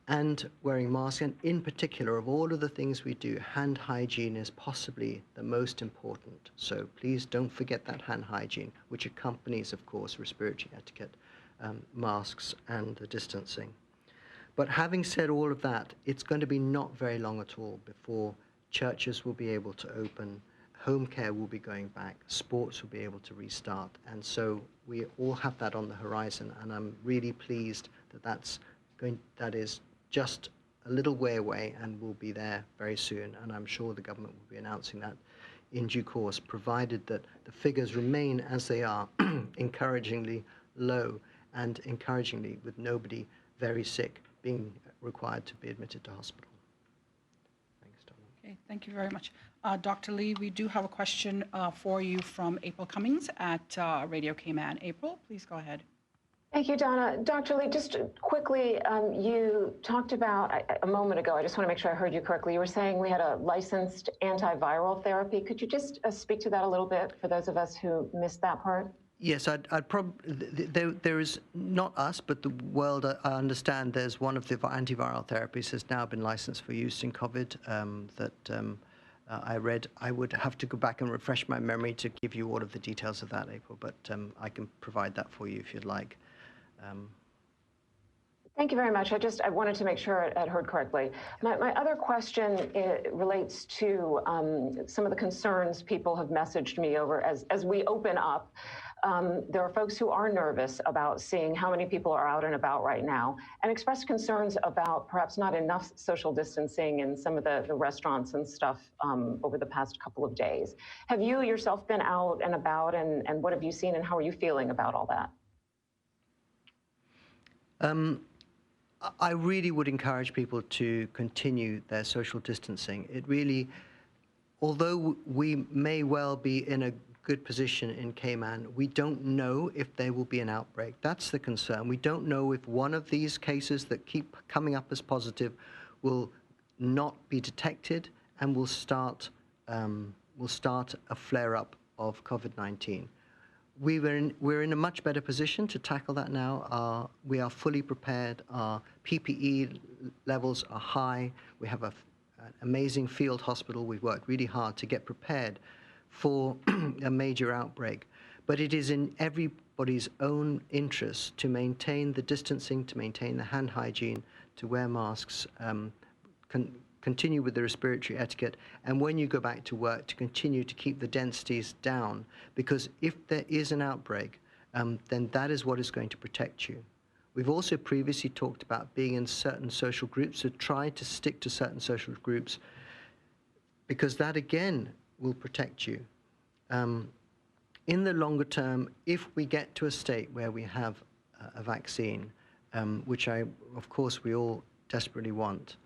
and wearing masks. And in particular, of all of the things we do, hand hygiene is possibly the most important. So please don't forget that hand hygiene, which accompanies, of course, respiratory etiquette, masks, and the distancing. But having said all of that, it's going to be not very long at all before churches will be able to open, home care will be going back, sports will be able to restart. And so we all have that on the horizon, and I'm really pleased that that is just a little way away and will be there very soon. And I'm sure the government will be announcing that in due course, provided that the figures remain as they are, encouragingly low, and encouragingly, with nobody very sick being required to be admitted to hospital. Thanks, Donna. Okay, thank you very much. Dr. Lee, we do have a question for you from April Cummings at Radio Cayman. April, please go ahead. Thank you, Donna. Dr. Lee, just quickly, you talked about a moment ago, I just want to make sure I heard you correctly. You were saying we had a licensed antiviral therapy. Could you just speak to that a little bit for those of us who missed that part? Yes, I'd probably, there is not us, but the world, I understand there's one of the antiviral therapies has now been licensed for use in COVID I read. I would have to go back and refresh my memory to give you all of the details of that, April, but I can provide that for you if you'd like. Thank you very much. I wanted to make sure I'd heard correctly. My other question relates to some of the concerns people have messaged me over as we open up. There are folks who are nervous about seeing how many people are out and about right now and express concerns about perhaps not enough social distancing in some of the restaurants and stuff over the past couple of days. Have you yourself been out and about, and what have you seen, and how are you feeling about all that? I really would encourage people to continue their social distancing. It really, although we may well be in a good position in Cayman, we don't know if there will be an outbreak. That's the concern. We don't know if one of these cases that keep coming up as positive will not be detected and will start a flare-up of COVID-19. We're in a much better position to tackle that now. We are fully prepared. Our PPE levels are high. We have an amazing field hospital. We've worked really hard to get prepared for a major outbreak. But it is in everybody's own interest to maintain the distancing, to maintain the hand hygiene, to wear masks, continue with the respiratory etiquette, and when you go back to work, to continue to keep the densities down, because if there is an outbreak, then that is what is going to protect you. We've also previously talked about being in certain social groups, so try to stick to certain social groups, because that again will protect you. In the longer term, if we get to a state where we have a vaccine, which of course we all desperately want,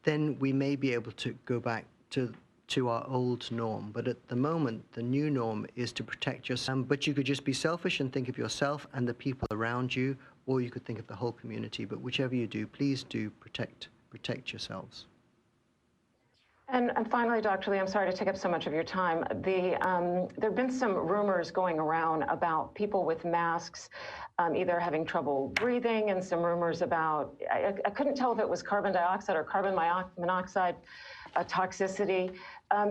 then we may be able to go back to our old norm. But at the moment, the new norm is to protect yourself. But you could just be selfish and think of yourself and the people around you, or you could think of the whole community. But whichever you do, please do protect yourselves. And finally, Dr. Lee, I'm sorry to take up so much of your time. There have been some rumors going around about people with masks either having trouble breathing, and some rumors about, I couldn't tell if it was carbon dioxide or carbon monoxide toxicity.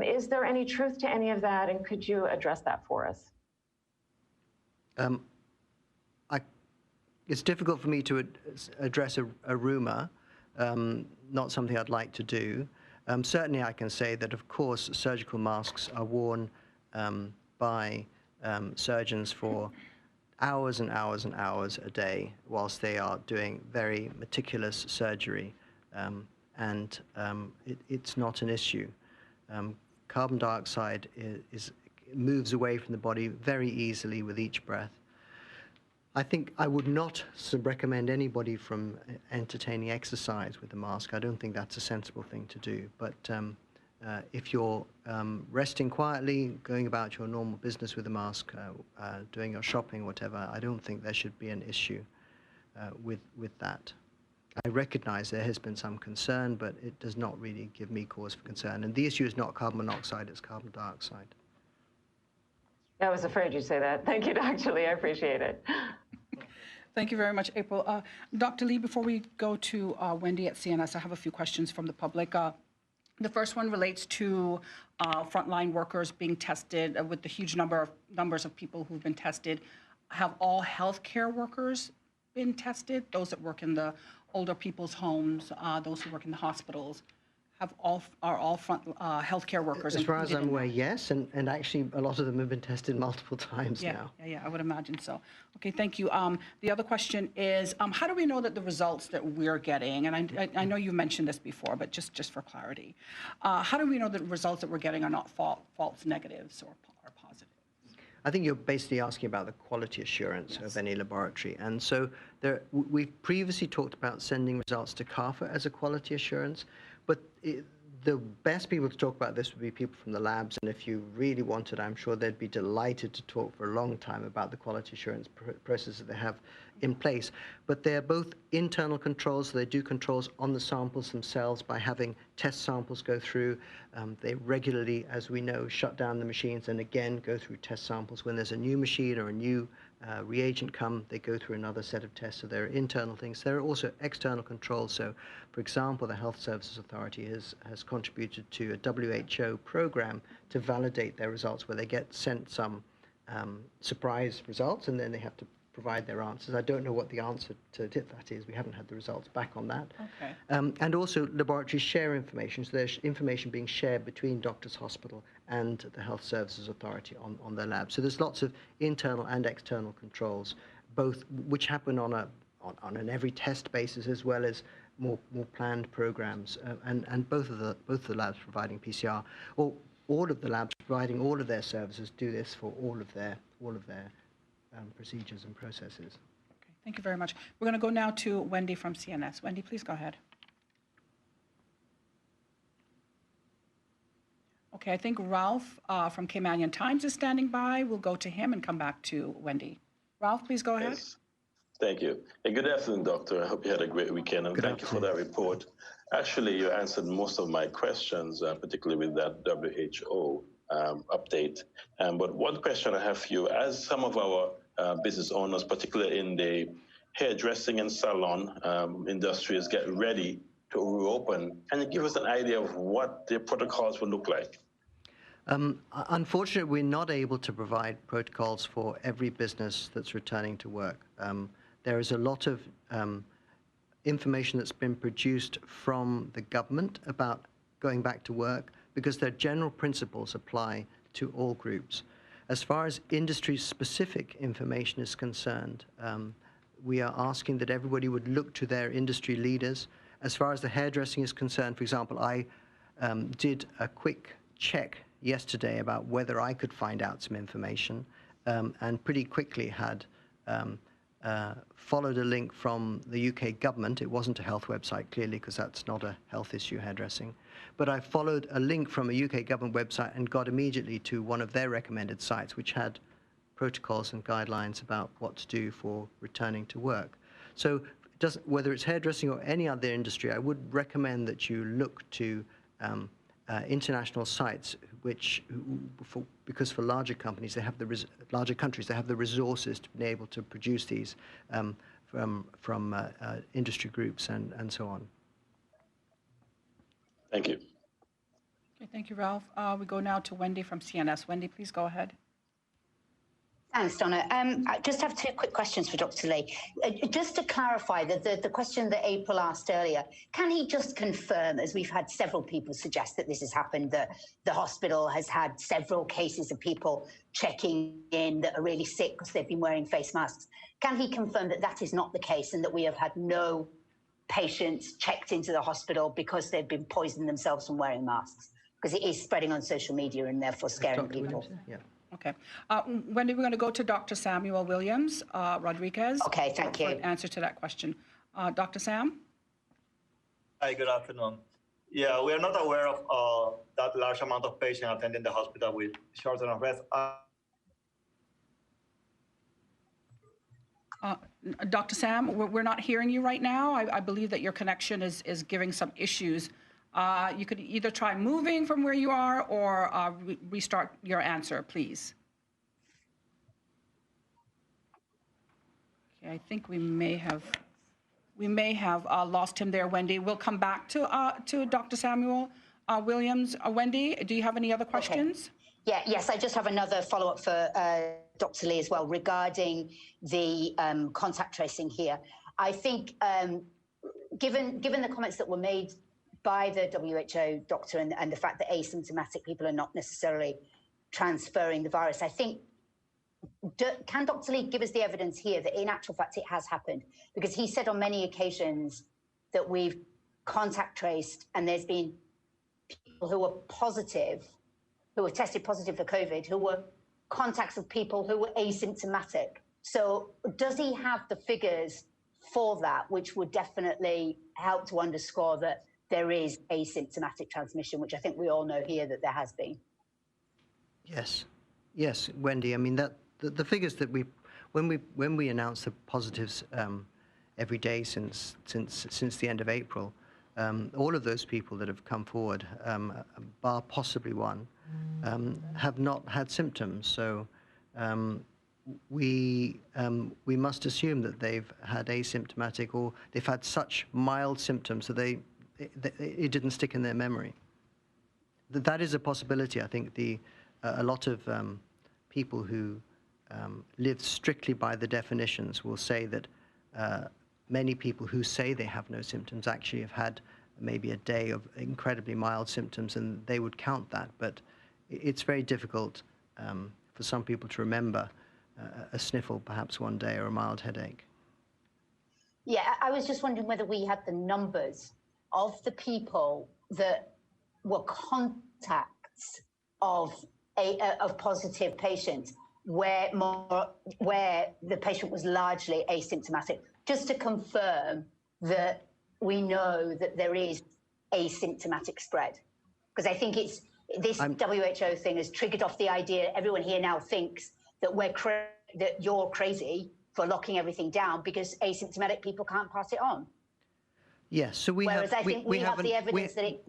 Is there any truth to any of that, and could you address that for us? It's difficult for me to address a rumor, not something I'd like to do. Certainly I can say that, of course, surgical masks are worn by surgeons for hours and hours and hours a day whilst they are doing very meticulous surgery, and it's not an issue. Carbon dioxide moves away from the body very easily with each breath. I think I would not recommend anybody from entertaining exercise with a mask. I don't think that's a sensible thing to do. But if you're resting quietly, going about your normal business with a mask, doing your shopping, whatever, I don't think there should be an issue with that. I recognize there has been some concern, but it does not really give me cause for concern. And the issue is not carbon monoxide, it's carbon dioxide. I was afraid you'd say that. Thank you, Dr. Lee. I appreciate it. Thank you very much, April. Dr. Lee, before we go to Wendy at CNS, I have a few questions from the public. The first one relates to frontline workers being tested. With the huge numbers of people who've been tested, have all healthcare workers been tested? Those that work in the older people's homes, those who work in the hospitals, are all front healthcare workers? As far as I'm aware, yes, and actually a lot of them have been tested multiple times now. Yeah, I would imagine so. Okay, thank you. The other question is, how do we know that the results that we're getting, and I know you mentioned this before, but just for clarity, how do we know that the results that we're getting are not false negatives or positive? I think you're basically asking about the quality assurance of any laboratory. And so we've previously talked about sending results to CARPHA as a quality assurance, but the best people to talk about this would be people from the labs. And if you really wanted, I'm sure they'd be delighted to talk for a long time about the quality assurance process that they have in place. But they're both internal controls, so they do controls on the samples themselves by having test samples go through. They regularly, as we know, shut down the machines and again go through test samples. When there's a new machine or a new reagent come, they go through another set of tests. So there are internal things. There are also external controls. So, for example, the Health Services Authority has contributed to a WHO program to validate their results, where they get sent some surprise results and then they have to provide their answers. I don't know what the answer to that is. We haven't had the results back on that. Okay. And also laboratories share information. So there's information being shared between Doctors Hospital and the Health Services Authority on their lab. So there's lots of internal and external controls, both which happen on an every test basis as well as more planned programs. And both of the labs providing PCR, or all of the labs providing all of their services, do this for all of their procedures and processes. Okay, thank you very much. We're going to go now to Wendy from CNS. Wendy, please go ahead. Okay, I think Ralph from Caymanian Times is standing by. We'll go to him and come back to Wendy. Ralph, please go ahead. Yes. Thank you. Hey, good afternoon, Doctor. I hope you had a great weekend, and thank you for that report. Actually, you answered most of my questions, particularly with that WHO update. But one question I have for you, as some of our business owners, particularly in the hairdressing and salon industries, get ready to reopen, can you give us an idea of what the protocols will look like? Unfortunately, we're not able to provide protocols for every business that's returning to work. There is a lot of information that's been produced from the government about going back to work because their general principles apply to all groups. As far as industry-specific information is concerned, we are asking that everybody would look to their industry leaders. As far as the hairdressing is concerned, for example, I did a quick check yesterday about whether I could find out some information, and pretty quickly had followed a link from the UK government. It wasn't a health website, clearly, because that's not a health issue, hairdressing. But I followed a link from a UK government website and got immediately to one of their recommended sites, which had protocols and guidelines about what to do for returning to work. So whether it's hairdressing or any other industry, I would recommend that you look to international sites, because for larger companies, they have larger countries, they have the resources to be able to produce these from industry groups and so on. Thank you. Okay, thank you, Ralph. We go now to Wendy from CNS. Wendy, please go ahead. Thanks, Donna. I just have two quick questions for Dr. Lee. Just to clarify the question that April asked earlier, can he just confirm, as we've had several people suggest that this has happened, that the hospital has had several cases of people checking in that are really sick because they've been wearing face masks? Can he confirm that that is not the case and that we have had no patients checked into the hospital because they've been poisoning themselves from wearing masks? Because it is spreading on social media and therefore scaring people. Yeah. Okay. Wendy, we're going to go to Dr. Samuel Williams Rodriguez. Okay, thank you. For an answer to that question. Dr. Sam? Hi, good afternoon. Yeah, we are not aware of that large amount of patients attending the hospital with shortness of breath. Dr. Sam, we're not hearing you right now. I believe that your connection is giving some issues. You could either try moving from where you are or restart your answer, please. Okay, I think we may have lost him there, Wendy. We'll come back to Dr. Samuel Williams. Wendy, do you have any other questions? Okay. Yes, I just have another follow-up for Dr. Lee as well regarding the contact tracing here. I think given the comments that were made by the WHO doctor and the fact that asymptomatic people are not necessarily transferring the virus, I think, can Dr. Lee give us the evidence here that in actual fact it has happened? Because he said on many occasions that we've contact traced and there's been people who were positive, who were tested positive for COVID, who were contacts of people who were asymptomatic. So does he have the figures for that, which would definitely help to underscore that there is asymptomatic transmission, which I think we all know here that there has been? Yes, Wendy. I mean, that the figures that when we announced the positives every day since the end of April, all of those people that have come forward, bar possibly one, have not had symptoms. So we must assume that they've had asymptomatic, or they've had such mild symptoms that it didn't stick in their memory. That is a possibility. I think a lot of people who live strictly by the definitions will say that many people who say they have no symptoms actually have had maybe a day of incredibly mild symptoms, and they would count that. But it's very difficult for some people to remember a sniffle perhaps one day or a mild headache. Yeah, I was just wondering whether we had the numbers of the people that were contacts of positive patients where the patient was largely asymptomatic, just to confirm that we know that there is asymptomatic spread. Because I think this WHO thing has triggered off the idea, everyone here now thinks that that you're crazy for locking everything down because asymptomatic people can't pass it on. Yes, so Whereas I think we have the evidence that it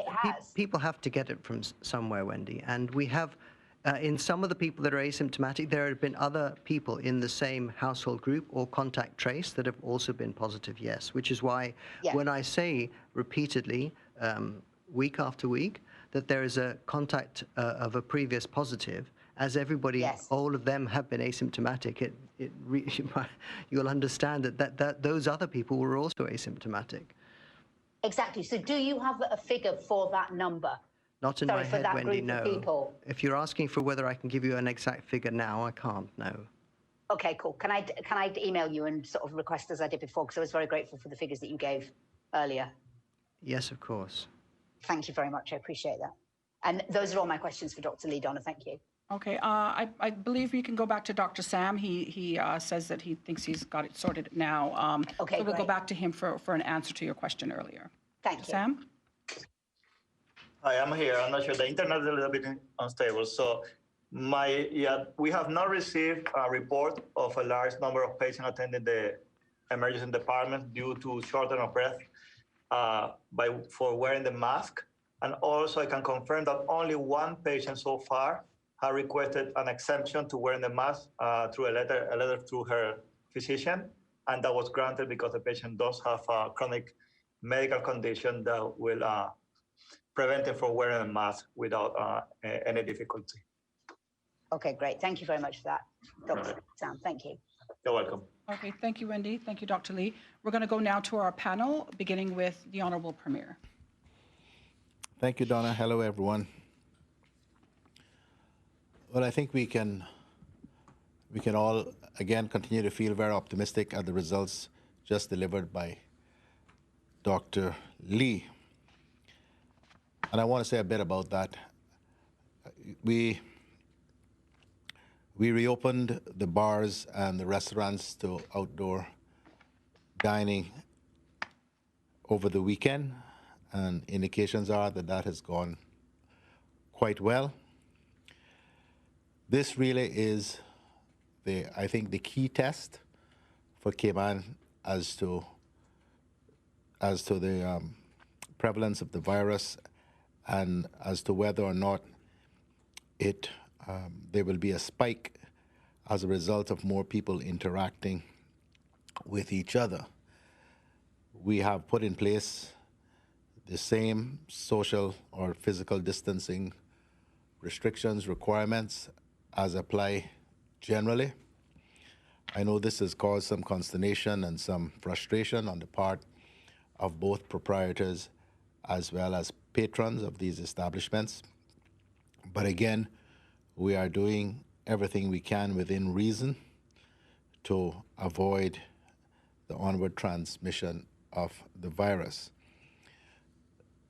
has. People have to get it from somewhere, Wendy, and we have, in some of the people that are asymptomatic, there have been other people in the same household group or contact trace that have also been positive, yes, which is why when I say repeatedly, week after week, that there is a contact of a previous positive, as everybody, all of them have been asymptomatic, you'll understand that those other people were also asymptomatic. Exactly. So do you have a figure for that number? Not in my head, Wendy, no. If you're asking for whether I can give you an exact figure now, I can't, no. Okay, cool. Can I email you and sort of request as I did before? Because I was very grateful for the figures that you gave earlier. Yes, of course. Thank you very much. I appreciate that. And those are all my questions for Dr. Lee. Donna, thank you. Okay, I believe we can go back to Dr. Sam. He says that he thinks he's got it sorted now. Okay, so we'll great. go back to him for an answer to your question earlier. Thank you. Sam? Hi, I'm here. I'm not sure. The internet is a little bit unstable. So we have not received a report of a large number of patients attending the emergency department due to shortness of breath for wearing the mask. And also I can confirm that only one patient so far has requested an exemption to wearing the mask through a letter through her physician. And that was granted because the patient does have a chronic medical condition that will prevent him from wearing a mask without any difficulty. Okay, great. Thank you very much for that, Dr. Sam. Thank you. You're welcome. Okay, thank you, Wendy. Thank you, Dr. Lee. We're going to go now to our panel, beginning with the Honorable Premier. Thank you, Donna. Hello, everyone. Well, I think we can all, again, continue to feel very optimistic at the results just delivered by Dr. Lee. And I want to say a bit about that. We reopened the bars and the restaurants to outdoor dining over the weekend, and indications are that that has gone quite well. This really is, I think, the key test for Cayman as to the prevalence of the virus and as to whether or not there will be a spike as a result of more people interacting with each other. We have put in place the same social or physical distancing restrictions, requirements as apply generally. I know this has caused some consternation and some frustration on the part of both proprietors as well as patrons of these establishments. But again, we are doing everything we can within reason to avoid the onward transmission of the virus.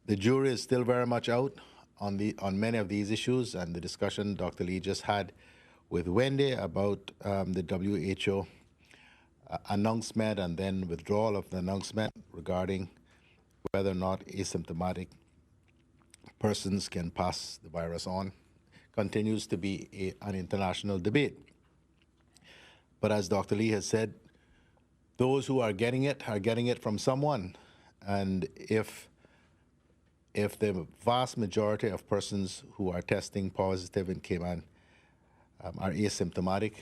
The jury is still very much out on many of these issues, and the discussion Dr. Lee just had with Wendy about the WHO announcement and then withdrawal of the announcement regarding whether or not asymptomatic persons can pass the virus on. Continues to be an international debate. But as Dr. Lee has said, those who are getting it from someone. And if the vast majority of persons who are testing positive in Cayman are asymptomatic,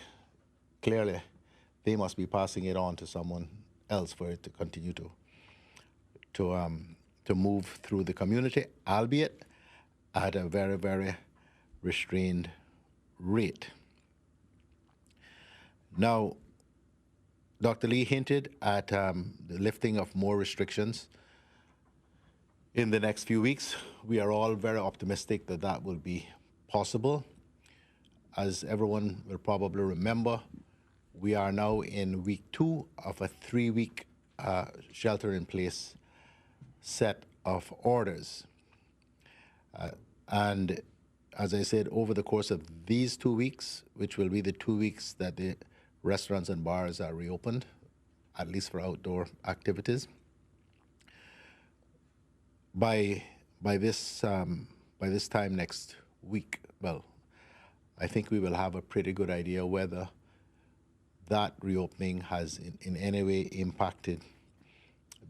clearly they must be passing it on to someone else for it to continue to move through the community, albeit at a very, very restrained rate. Now, Dr. Lee hinted at the lifting of more restrictions in the next few weeks. We are all very optimistic that that will be possible. As everyone will probably remember, we are now in week 2 of a 3-week shelter-in-place set of orders. And as I said, over the course of these 2 weeks, which will be the 2 weeks that the restaurants and bars are reopened, at least for outdoor activities, by this time next week, well, I think we will have a pretty good idea whether that reopening has in any way impacted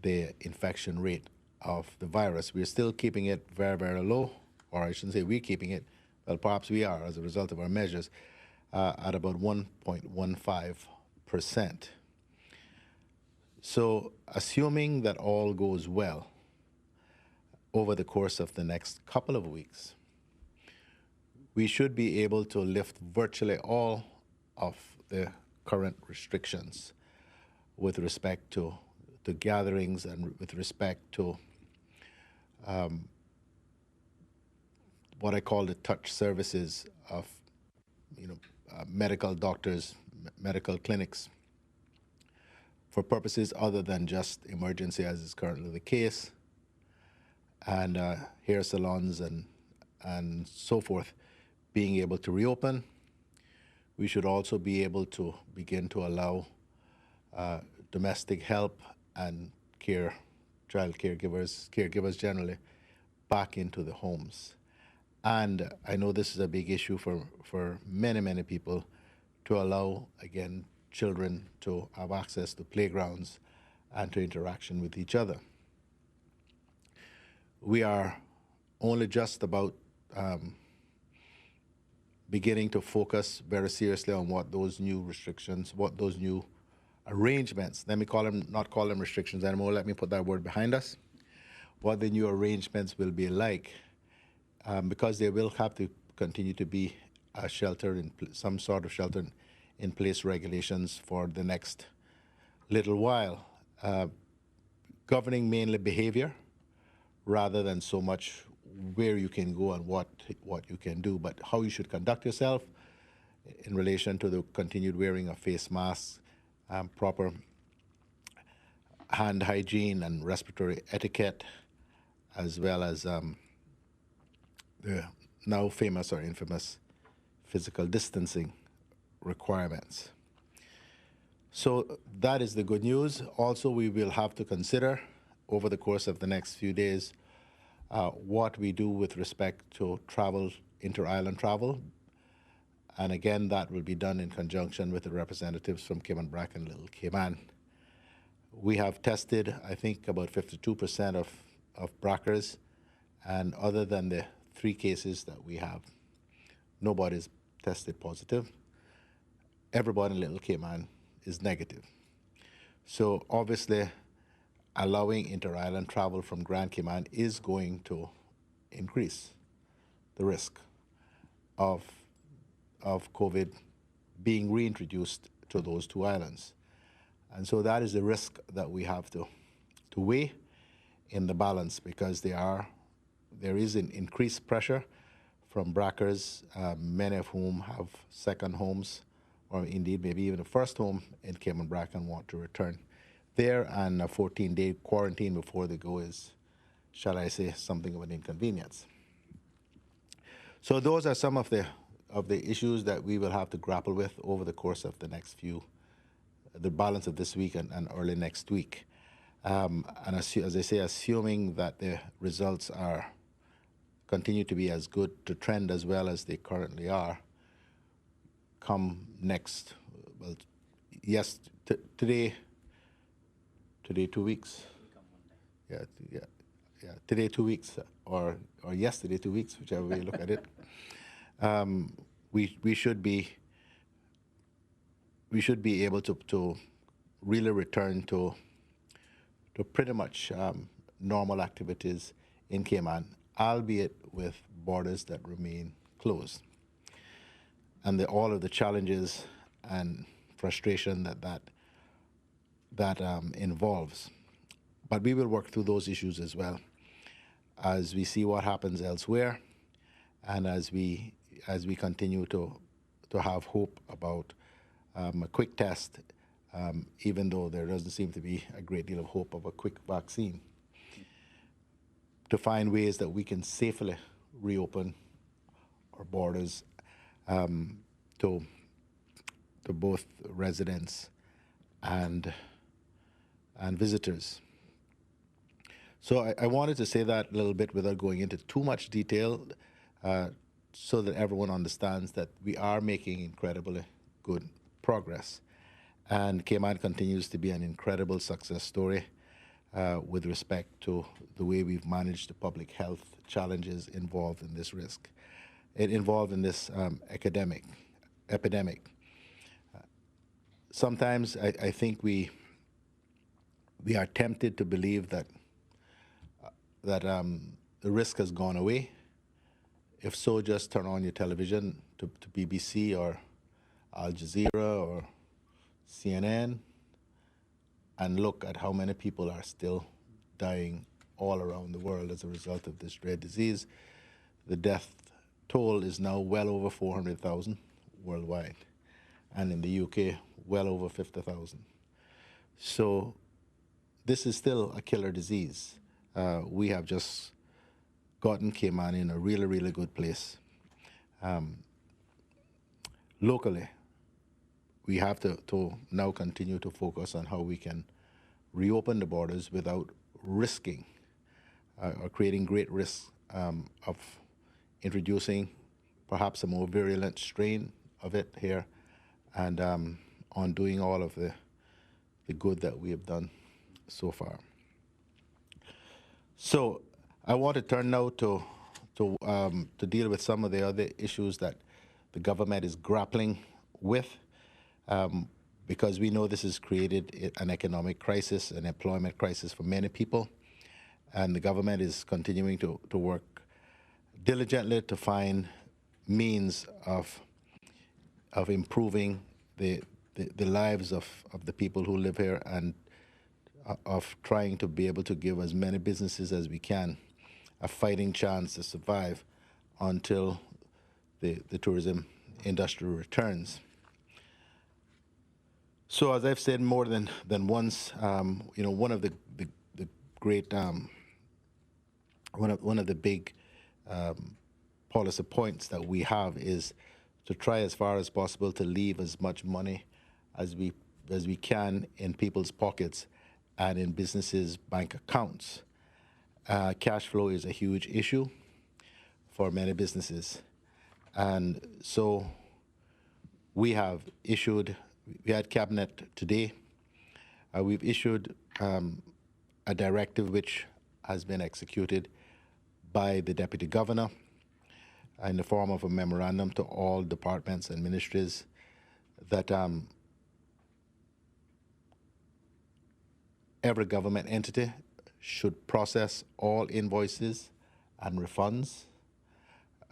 the infection rate of the virus. We're still keeping it very, very low, or I shouldn't say we're keeping it, well, perhaps we are as a result of our measures, at about 1.15%. So assuming that all goes well over the course of the next couple of weeks, we should be able to lift virtually all of the current restrictions with respect to gatherings and with respect to what I call the touch services of medical doctors, medical clinics, for purposes other than just emergency, as is currently the case, and hair salons and so forth being able to reopen. We should also be able to begin to allow domestic help and child caregivers generally, back into the homes. And I know this is a big issue for many, many people, to allow, again, children to have access to playgrounds and to interaction with each other. We are only just about beginning to focus very seriously on what those new restrictions, what those new arrangements, not call them restrictions anymore, let me put that word behind us, what the new arrangements will be like, because there will have to continue to be a some sort of shelter-in-place regulations for the next little while, governing mainly behavior rather than so much where you can go and what you can do, but how you should conduct yourself in relation to the continued wearing of face masks, proper hand hygiene and respiratory etiquette, as well as the now famous or infamous physical distancing requirements. So that is the good news. Also, we will have to consider over the course of the next few days what we do with respect to travel, inter-island travel. And again, that will be done in conjunction with the representatives from Cayman Brac and Little Cayman. We have tested, I think, about 52% of Brackers, and other than the 3 cases that we have, nobody's tested positive. Everybody in Little Cayman is negative. So obviously, allowing inter-island travel from Grand Cayman is going to increase the risk of COVID being reintroduced to those 2 islands. And so that is the risk that we have to weigh in the balance, because there is an increased pressure from Brackers, many of whom have second homes, or indeed maybe even a first home in Cayman Brac and want to return there, and a 14-day quarantine before they go is, shall I say, something of an inconvenience. So those are some of the of the issues that we will have to grapple with over the course of the balance of this week and early next week. And as I say, assuming that the results continue to be as good, to trend as well as they currently are, come next, well, yes, today 2 weeks. Yeah, today 2 weeks, or yesterday 2 weeks, whichever way you look at it. We should be able to really return to pretty much normal activities in Cayman, albeit with borders that remain closed, and all of the challenges and frustration that involves. But we will work through those issues as well as we see what happens elsewhere, and as we continue to have hope about a quick test, even though there doesn't seem to be a great deal of hope of a quick vaccine, to find ways that we can safely reopen our borders to both residents and visitors. So I wanted to say that a little bit without going into too much detail, so that everyone understands that we are making incredibly good progress. And Cayman continues to be an incredible success story with respect to the way we've managed the public health challenges involved in this epidemic. Sometimes I think we are tempted to believe that the risk has gone away. If so, just turn on your television to BBC or Al Jazeera or CNN and look at how many people are still dying all around the world as a result of this dread disease. The death toll is now well over 400,000 worldwide, and in the UK, well over 50,000. So this is still a killer disease. We have just gotten Cayman in a really, really good place. Locally, we have to now continue to focus on how we can reopen the borders without risking or creating great risks of introducing perhaps a more virulent strain of it here, and undoing all of the good that we have done so far. So I want to turn now to deal with some of the other issues that the government is grappling with, because we know this has created an economic crisis, an employment crisis for many people, and the government is continuing to work diligently to find means of improving the lives of the people who live here, and of trying to be able to give as many businesses as we can a fighting chance to survive until the tourism industry returns. So as I've said more than once, one of the great one of the big policy points that we have is to try as far as possible to leave as much money as we can in people's pockets and in businesses' bank accounts. Cash flow is a huge issue for many businesses, and so we had cabinet today. We've issued a directive which has been executed by the Deputy Governor in the form of a memorandum to all departments and ministries that every government entity should process all invoices and refunds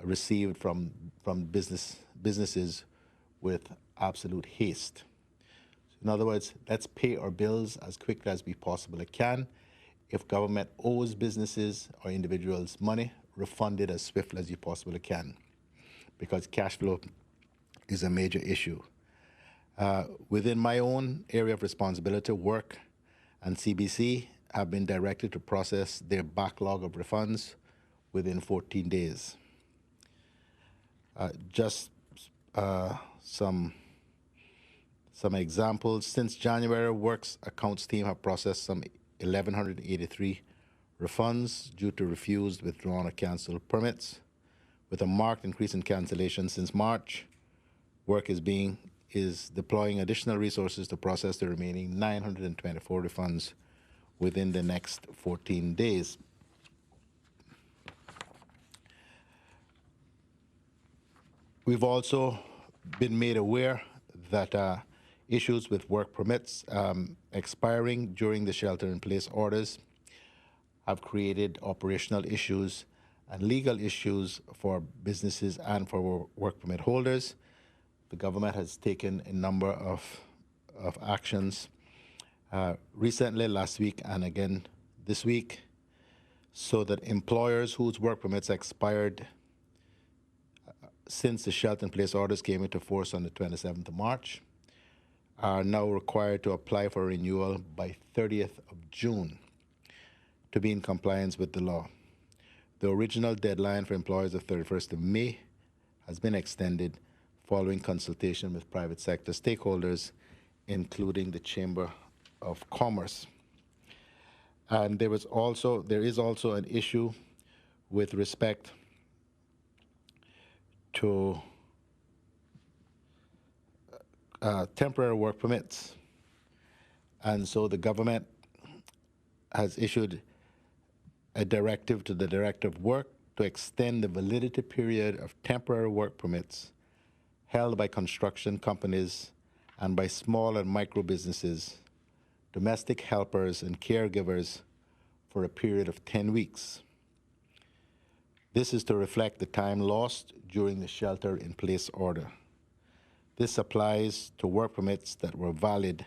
received from businesses with absolute haste. In other words, let's pay our bills as quickly as we possibly can. If government owes businesses or individuals money, refund it as swiftly as you possibly can, because cash flow is a major issue. Within my own area of responsibility, work and CBC have been directed to process their backlog of refunds within 14 days. Just some examples. Since January, Works Accounts team have processed some 1,183 refunds due to refused, withdrawn, or canceled permits, with a marked increase in cancellations since March. Work is deploying additional resources to process the remaining 924 refunds within the next 14 days. We've also been made aware that issues with work permits expiring during the shelter-in-place orders have created operational issues and legal issues for businesses and for work permit holders. The government has taken a number of actions recently, last week and again this week, so that employers whose work permits expired since the shelter-in-place orders came into force on the 27th of March are now required to apply for renewal by 30th of June to be in compliance with the law. The original deadline for employers of 31st of May has been extended following consultation with private sector stakeholders, including the Chamber of Commerce. And there is also an issue with respect to temporary work permits. And so the government has issued a directive to the Director of Work to extend the validity period of temporary work permits held by construction companies and by small and micro businesses, domestic helpers and caregivers for a period of 10 weeks. This is to reflect the time lost during the shelter-in-place order. This applies to work permits that were valid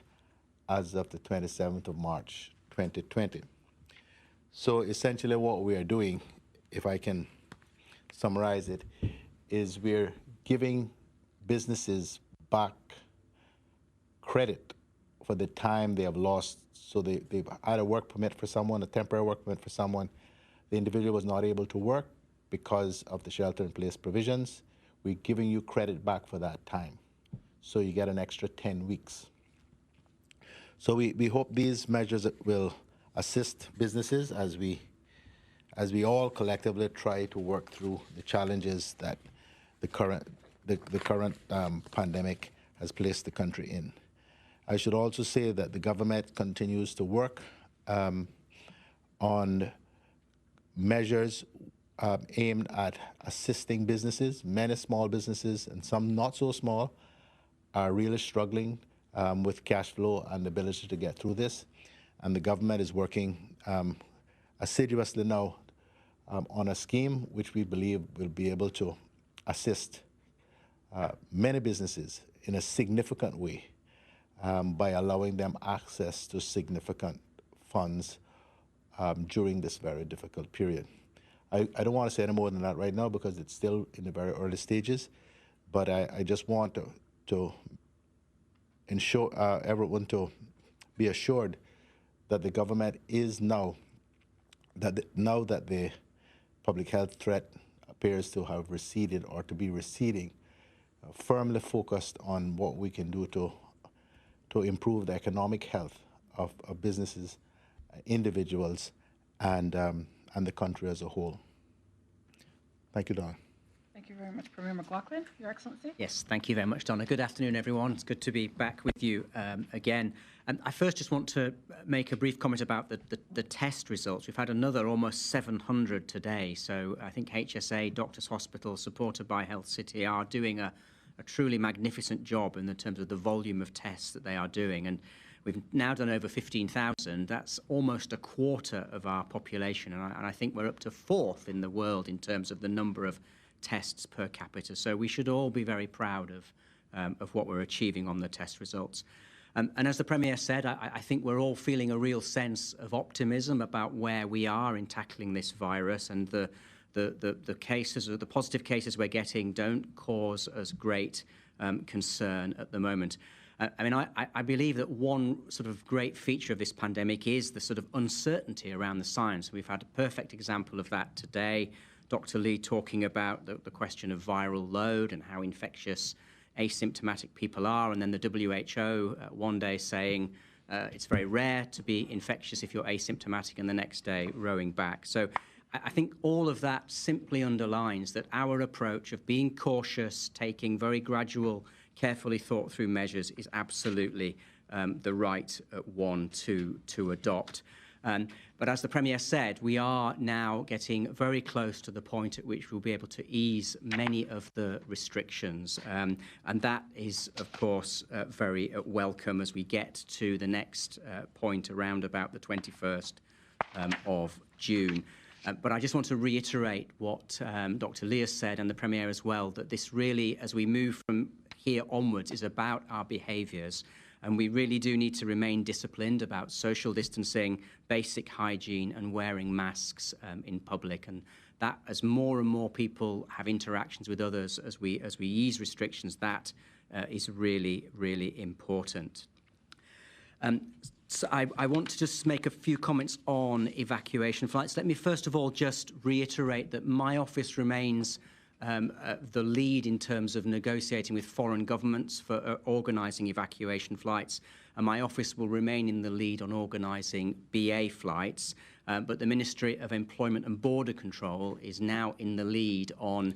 as of the 27th of March, 2020. So essentially what we are doing, if I can summarize it, is we're giving businesses back credit for the time they have lost. So they've had a work permit for someone, a temporary work permit for someone. The individual was not able to work because of the shelter-in-place provisions. We're giving you credit back for that time. So you get an extra 10 weeks. So we hope these measures will assist businesses as we all collectively try to work through the challenges that the current pandemic has placed the country in. I should also say that the government continues to work on measures aimed at assisting businesses. Many small businesses, and some not so small, are really struggling with cash flow and the ability to get through this. And the government is working assiduously now on a scheme which we believe will be able to assist many businesses in a significant way by allowing them access to significant funds during this very difficult period. I don't want to say any more than that right now because it's still in the very early stages, but I just want to ensure everyone to be assured that the government is now that the public health threat appears to have receded or to be receding, firmly focused on what we can do to improve the economic health of businesses, individuals, and the country as a whole. Thank you, Donna. Thank you very much, Premier McLaughlin, Your Excellency. Yes, thank you very much, Donna. Good afternoon, everyone. It's good to be back with you again. And I first just want to make a brief comment about the test results. We've had another almost 700 today. So I think HSA, Doctors Hospital, supported by Health City, are doing a truly magnificent job in the terms of the volume of tests that they are doing. And we've now done over 15,000. That's almost a quarter of our population. And I think we're up to fourth in the world in terms of the number of tests per capita. So we should all be very proud of what we're achieving on the test results. And as the Premier said, I think we're all feeling a real sense of optimism about where we are in tackling this virus, and the cases, or the positive cases we're getting, don't cause us great concern at the moment. I believe that one sort of great feature of this pandemic is the sort of uncertainty around the science. We've had a perfect example of that today. Dr. Lee talking about the question of viral load and how infectious asymptomatic people are, and then the WHO one day saying it's very rare to be infectious if you're asymptomatic, and the next day rowing back. So I think all of that simply underlines that our approach of being cautious, taking very gradual, carefully thought through measures is absolutely the right one to adopt. But as the Premier said, we are now getting very close to the point at which we'll be able to ease many of the restrictions. And that is, of course, very welcome as we get to the next point around about the 21st of June. But I just want to reiterate what Dr. Lee has said, and the Premier as well, that this really, as we move from here onwards, is about our behaviours. And we really do need to remain disciplined about social distancing, basic hygiene, and wearing masks in public. And that, as more and more people have interactions with others, as we ease restrictions, that is really, really important. So I want to just make a few comments on evacuation flights. Let me first of all just reiterate that my office remains the lead in terms of negotiating with foreign governments for organising evacuation flights, and my office will remain in the lead on organising BA flights, but the Ministry of Employment and Border Control is now in the lead on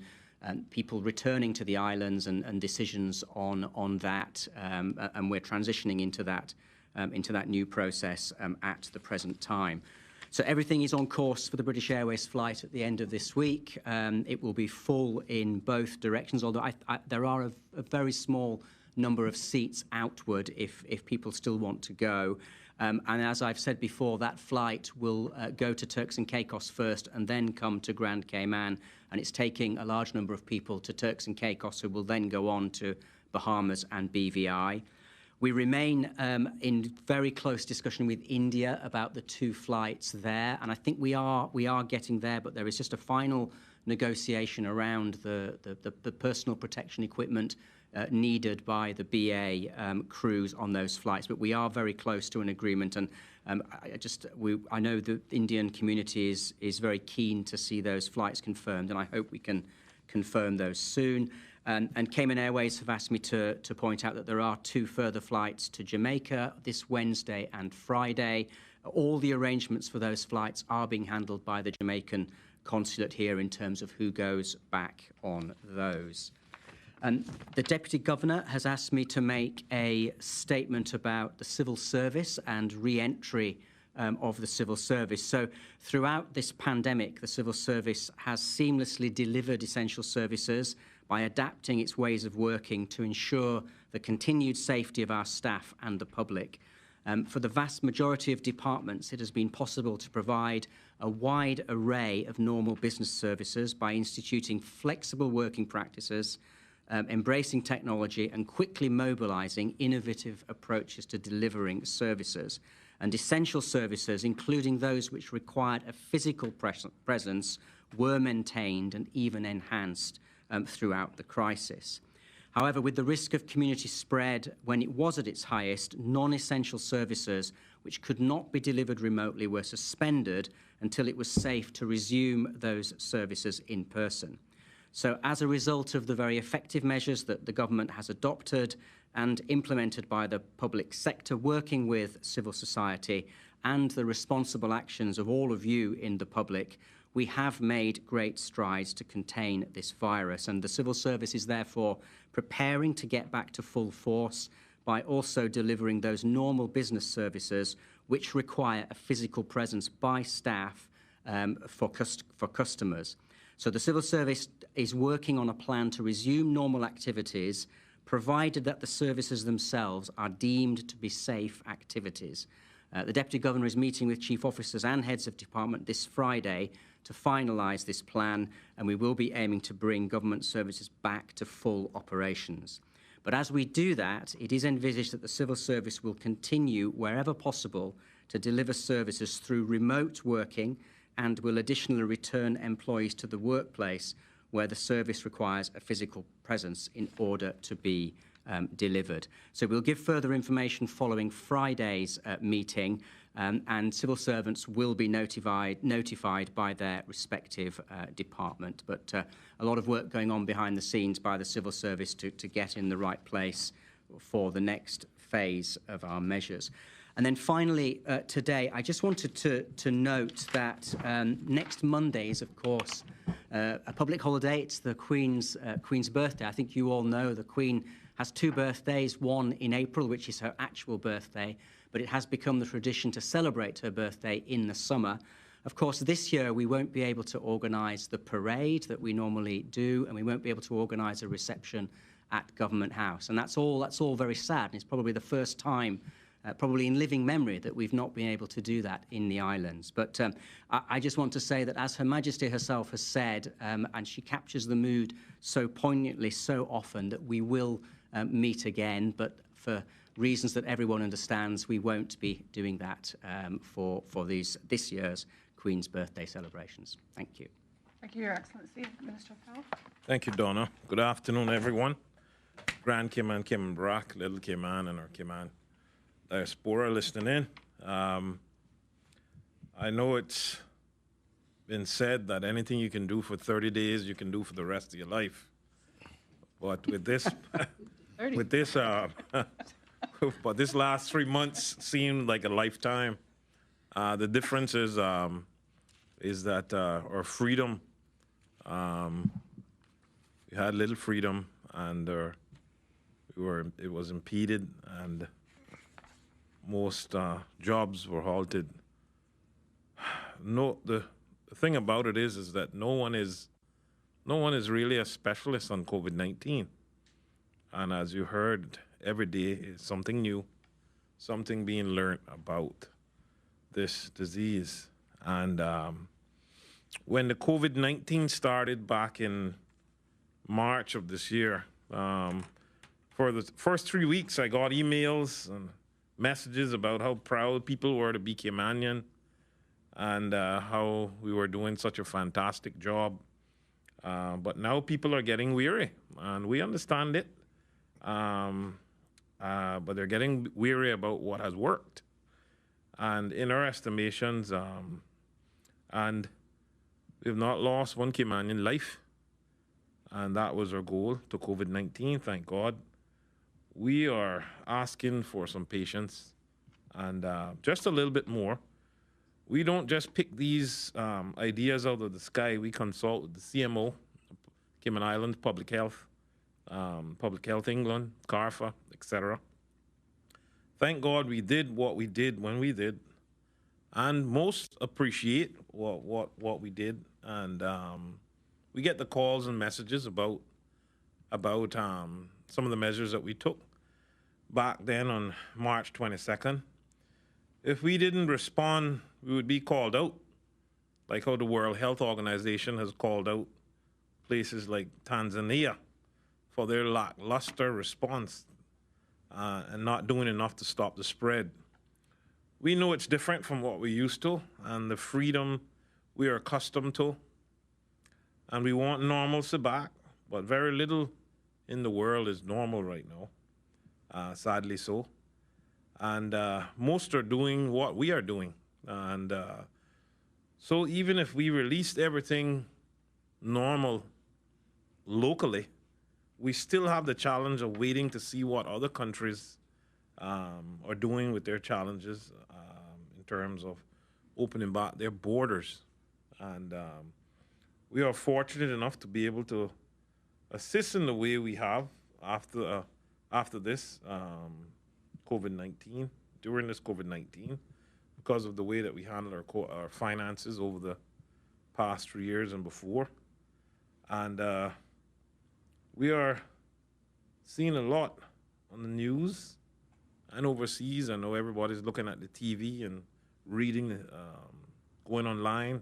people returning to the islands and decisions on that, and we're transitioning into that new process at the present time. So everything is on course for the British Airways flight at the end of this week. It will be full in both directions, although there are a very small number of seats outward if people still want to go. And as I've said before, that flight will go to Turks and Caicos first and then come to Grand Cayman. And it's taking a large number of people to Turks and Caicos, who will then go on to Bahamas and BVI. We remain in very close discussion with India about the two flights there, and I think we are getting there, but there is just a final negotiation around the personal protection equipment needed by the BA crews on those flights. But we are very close to an agreement, and I know the Indian community is very keen to see those flights confirmed, and I hope we can confirm those soon. And Cayman Airways have asked me to point out that there are two further flights to Jamaica this Wednesday and Friday. All the arrangements for those flights are being handled by the Jamaican consulate here in terms of who goes back on those. The Deputy Governor has asked me to make a statement about the civil service and re-entry of the civil service. So throughout this pandemic, the civil service has seamlessly delivered essential services by adapting its ways of working to ensure the continued safety of our staff and the public. For the vast majority of departments, it has been possible to provide a wide array of normal business services by instituting flexible working practices, embracing technology, and quickly mobilising innovative approaches to delivering services. And essential services, including those which required a physical presence, were maintained and even enhanced throughout the crisis. However, with the risk of community spread when it was at its highest, non-essential services which could not be delivered remotely were suspended until it was safe to resume those services in person. So as a result of the very effective measures that the government has adopted and implemented by the public sector, working with civil society, and the responsible actions of all of you in the public, we have made great strides to contain this virus, and the civil service is therefore preparing to get back to full force by also delivering those normal business services which require a physical presence by staff for customers. So the civil service is working on a plan to resume normal activities, provided that the services themselves are deemed to be safe activities. The Deputy Governor is meeting with Chief Officers and Heads of Department this Friday to finalise this plan, and we will be aiming to bring government services back to full operations. But as we do that, it is envisaged that the civil service will continue, wherever possible, to deliver services through remote working, and will additionally return employees to the workplace where the service requires a physical presence in order to be delivered. So we'll give further information following Friday's meeting, and civil servants will be notified by their respective department. But a lot of work going on behind the scenes by the civil service to get in the right place for the next phase of our measures. And then finally, today, I just wanted to note that next Monday is, of course, a public holiday. It's the Queen's birthday. I think you all know the Queen has two birthdays, one in April, which is her actual birthday, but it has become the tradition to celebrate her birthday in the summer. Of course, this year we won't be able to organise the parade that we normally do, and we won't be able to organise a reception at Government House. And that's all very sad, and it's probably the first time probably in living memory that we've not been able to do that in the islands. But I just want to say that, as Her Majesty herself has said, and she captures the mood so poignantly so often, that we will meet again, but for reasons that everyone understands, we won't be doing that for this year's Queen's birthday celebrations. Thank you. Thank you, Your Excellency. Minister Powell. Thank you, Donna. Good afternoon, everyone. Grand Cayman, Cayman Brac, Little Cayman, and our Cayman diaspora listening in. I know it's been said that anything you can do for 30 days, you can do for the rest of your life. But with this, but this last 3 months seemed like a lifetime. The difference is that our freedom, we had little freedom, and it was impeded, and most jobs were halted. No, the thing about it is that no one is really a specialist on COVID-19, and as you heard, every day is something new, something being learned about this disease. And when the COVID-19 started back in March of this year, for the first 3 weeks, I got emails and messages about how proud people were to be Caymanian, and how we were doing such a fantastic job. But now people are getting weary, and we understand it. But they're getting weary about what has worked. And in our estimations, and we've not lost one Caymanian life, and that was our goal to COVID-19, thank God. We are asking for some patience and just a little bit more. We don't just pick these ideas out of the sky. We consult with the CMO, Cayman Islands Public Health England, CARFA, etc. Thank God we did what we did when we did, and most appreciate what we did. And we get the calls and messages about some of the measures that we took back then on March 22nd. If we didn't respond, we would be called out, like how the World Health Organization has called out places like Tanzania for their lackluster response and not doing enough to stop the spread. We know it's different from what we used to and the freedom we are accustomed to, and we want normalcy back, but very little in the world is normal right now, sadly so. And most are doing what we are doing. And so even if we released everything normal locally, we still have the challenge of waiting to see what other countries are doing with their challenges in terms of opening back their borders. And we are fortunate enough to be able to assist in the way we have after this COVID-19, during this COVID-19, because of the way that we handle our finances over the past 3 years and before. And we are seeing a lot on the news and overseas. I know everybody's looking at the TV and reading, going online.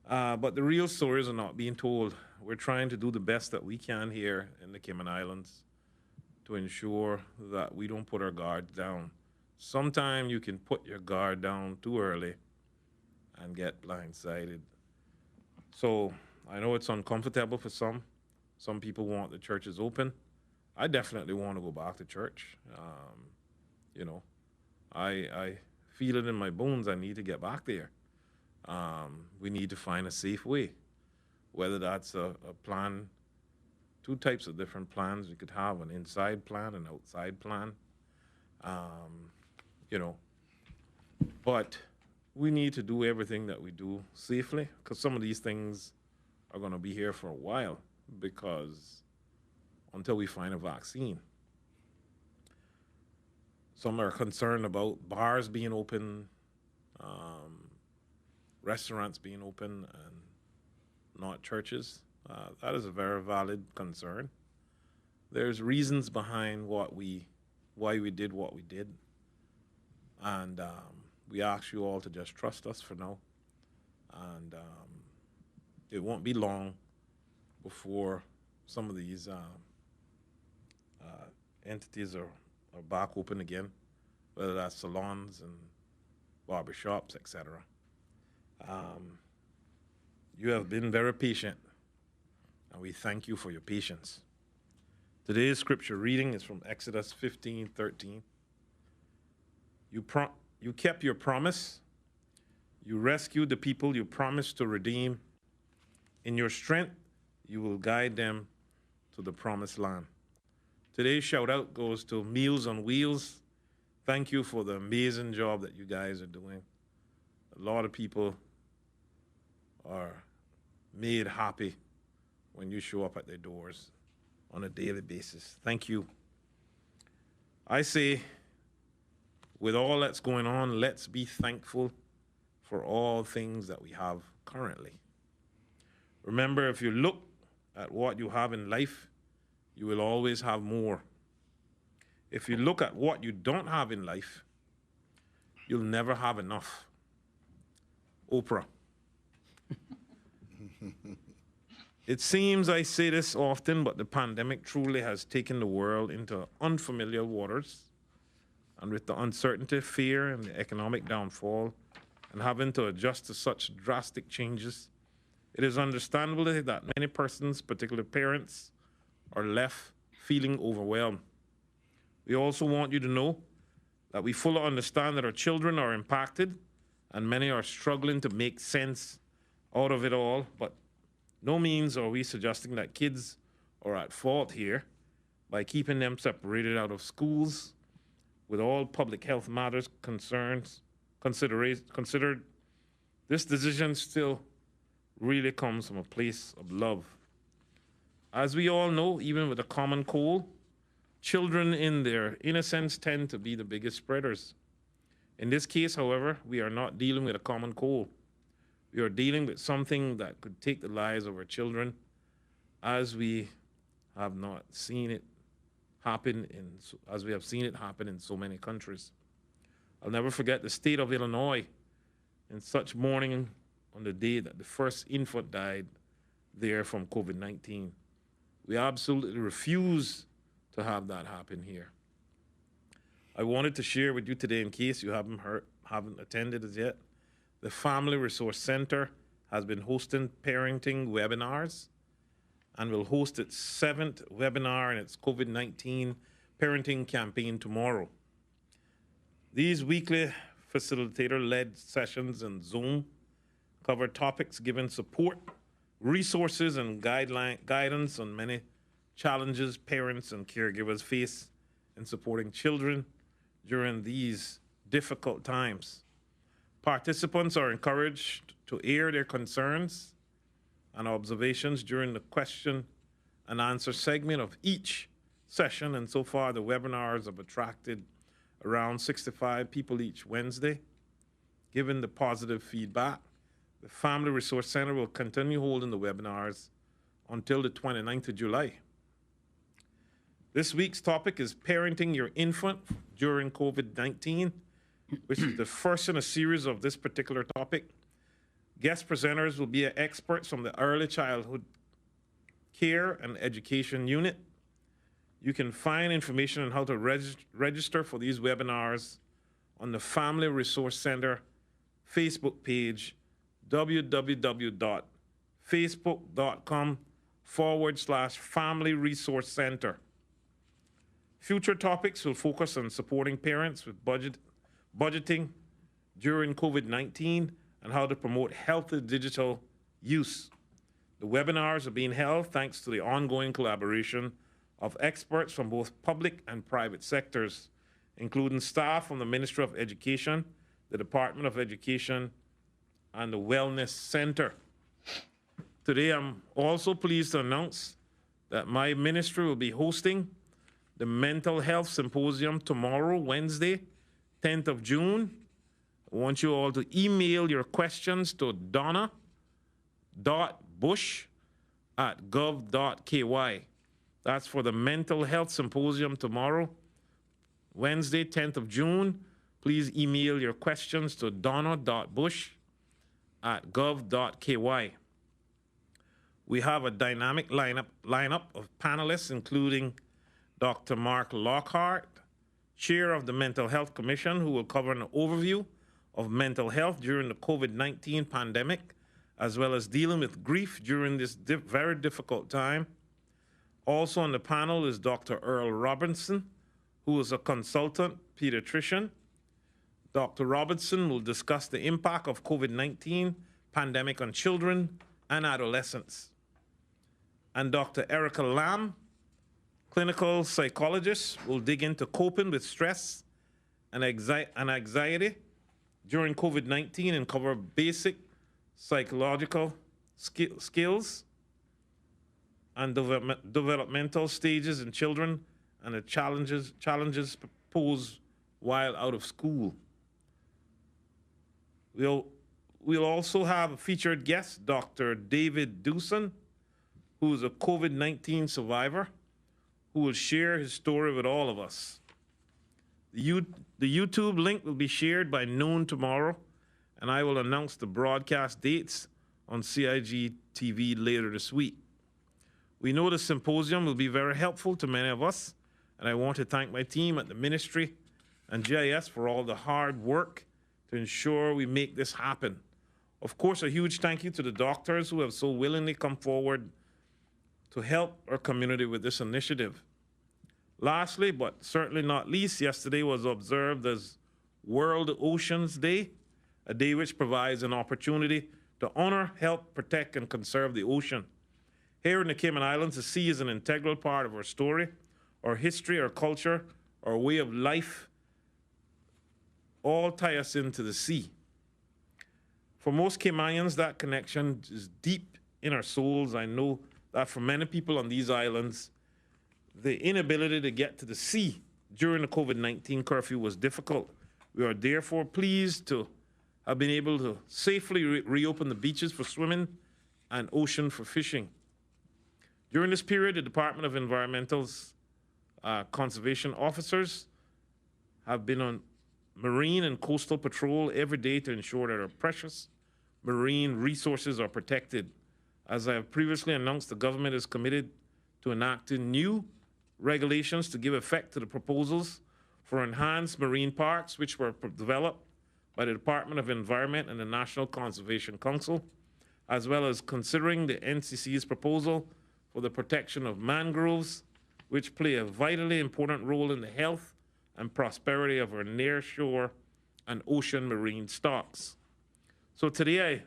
But the real stories are not being told. We're trying to do the best that we can here in the Cayman Islands to ensure that we don't put our guards down. Sometimes you can put your guard down too early and get blindsided. So I know it's uncomfortable for some. Some people want the churches open. I definitely want to go back to church. You know, I feel it in my bones. I need to get back there. We need to find a safe way. whether that's a plan, two types of different plans. You could have an inside plan, an outside plan, you know. But we need to do everything that we do safely, because some of these things are going to be here for a while, because until we find a vaccine. Some are concerned about bars being open, restaurants being open, and not churches. That is a very valid concern. There's reasons behind why we did what we did, and we ask you all to just trust us for now. And it won't be long before some of these entities are back open again, whether that's salons and barbershops, etc. You have been very patient, and we thank you for your patience. Today's scripture reading is from Exodus 15:13. You kept your promise. You rescued the people you promised to redeem. In your strength, you will guide them to the promised land. Today's shout out goes to Meals on Wheels. Thank you for the amazing job that you guys are doing. A lot of people are made happy when you show up at their doors on a daily basis. Thank you. I say, with all that's going on, let's be thankful for all things that we have currently. Remember, if you look at what you have in life, you will always have more. If you look at what you don't have in life, you'll never have enough. Oprah. It seems I say this often, but the pandemic truly has taken the world into unfamiliar waters. And with the uncertainty, fear, and the economic downfall, and having to adjust to such drastic changes, it is understandable that many persons, particularly parents, are left feeling overwhelmed. We also want you to know that we fully understand that our children are impacted, and many are struggling to make sense out of it all, but no means are we suggesting that kids are at fault here by keeping them separated out of schools. With all public health matters considered, this decision still really comes from a place of love. As we all know, even with a common cold, children in their innocence tend to be the biggest spreaders. In this case, however, we are not dealing with a common cold. We are dealing with something that could take the lives of our children, as we have not seen it happen as we have seen it happen in so many countries. I'll never forget the state of Illinois in such mourning on the day that the first infant died there from COVID-19. We absolutely refuse to have that happen here. I wanted to share with you today, in case you haven't attended as yet, the Family Resource Center has been hosting parenting webinars and will host its 7th webinar in its COVID-19 parenting campaign tomorrow. These weekly facilitator-led sessions in Zoom cover topics giving support, resources, and guidance on many challenges parents and caregivers face in supporting children during these difficult times. Participants are encouraged to air their concerns and observations during the question and answer segment of each session, and so far the webinars have attracted around 65 people each Wednesday. Given the positive feedback, the Family Resource Center will continue holding the webinars until the 29th of July. This week's topic is parenting your infant during COVID-19, which is the first in a series of this particular topic. Guest presenters will be experts from the Early Childhood Care and Education Unit. You can find information on how to register for these webinars on the Family Resource Center Facebook page, www.facebook.com/Family Resource Center. Future topics will focus on supporting parents with budgeting during COVID-19 and how to promote healthy digital use. The webinars are being held thanks to the ongoing collaboration of experts from both public and private sectors, including staff from the Ministry of Education, the Department of Education, and the Wellness Center. Today, I'm also pleased to announce that my ministry will be hosting the Mental Health Symposium tomorrow, Wednesday, 10th of June. I want you all to email your questions to donna.bush@gov.ky. That's for the Mental Health Symposium tomorrow, Wednesday, 10th of June. Please email your questions to donna.bush@gov.ky. We have a dynamic lineup of panelists, including Dr. Mark Lockhart, Chair of the Mental Health Commission, who will cover an overview of mental health during the COVID-19 pandemic, as well as dealing with grief during this very difficult time. Also on the panel is Dr. Earl Robinson, who is a consultant pediatrician. Dr. Robinson will discuss the impact of COVID-19 pandemic on children and adolescents. And Dr. Erica Lamb, clinical psychologist, will dig into coping with stress and anxiety during COVID-19 and cover basic psychological skills and developmental stages in children and the challenges posed while out of school. We'll also have a featured guest, Dr. David Dewson, who is a COVID-19 survivor, who will share his story with all of us. The YouTube link will be shared by noon tomorrow, and I will announce the broadcast dates on CIG TV later this week. We know the symposium will be very helpful to many of us, and I want to thank my team at the Ministry and GIS for all the hard work to ensure we make this happen. Of course, a huge thank you to the doctors who have so willingly come forward to help our community with this initiative. Lastly, but certainly not least, yesterday was observed as World Oceans Day, a day which provides an opportunity to honor, help, protect, and conserve the ocean. Here in the Cayman Islands, the sea is an integral part of our story, our history, our culture, our way of life. All tie us into the sea. For most Caymanians, that connection is deep in our souls. I know that for many people on these islands, the inability to get to the sea during the COVID-19 curfew was difficult. We are therefore pleased to have been able to safely reopen the beaches for swimming and ocean for fishing. During this period, the Department of Environmental's conservation officers have been on marine and coastal patrol every day to ensure that our precious marine resources are protected. As I have previously announced, the government is committed to enacting new regulations to give effect to the proposals for enhanced marine parks, which were developed by the Department of Environment and the National Conservation Council, as well as considering the NCC's proposal for the protection of mangroves, which play a vitally important role in the health and prosperity of our near-shore and ocean marine stocks. So today I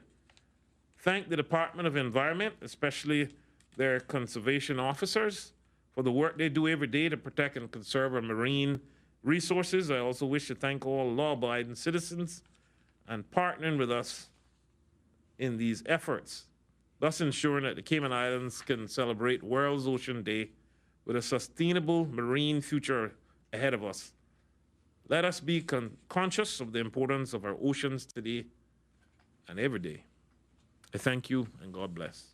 thank the Department of Environment, especially their conservation officers, for the work they do every day to protect and conserve our marine resources. I also wish to thank all law-abiding citizens and partnering with us in these efforts, thus ensuring that the Cayman Islands can celebrate World Ocean Day with a sustainable marine future ahead of us. Let us be conscious of the importance of our oceans today and every day. I thank you, and God bless.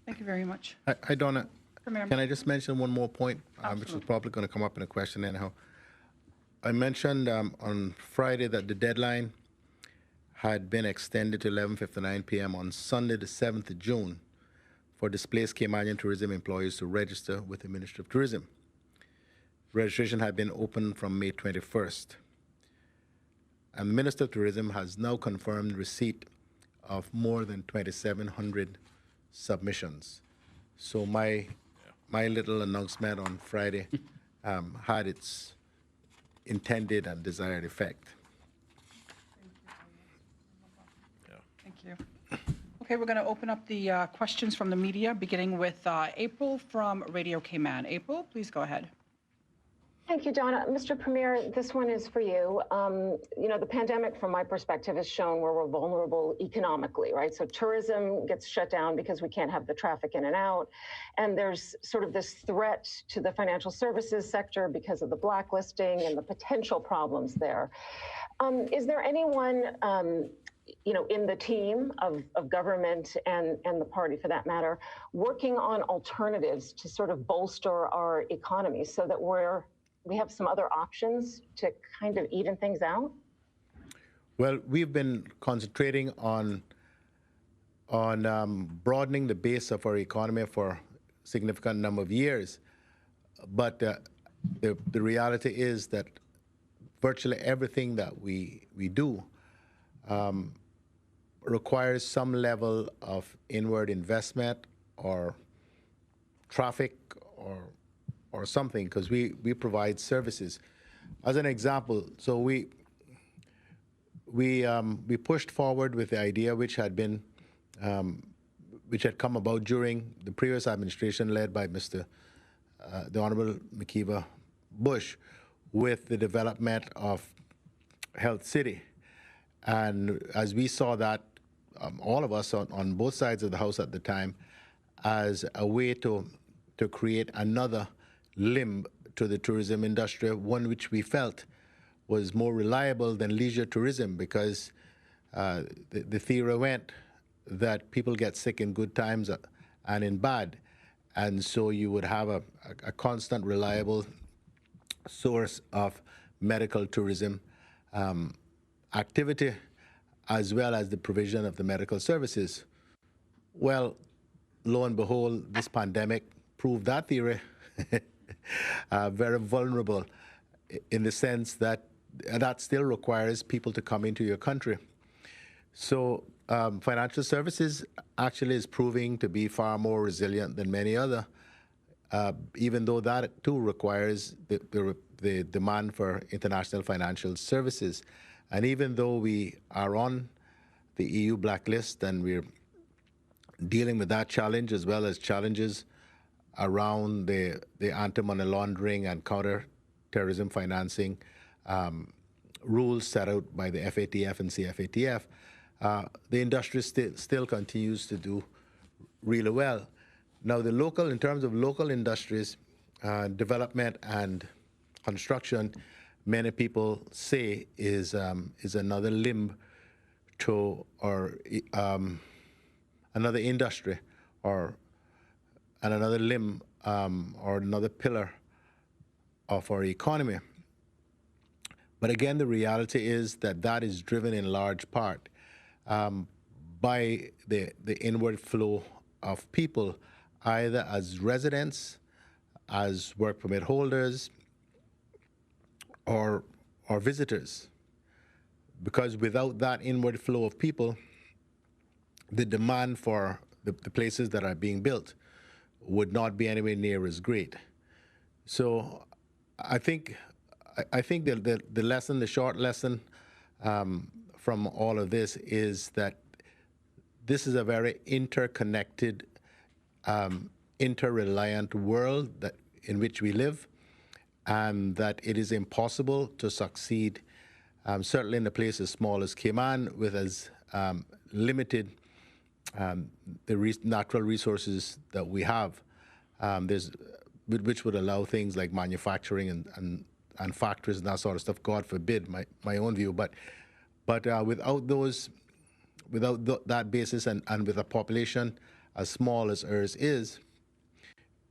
Thank you very much. I don't. Premier. Can I just mention one more point, which is probably going to come up in a question anyhow? I mentioned on Friday that the deadline had been extended to 11:59 p.m. on Sunday, the 7th of June, for displaced Caymanian tourism employees to register with the Ministry of Tourism. Registration had been open from May 21st. And the Minister of Tourism has now confirmed receipt of more than 2,700 submissions. So my little announcement on Friday had its intended and desired effect. Thank you. Okay. Okay, we're going to open up the questions from the media, beginning with April from Radio Cayman. April, please go ahead. Thank you, Donna. Mr. Premier, this one is for you. You know, the pandemic, from my perspective, has shown where we're vulnerable economically, right? So tourism gets shut down because we can't have the traffic in and out. And there's sort of this threat to the financial services sector because of the blacklisting and the potential problems there. Is there anyone, you know, in the team of government and the party, for that matter, working on alternatives to sort of bolster our economy so that we have some other options to kind of even things out? Well, we've been concentrating on broadening the base of our economy for a significant number of years. But the reality is that virtually everything that we do requires some level of inward investment or traffic or something, because we provide services. As an example, so we pushed forward with the idea which had come about during the previous administration led by the Honorable McKeever Bush, with the development of Health City. And as we saw that, all of us on both sides of the House at the time, as a way to create another limb to the tourism industry, one which we felt was more reliable than leisure tourism, because the theory went that people get sick in good times and in bad. And so you would have a constant, reliable source of medical tourism activity, as well as the provision of the medical services. Well, lo and behold, this pandemic proved that theory very vulnerable, in the sense that that still requires people to come into your country. So financial services actually is proving to be far more resilient than many other, even though that too requires the demand for international financial services. And even though we are on the EU blacklist and we're dealing with that challenge, as well as challenges around the anti-money laundering and counter-terrorism financing rules set out by the FATF and CFATF, the industry still continues to do really well. Now, in terms of local industries, development and construction, many people say is another limb to, or another industry, and another limb or another pillar of our economy. But again, the reality is that is driven in large part by the inward flow of people, either as residents, as work permit holders, or visitors. Because without that inward flow of people, the demand for the places that are being built would not be anywhere near as great. So I think the lesson, the short lesson from all of this, is that this is a very interconnected, interreliant world in which we live, and that it is impossible to succeed, certainly in a place as small as Cayman, with as limited the natural resources that we have, which would allow things like manufacturing and factories and that sort of stuff. God forbid, my own view. But without that basis, and with a population as small as ours is,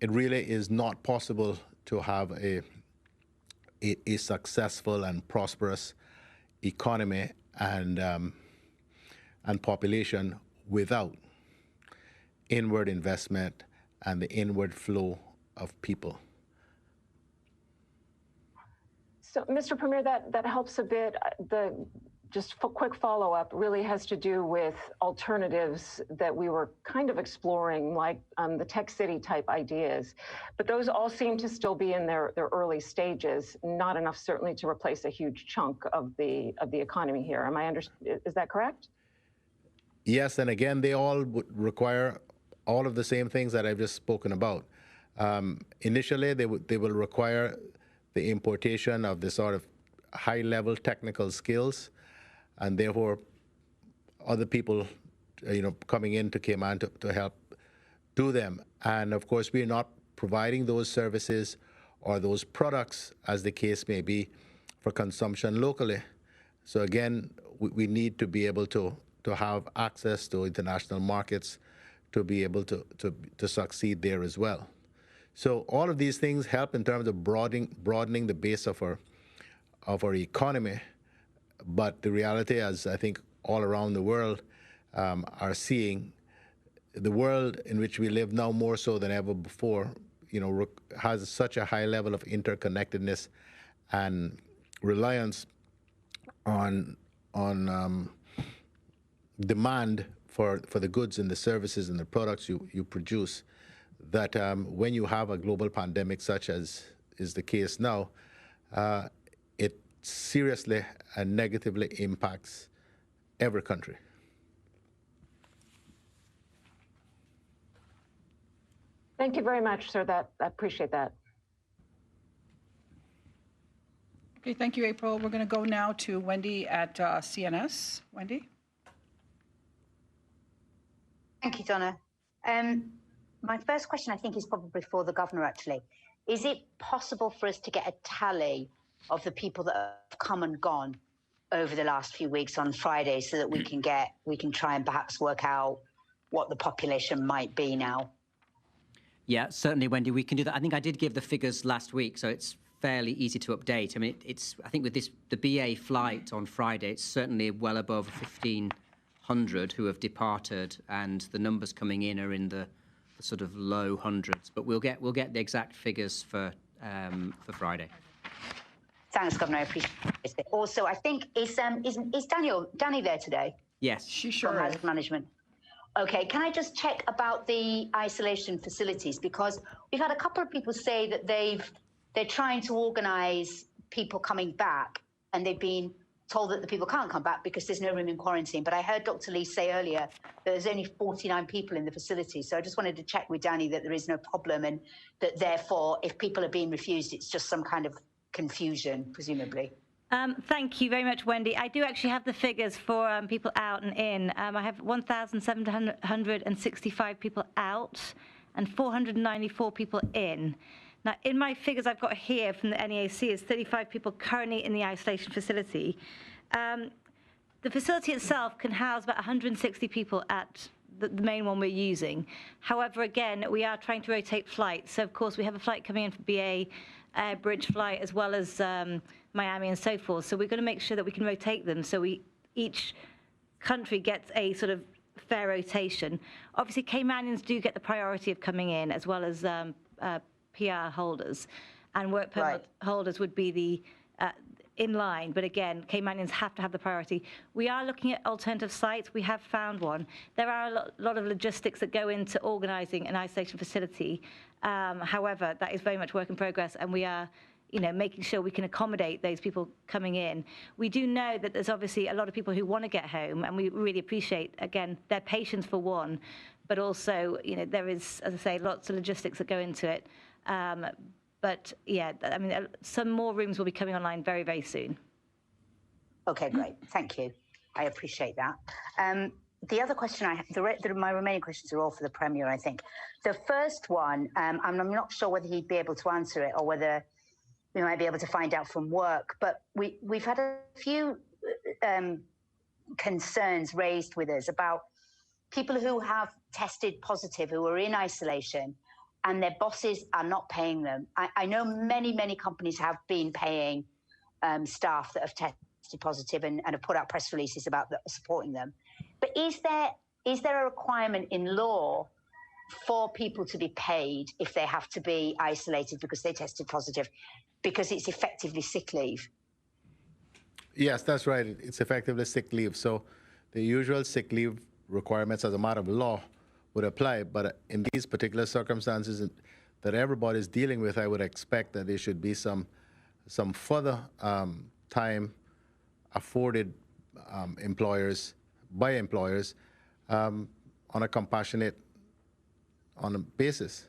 it really is not possible to have a successful and prosperous economy and population without inward investment and the inward flow of people. So, Mr. Premier, that helps a bit. Just a quick follow-up really has to do with alternatives that we were kind of exploring, like the tech city type ideas. But those all seem to still be in their early stages, not enough certainly to replace a huge chunk of the economy here. Is that correct? Yes, and again, they all would require all of the same things that I've just spoken about. Initially, they will require the importation of the sort of high-level technical skills, and therefore other people, coming into Cayman to help do them. And of course, we're not providing those services or those products, as the case may be, for consumption locally. So again, we need to be able to have access to international markets to be able to succeed there as well. So all of these things help in terms of broadening the base of our economy. But the reality, as I think all around the world are seeing, the world in which we live now more so than ever before, has such a high level of interconnectedness and reliance on demand for the goods and the services and the products you produce, that when you have a global pandemic such as is the case now, it seriously and negatively impacts every country. Thank you very much, sir. I appreciate that. Okay, thank you, April. We're going to go now to Wendy at CNS. Wendy? Thank you, Donna. My first question, I think, is probably for the governor, actually. Is it possible for us to get a tally of the people that have come and gone over the last few weeks on Friday, so that we can try and perhaps work out what the population might be now? Yeah, certainly, Wendy, we can do that. I think I did give the figures last week, so it's fairly easy to update. I mean, I think with the BA flight on Friday, it's certainly well above 1,500 who have departed, and the numbers coming in are in the sort of low hundreds. But we'll get the exact figures for Friday. Thanks, Governor. I appreciate it. Also, I think is Danny there today? Yes, she sure from is. Hazard Management. Okay, can I just check about the isolation facilities? Because we've had a couple of people say that they're trying to organise people coming back, and they've been told that the people can't come back because there's no room in quarantine. But I heard Dr. Lee say earlier that there's only 49 people in the facility. So I just wanted to check with Danny that there is no problem, and that therefore, if people are being refused, it's just some kind of confusion, presumably. Thank you very much, Wendy. I do actually have the figures for people out and in. I have 1,765 people out and 494 people in. Now, in my figures I've got here from the NEAC is 35 people currently in the isolation facility. The facility itself can house about 160 people at the main one we're using. However, again, we are trying to rotate flights. So, of course, we have a flight coming in for BA bridge flight, as well as Miami and so forth. So we're going to make sure that we can rotate them, so each country gets a sort of fair rotation. Obviously, Caymanians do get the priority of coming in, as well as PR holders, and work permit holders would be the in line. But again, Caymanians have to have the priority. We are looking at alternative sites. We have found one. There are a lot of logistics that go into organising an isolation facility. However, that is very much work in progress, and we are, making sure we can accommodate those people coming in. We do know that there's obviously a lot of people who want to get home, and we really appreciate, again, their patience for one, but also, there is, as I say, lots of logistics that go into it. But yeah, I mean, some more rooms will be coming online very, very soon. Okay, great. Thank you. I appreciate that. The other question I have, my remaining questions are all for the Premier, I think. The first one, and I'm not sure whether he'd be able to answer it or whether we might be able to find out from work, but we've had a few concerns raised with us about people who have tested positive, who are in isolation, and their bosses are not paying them. I know many, many companies have been paying staff that have tested positive and have put out press releases about supporting them. But is there a requirement in law for people to be paid if they have to be isolated because they tested positive, because it's effectively sick leave? Yes, that's right. It's effectively sick leave. So the usual sick leave requirements as a matter of law would apply, but in these particular circumstances that everybody's dealing with, I would expect that there should be some further time afforded by employers on a compassionate basis.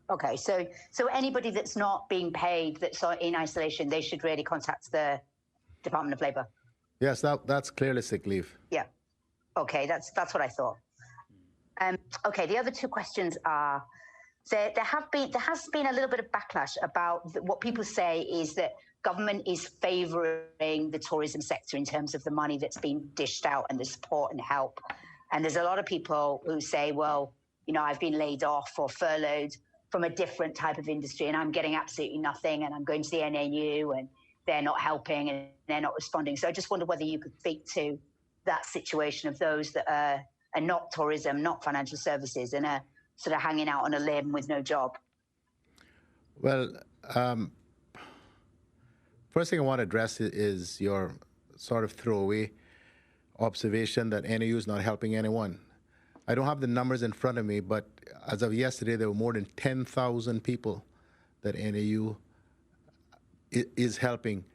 Okay, so anybody that's not being paid, that's in isolation, they should really contact the Department of Labour. Yes, that's clearly sick leave. Yeah. Okay, that's what I thought. Okay, the other two questions are: there has been a little bit of backlash about what people say is that government is favouring the tourism sector in terms of the money that's being dished out and the support and help. And there's a lot of people who say, well, you know, I've been laid off or furloughed from a different type of industry and I'm getting absolutely nothing, and I'm going to the NAU and they're not helping and they're not responding. So I just wonder whether you could speak to that situation of those that are not tourism, not financial services, and are sort of hanging out on a limb with no job. Well, first thing I want to address is your sort of throwaway observation that NAU is not helping anyone. I don't have the numbers in front of me, but as of yesterday, there were more than 10,000 people that NAU is helping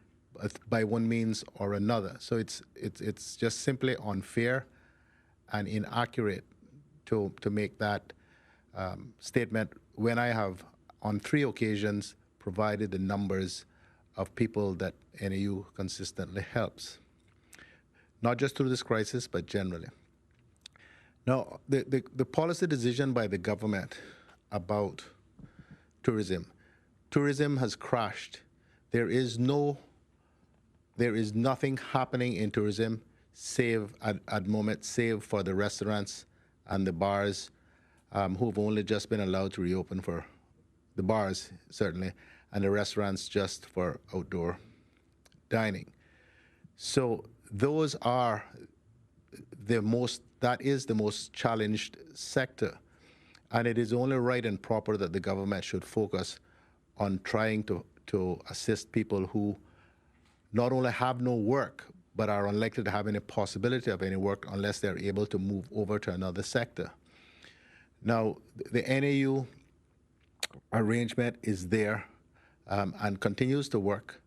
by one means or another. So it's just simply unfair and inaccurate to make that statement when I have on 3 occasions provided the numbers of people that NAU consistently helps, not just through this crisis, but generally. Now, the policy decision by the government about tourism has crashed. There is nothing happening in tourism save at the moment, save for the restaurants and the bars who've only just been allowed to reopen, for the bars certainly, and the restaurants just for outdoor dining. So those are that is the most challenged sector. And it is only right and proper that the government should focus on trying to assist people who not only have no work, but are unlikely to have any possibility of any work unless they're able to move over to another sector. Now, the NAU arrangement is there and continues to work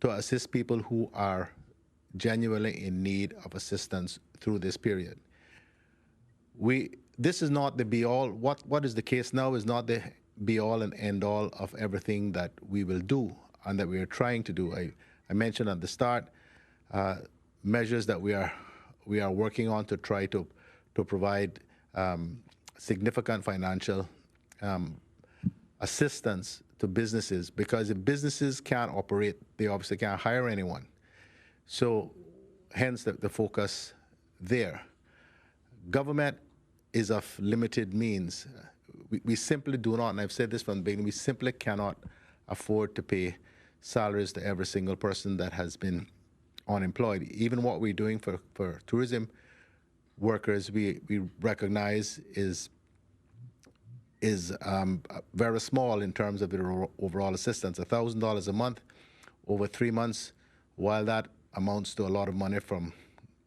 to assist people who are genuinely in need of assistance through this period. This is not the be-all. What is the case now is not the be-all and end-all of everything that we will do and that we are trying to do. I mentioned at the start measures that we are working on to try to provide significant financial assistance to businesses, because if businesses can't operate, they obviously can't hire anyone. So hence the focus there. Government is of limited means. We simply do not, and I've said this from the beginning, we simply cannot afford to pay salaries to every single person that has been unemployed. Even what we're doing for tourism workers, we recognize is very small in terms of the overall assistance. $1,000 a month over 3 months, while that amounts to a lot of money from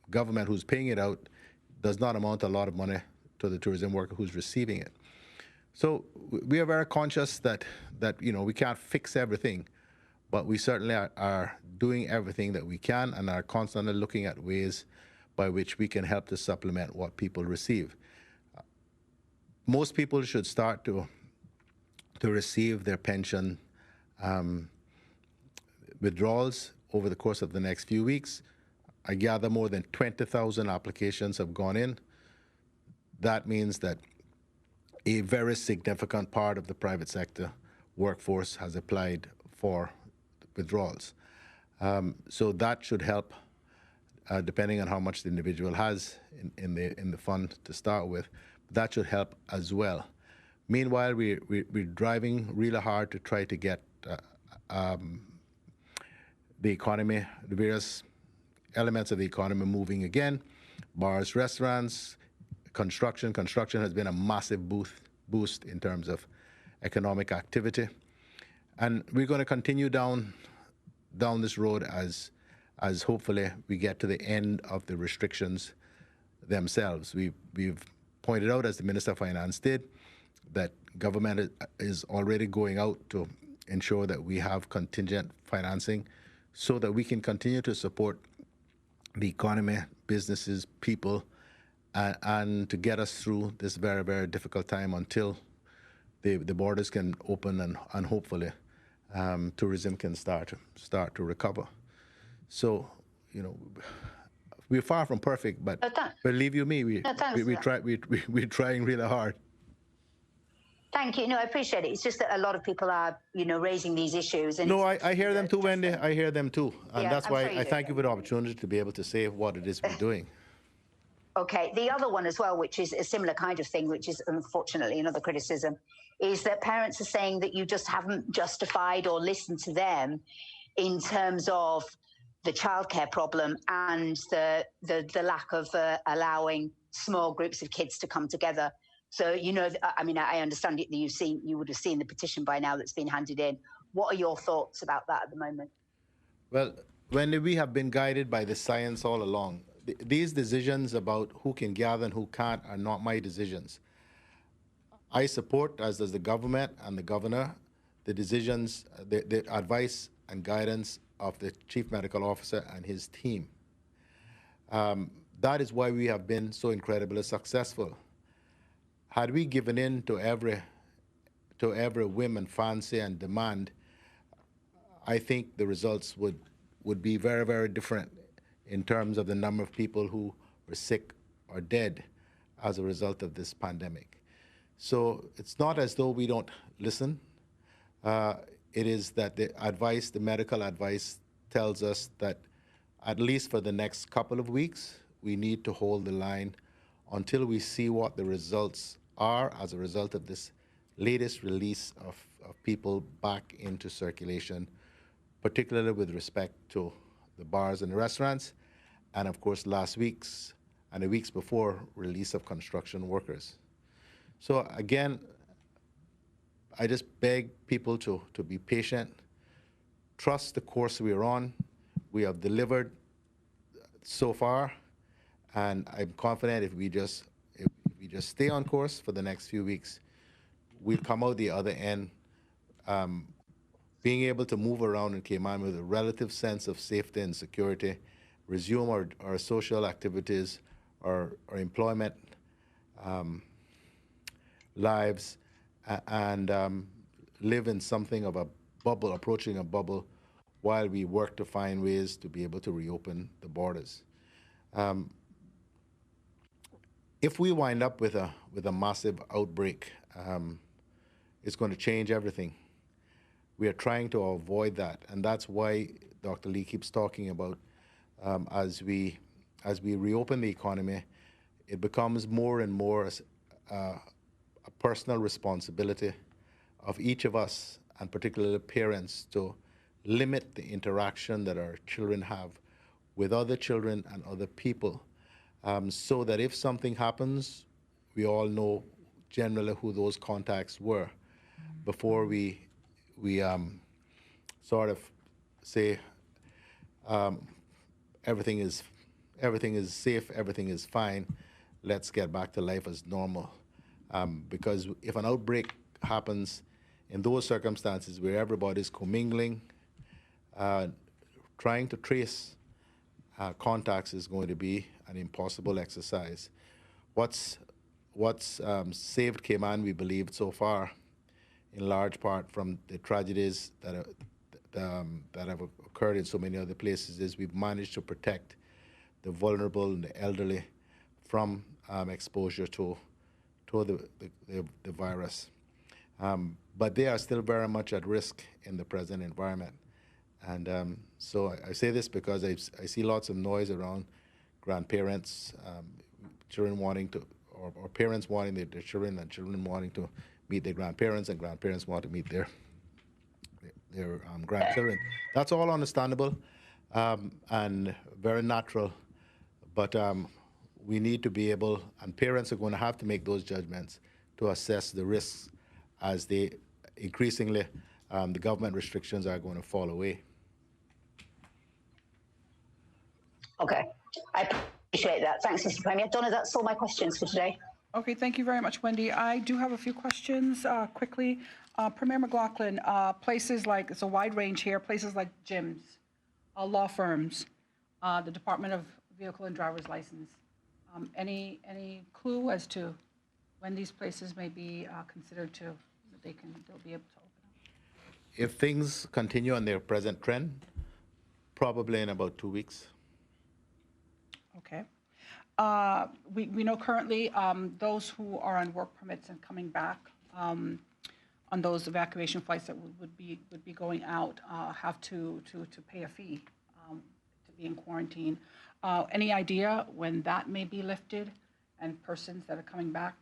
government who's paying it out, does not amount to a lot of money to the tourism worker who's receiving it. So we are very conscious that we can't fix everything, but we certainly are doing everything that we can and are constantly looking at ways by which we can help to supplement what people receive. Most people should start to receive their pension withdrawals over the course of the next few weeks. I gather more than 20,000 applications have gone in. That means that a very significant part of the private sector workforce has applied for withdrawals. So that should help, depending on how much the individual has in the fund to start with. That should help as well. Meanwhile, we're driving really hard to try to get the economy, the various elements of the economy moving again. Bars, restaurants, construction. Construction has been a massive boost in terms of economic activity. And we're going to continue down this road as hopefully we get to the end of the restrictions themselves. We've pointed out, as the Minister of Finance did, that government is already going out to ensure that we have contingent financing so that we can continue to support the economy, businesses, people, and to get us through this very, very difficult time until the borders can open and hopefully tourism can start to recover. So, you know, we're far from perfect, but believe you me, we're trying really hard. Thank you. No, I appreciate it. It's just that a lot of people are, you know, raising these issues. And no, I hear them too, Wendy. I hear them too. And Yeah, that's I'm why sure you I do. thank you for the opportunity to be able to say what it is we're doing. Okay. The other one as well, which is a similar kind of thing, which is unfortunately another criticism, is that parents are saying that you just haven't justified or listened to them in terms of the childcare problem and the lack of allowing small groups of kids to come together. So, you know, I mean, I understand that you would have seen the petition by now that's been handed in. What are your thoughts about that at the moment? Well, Wendy, we have been guided by the science all along. These decisions about who can gather and who can't are not my decisions. I support, as does the government and the governor, the decisions, the advice and guidance of the chief medical officer and his team. That is why we have been so incredibly successful. Had we given in to every whim and fancy and demand, I think the results would be very, very different in terms of the number of people who were sick or dead as a result of this pandemic. So it's not as though we don't listen. It is that the medical advice tells us that at least for the next couple of weeks, we need to hold the line until we see what the results are as a result of this latest release of people back into circulation, particularly with respect to the bars and the restaurants, and of course last week's and the weeks before release of construction workers. So again, I just beg people to be patient, trust the course we're on. We have delivered so far, and I'm confident if we just stay on course for the next few weeks, we'll come out the other end being able to move around in Cayman with a relative sense of safety and security, resume our social activities, our employment lives, and live in something of a bubble, approaching a bubble, while we work to find ways to be able to reopen the borders. If we wind up with a massive outbreak, it's going to change everything. We are trying to avoid that, and that's why Dr. Lee keeps talking about as we reopen the economy, it becomes more and more a personal responsibility of each of us, and particularly parents, to limit the interaction that our children have with other children and other people, so that if something happens, we all know generally who those contacts were before we sort of say everything is safe, everything is fine, let's get back to life as normal. Because if an outbreak happens in those circumstances where everybody's commingling, trying to trace contacts is going to be an impossible exercise. What's saved Cayman, we believe, so far, in large part from the tragedies that have occurred in so many other places, is we've managed to protect the vulnerable and the elderly from exposure to the virus. But they are still very much at risk in the present environment. And so I say this because I see lots of noise around grandparents, children wanting to, or parents wanting their children, and children wanting to meet their grandparents, and grandparents want to meet their grandchildren. That's all understandable and very natural, but we need to be able, and parents are going to have to make those judgments to assess the risks as they increasingly, the government restrictions are going to fall away. Okay, I appreciate that. Thanks, Mr. Premier. Donna, that's all my questions for today. Okay, thank you very much, Wendy. I do have a few questions quickly. Premier McLaughlin, places like, it's a wide range here, places like gyms, law firms, the Department of Vehicle and Driver's License, Any clue as to when these places may be considered they'll be able to open up? If things continue on their present trend, probably in about 2 weeks. Okay. We know currently those who are on work permits and coming back on those evacuation flights that would be going out have to pay a fee to be in quarantine. Any idea when that may be lifted and persons that are coming back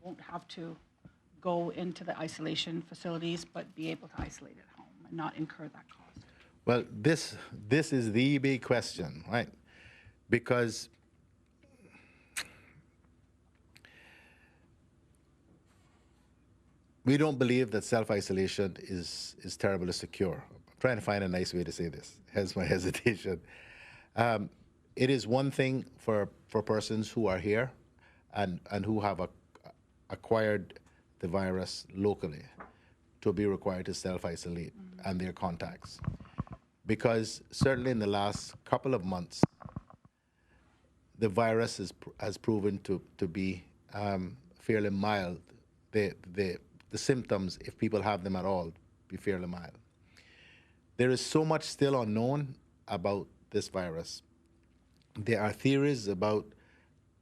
won't have to go into the isolation facilities but be able to isolate at home and not incur that cost? Well, this is the big question, right? Because we don't believe that self-isolation is terribly secure. I'm trying to find a nice way to say this, hence my hesitation. It is one thing for persons who are here and who have acquired the virus locally to be required to self-isolate and their contacts. Because certainly in the last couple of months, the virus has proven to be fairly mild. The symptoms, if people have them at all, be fairly mild. There is so much still unknown about this virus. There are theories about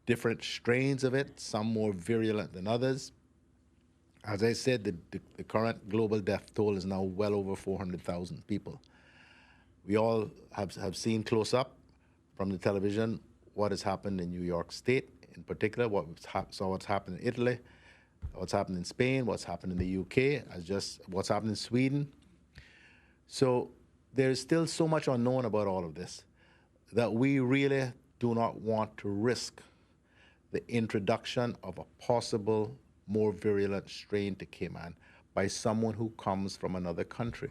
different strains of it, some more virulent than others. As I said, the current global death toll is now well over 400,000 people. We all have seen close up from the television what has happened in New York State, in particular, what's happened in Italy, what's happened in Spain, what's happened in the UK, what's happened in Sweden. So there's still so much unknown about all of this that we really do not want to risk the introduction of a possible more virulent strain to Cayman by someone who comes from another country.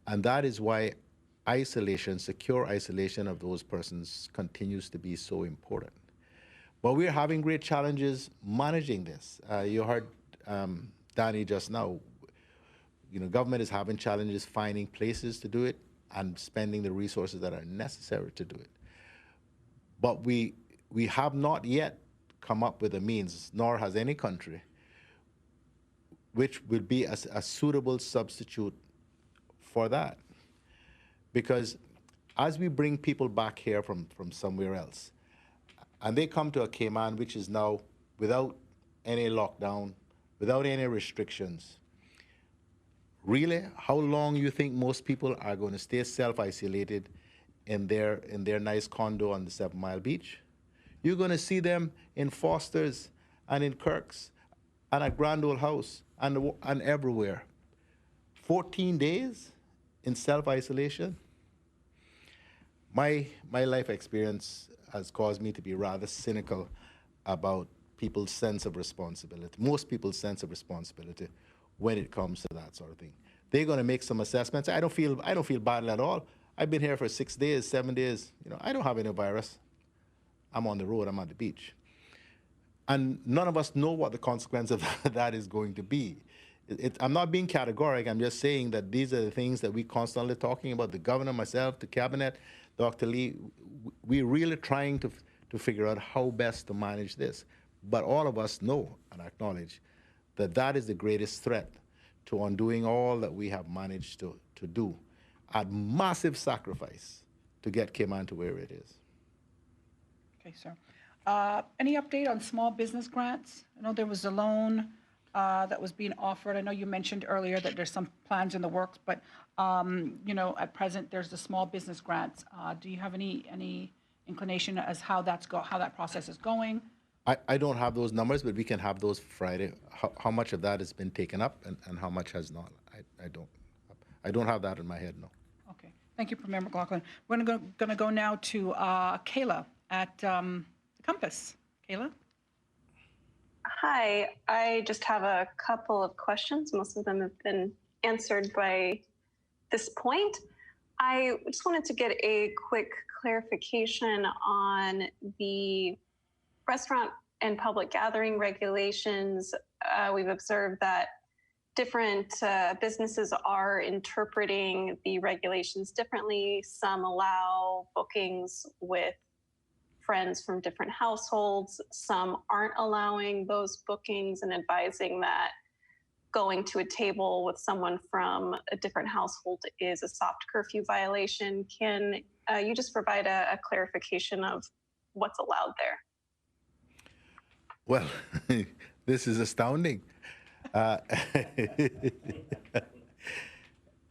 And that is why isolation, secure isolation of those persons continues to be so important. But we're having great challenges managing this. You heard Danny just now. Government is having challenges finding places to do it and spending the resources that are necessary to do it. But we have not yet come up with a means, nor has any country, which would be a suitable substitute for that. Because as we bring people back here from somewhere else, and they come to a Cayman which is now without any lockdown, without any restrictions, really, how long you think most people are going to stay self-isolated in their nice condo on the 7 Mile Beach? You're going to see them in Foster's and in Kirk's and at Grand Ole House and everywhere. 14 days in self-isolation? My life experience has caused me to be rather cynical about people's sense of responsibility, most people's sense of responsibility when it comes to that sort of thing. They're going to make some assessments. I don't feel badly at all. I've been here for 6 days, 7 days. I don't have any virus. I'm on the road, I'm at the beach. And none of us know what the consequence of that is going to be. I'm not being categorical, I'm just saying that these are the things that we constantly talking about, the governor, myself, the cabinet, Dr. Lee. We're really trying to figure out how best to manage this. But all of us know and acknowledge that that is the greatest threat to undoing all that we have managed to do at massive sacrifice to get Cayman to where it is. Okay, sir. Any update on small business grants? I know there was a loan that was being offered. I know you mentioned earlier that there's some plans in the works, but at present there's the small business grants. Do you have any inclination as how that process is going? I don't have those numbers, but we can have those Friday. How much of that has been taken up and how much has not? I don't have that in my head, no. Okay. Thank you, Premier McLaughlin. We're going to go now to Kayla at Compass. Kayla? Hi. I just have a couple of questions. Most of them have been answered by this point. I just wanted to get a quick clarification on the restaurant and public gathering regulations. We've observed that different businesses are interpreting the regulations differently. Some allow bookings with friends from different households. Some aren't allowing those bookings and advising that going to a table with someone from a different household is a soft curfew violation. Can you just provide a clarification of what's allowed there? Well, this is astounding.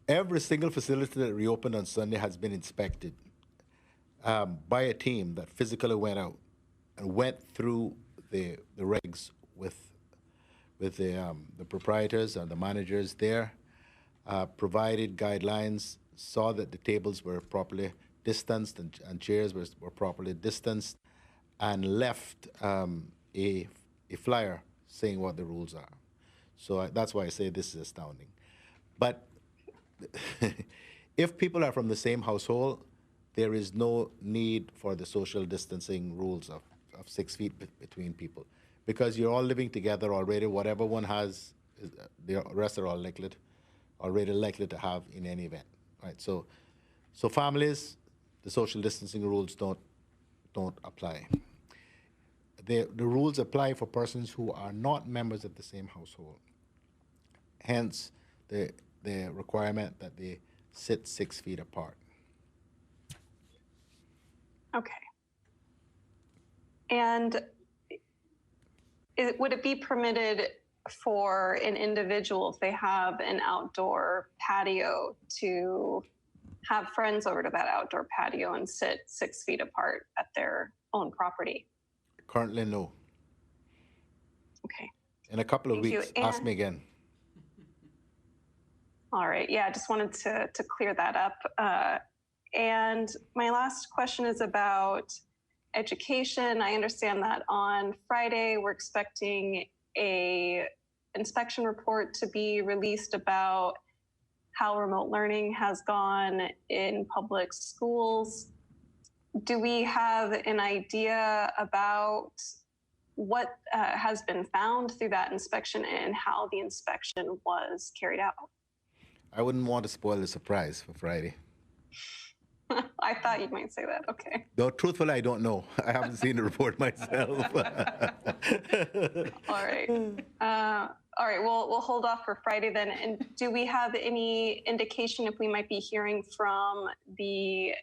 Every single facility that reopened on Sunday has been inspected by a team that physically went out and went through the regs with the proprietors and the managers there, provided guidelines, saw that the tables were properly distanced and chairs were properly distanced, and left a flyer saying what the rules are. So that's why I say this is astounding. But if people are from the same household, there is no need for the social distancing rules of 6 feet between people, because you're all living together already. Whatever one has, the rest are all already likely to have in any event, right? So families, the social distancing rules don't apply. The rules apply for persons who are not members of the same household. Hence, the requirement that they sit 6 feet apart. Okay. And would it be permitted for an individual, if they have an outdoor patio, to have friends over to that outdoor patio and sit 6 feet apart at their own property? Currently, no. Okay. In a couple of weeks, ask me again. All right. Yeah, I just wanted to clear that up. And my last question is about education. I understand that on Friday, we're expecting a inspection report to be released about how remote learning has gone in public schools. Do we have an idea about what has been found through that inspection and how the inspection was carried out? I wouldn't want to spoil the surprise for Friday. I thought you might say that. Okay. Though truthfully, I don't know. I haven't seen the report myself. All right. All right. We'll hold off for Friday then. And do we have any indication if we might be hearing from the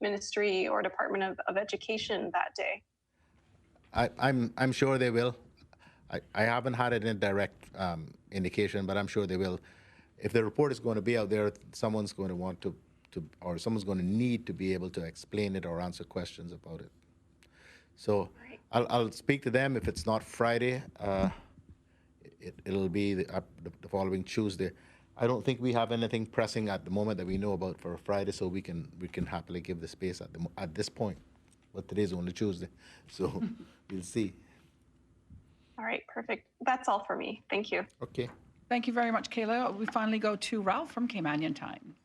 Ministry or Department of Education that day? I'm sure they will. I haven't had it in direct indication, but I'm sure they will. If the report is going to be out there, someone's going to want to or someone's going to need to be able to explain it or answer questions about it. So I'll speak to them. If it's not Friday, it'll be the following Tuesday. I don't think we have anything pressing at the moment that we know about for Friday, so we can happily give the space at this point. But today's only Tuesday, so we'll see. All right, perfect. That's all for me. Thank you. Okay. Thank you very much, Kayla. We finally go to Ralph from Caymanian Times.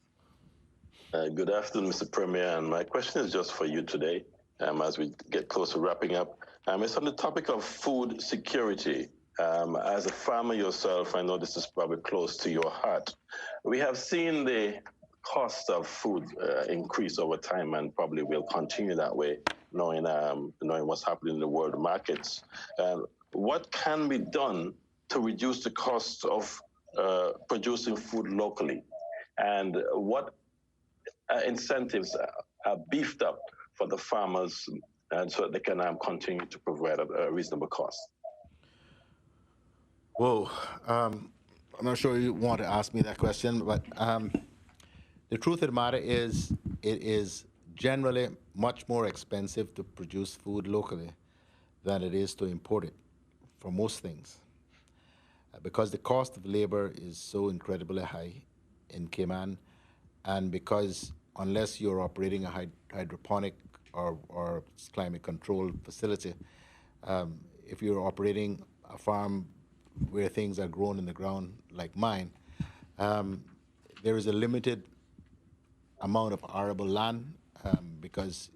Good afternoon, Mr. Premier, and my question is just for you today, as we get close to wrapping up. It's on the topic of food security. As a farmer yourself, I know this is probably close to your heart. We have seen the cost of food increase over time and probably will continue that way, knowing what's happening in the world markets. What can be done to reduce the cost of producing food locally? And what incentives are beefed up for the farmers and so that they can continue to provide a reasonable cost? Whoa, I'm not sure you want to ask me that question, but the truth of the matter is it is generally much more expensive to produce food locally than it is to import it for most things, because the cost of labor is so incredibly high in Cayman, and because unless you're operating a hydroponic or climate control facility, if you're operating a farm where things are grown in the ground like mine, there is a limited amount of arable land, because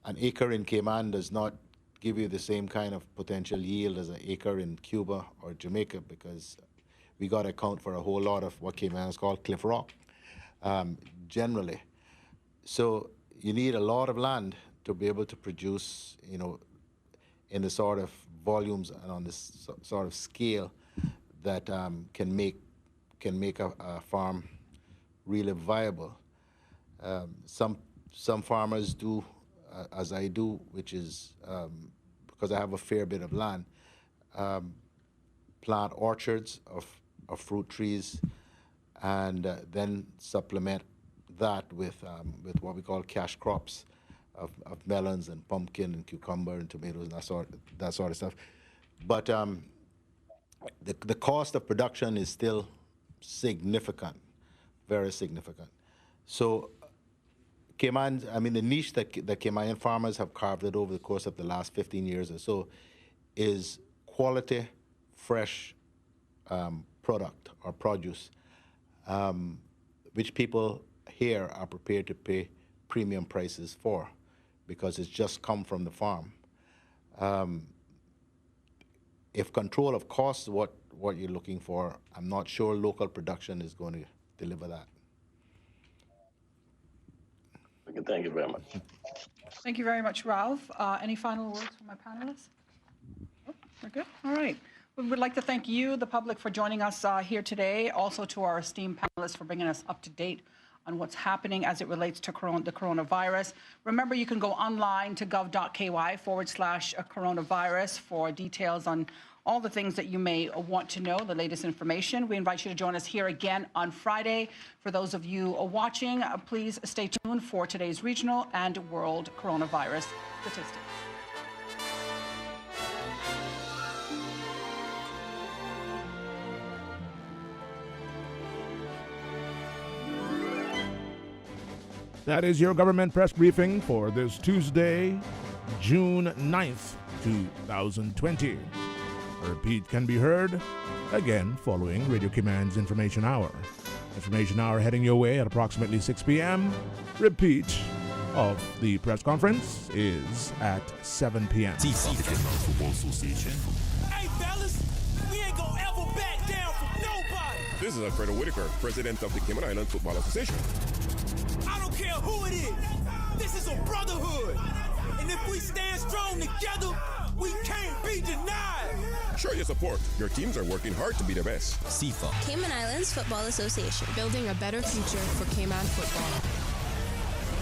an acre in Cayman does not give you the same kind of potential yield as an acre in Cuba or Jamaica, because we got to account for a whole lot of what Cayman is called cliff rock, generally. So you need a lot of land to be able to produce, in the sort of volumes and on this sort of scale that can make a farm really viable. Some farmers do, as I do, which is because I have a fair bit of land, plant orchards of fruit trees, and then supplement that with what we call cash crops of melons and pumpkin and cucumber and tomatoes and that sort of stuff. But the cost of production is still significant, very significant. So Cayman, the niche that Cayman farmers have carved out over the course of the last 15 years or so is quality, fresh product or produce, which people here are prepared to pay premium prices for because it's just come from the farm. If control of costs is what you're looking for, I'm not sure local production is going to deliver that. Okay, thank you very much. Thank you very much, Ralph. Any final words from my panelists? Oh, we're good? All right. We would like to thank you, the public, for joining us here today. Also to our esteemed panelists for bringing us up to date on what's happening as it relates to the coronavirus. Remember, you can go online to gov.ky/coronavirus for details on all the things that you may want to know, the latest information. We invite you to join us here again on Friday. For those of you watching, please stay tuned for today's regional and world coronavirus statistics. That is your government press briefing for this Tuesday, June 9th, 2020. A repeat can be heard again following Radio Cayman's Information Hour. Information Hour heading your way at approximately 6 p.m. Repeat of the press conference is at 7 p.m. Football Association. Hey, fellas, we ain't gonna ever back down from nobody. This is Alfredo Whitaker, president of the Cayman Islands Football Association. I don't care who it is. This is a brotherhood. And if we stand strong together, we can't be denied. Show your support. Your teams are working hard to be the best. CIFA. Cayman Islands Football Association. Building a better future for Cayman football.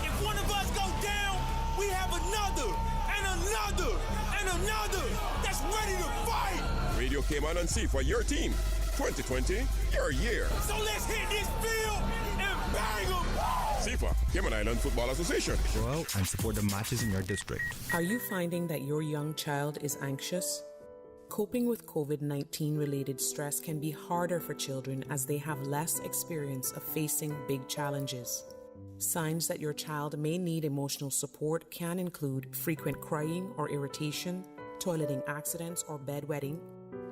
If one of us go down, we have another, and another, and another that's ready to fight. Radio Cayman and CIFA, your team. 2020, your year. So let's hit this field and bang them. CIFA, Cayman Island Football Association. Go out and support the matches in your district. Are you finding that your young child is anxious? Coping with COVID-19 related stress can be harder for children as they have less experience of facing big challenges. Signs that your child may need emotional support can include frequent crying or irritation, toileting accidents or bedwetting,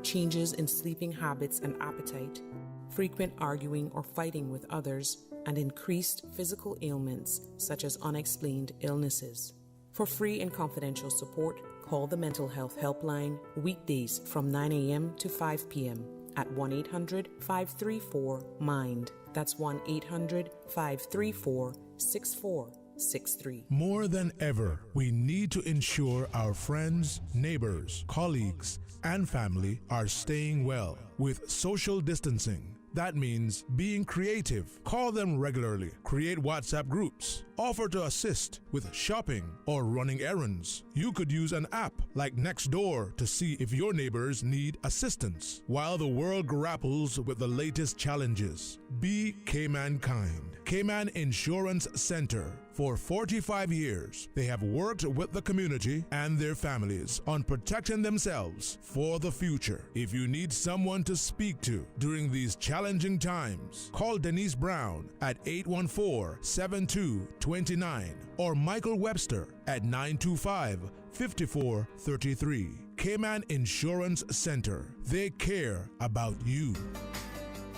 changes in sleeping habits and appetite, frequent arguing or fighting with others, and increased physical ailments such as unexplained illnesses. For free and confidential support, call the Mental Health Helpline weekdays from 9 a.m. to 5 p.m. at 1-800-534-MIND. That's 1-800-534-6463. More than ever, we need to ensure our friends, neighbors, colleagues, and family are staying well with social distancing. That means being creative. Call them regularly. Create WhatsApp groups. Offer to assist with shopping or running errands. You could use an app like Nextdoor to see if your neighbors need assistance while the world grapples with the latest challenges. Be Cayman kind. Cayman Insurance Center. For 45 years, they have worked with the community and their families on protecting themselves for the future. If you need someone to speak to during these challenging times, call Denise Brown at 814-7229 or Michael Webster at 925-5433. Cayman Insurance Center. They care about you.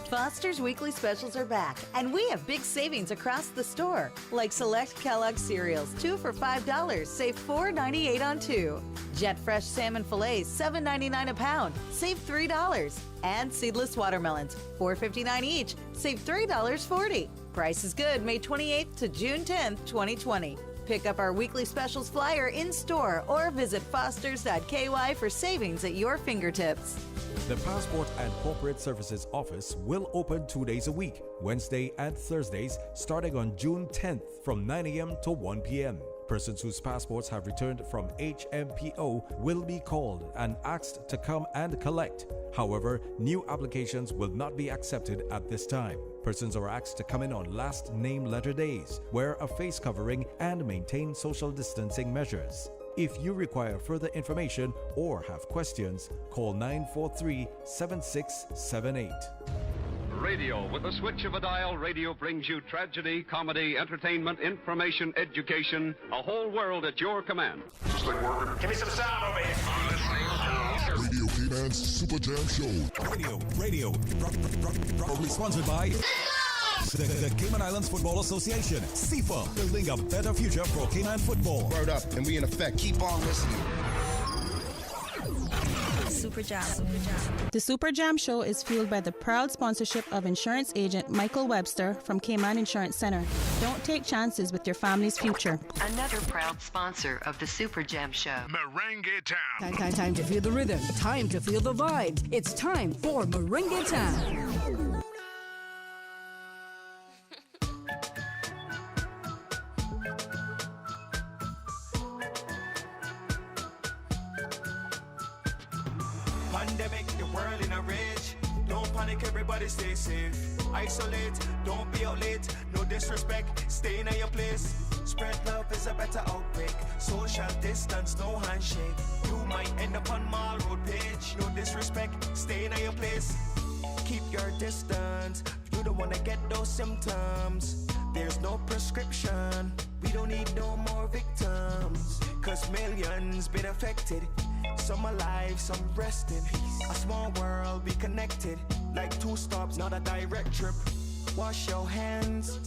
Foster's weekly specials are back, and we have big savings across the store, like select Kellogg cereals, 2 for $5, save $4.98 on 2. Jet Fresh salmon fillets, $7.99 a pound, save $3. And seedless watermelons, $4.59 each, save $3.40. Price is good May 28th to June 10th, 2020. Pick up our weekly specials flyer in store or visit fosters.ky for savings at your fingertips. The Passport and Corporate Services Office will open 2 days a week, Wednesday and Thursdays, starting on June 10th from 9 a.m. to 1 p.m. Persons whose passports have returned from HMPO will be called and asked to come and collect. However, new applications will not be accepted at this time. Persons are asked to come in on last name letter days, wear a face covering, and maintain social distancing measures. If you require further information or have questions, call 943-7678. Radio. With the switch of a dial, radio brings you tragedy, comedy, entertainment, information, education, a whole world at your command. Give me some sound over here. Radio Cayman's Super Jam Show. Radio. Proudly sponsored by the Cayman Islands Football Association. SIFA, building a better future for Cayman football. Word up, and we in effect. Keep on listening. Super Jam. The Super Jam Show is fueled by the proud sponsorship of insurance agent Michael Webster from Cayman Insurance Center. Don't take chances with your family's future. Another proud sponsor of the Super Jam Show. Merengue Town. Time to feel the rhythm. Time to feel the vibes. It's time for Merengue Town. Pandemic, the world in a rage. Don't panic, everybody stay safe. Isolate, don't be out late. No disrespect, stay in your place. Spread love is a better outbreak. Social distance, no handshake. You might end up on Mall Road page. No disrespect, stay in your place. Keep your distance. You don't wanna get those symptoms. There's no prescription. We don't need no more victims. Cause millions been affected. Some alive, some resting. A small world, be connected. Like 2 stops, not a direct trip. Wash your hands.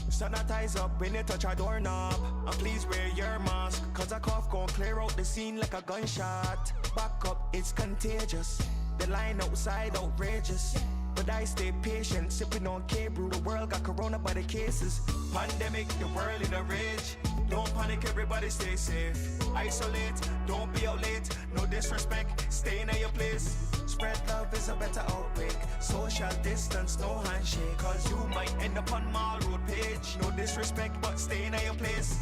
Sanitize up when you touch a doorknob. And please wear your mask. Cause a cough gon' clear out the scene like a gunshot. Back up, it's contagious. The line outside outrageous. But I stay patient, sipping on K-Brew. The world got corona by the cases. Pandemic, the world in a rage. Don't panic, everybody stay safe. Isolate, don't be out late. No disrespect, stay in your place. Spread love is a better outbreak. Social distance, no handshake. Cause you might end up on Mall Road page. No disrespect, but stay in your place.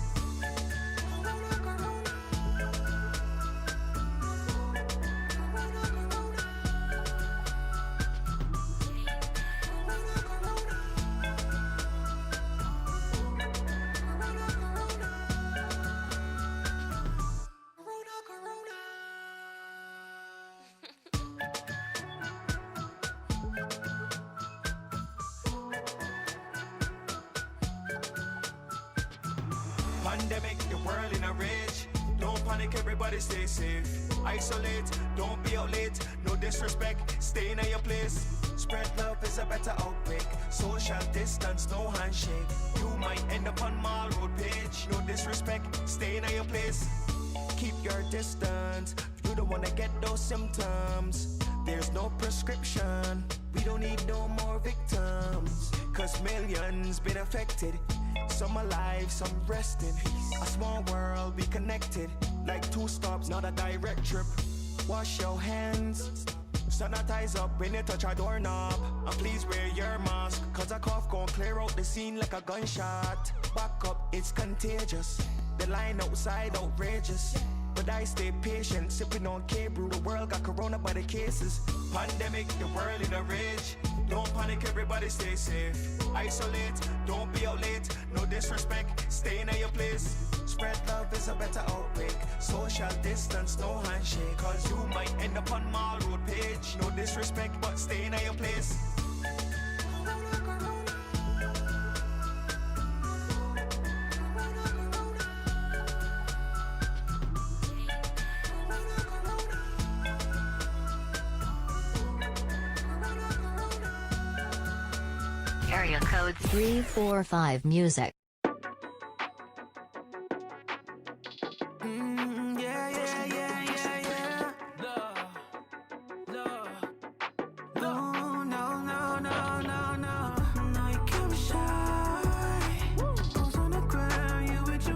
Pandemic, the world in a rage. Don't panic, everybody stay safe. Isolate, don't be out late. No disrespect, stay in your place. Spread love is a better outbreak. Social distance, no handshake. You might end up on Mall Road page. No disrespect, stay in your place. Keep your distance. You don't wanna get those symptoms. There's no prescription. We don't need no more victims. Cause millions been affected. Some alive, some resting. A small world, be connected. Like 2 stops, not a direct trip. Wash your hands. Sanitize up when you touch a doorknob. And please wear your mask. Cause a cough gon' clear out the scene like a gunshot. Back up, it's contagious. The line outside outrageous. But I stay patient, sipping on K-Brew. The world got corona by the cases. Pandemic, the world in a rage. Don't panic, everybody stay safe. Isolate, don't be out late. No disrespect, stay in your place. Spread love is a better outbreak. Social distance, no handshake. Cause you might end up on Mall Road page. No disrespect, but stay in your place. Area code 345 music.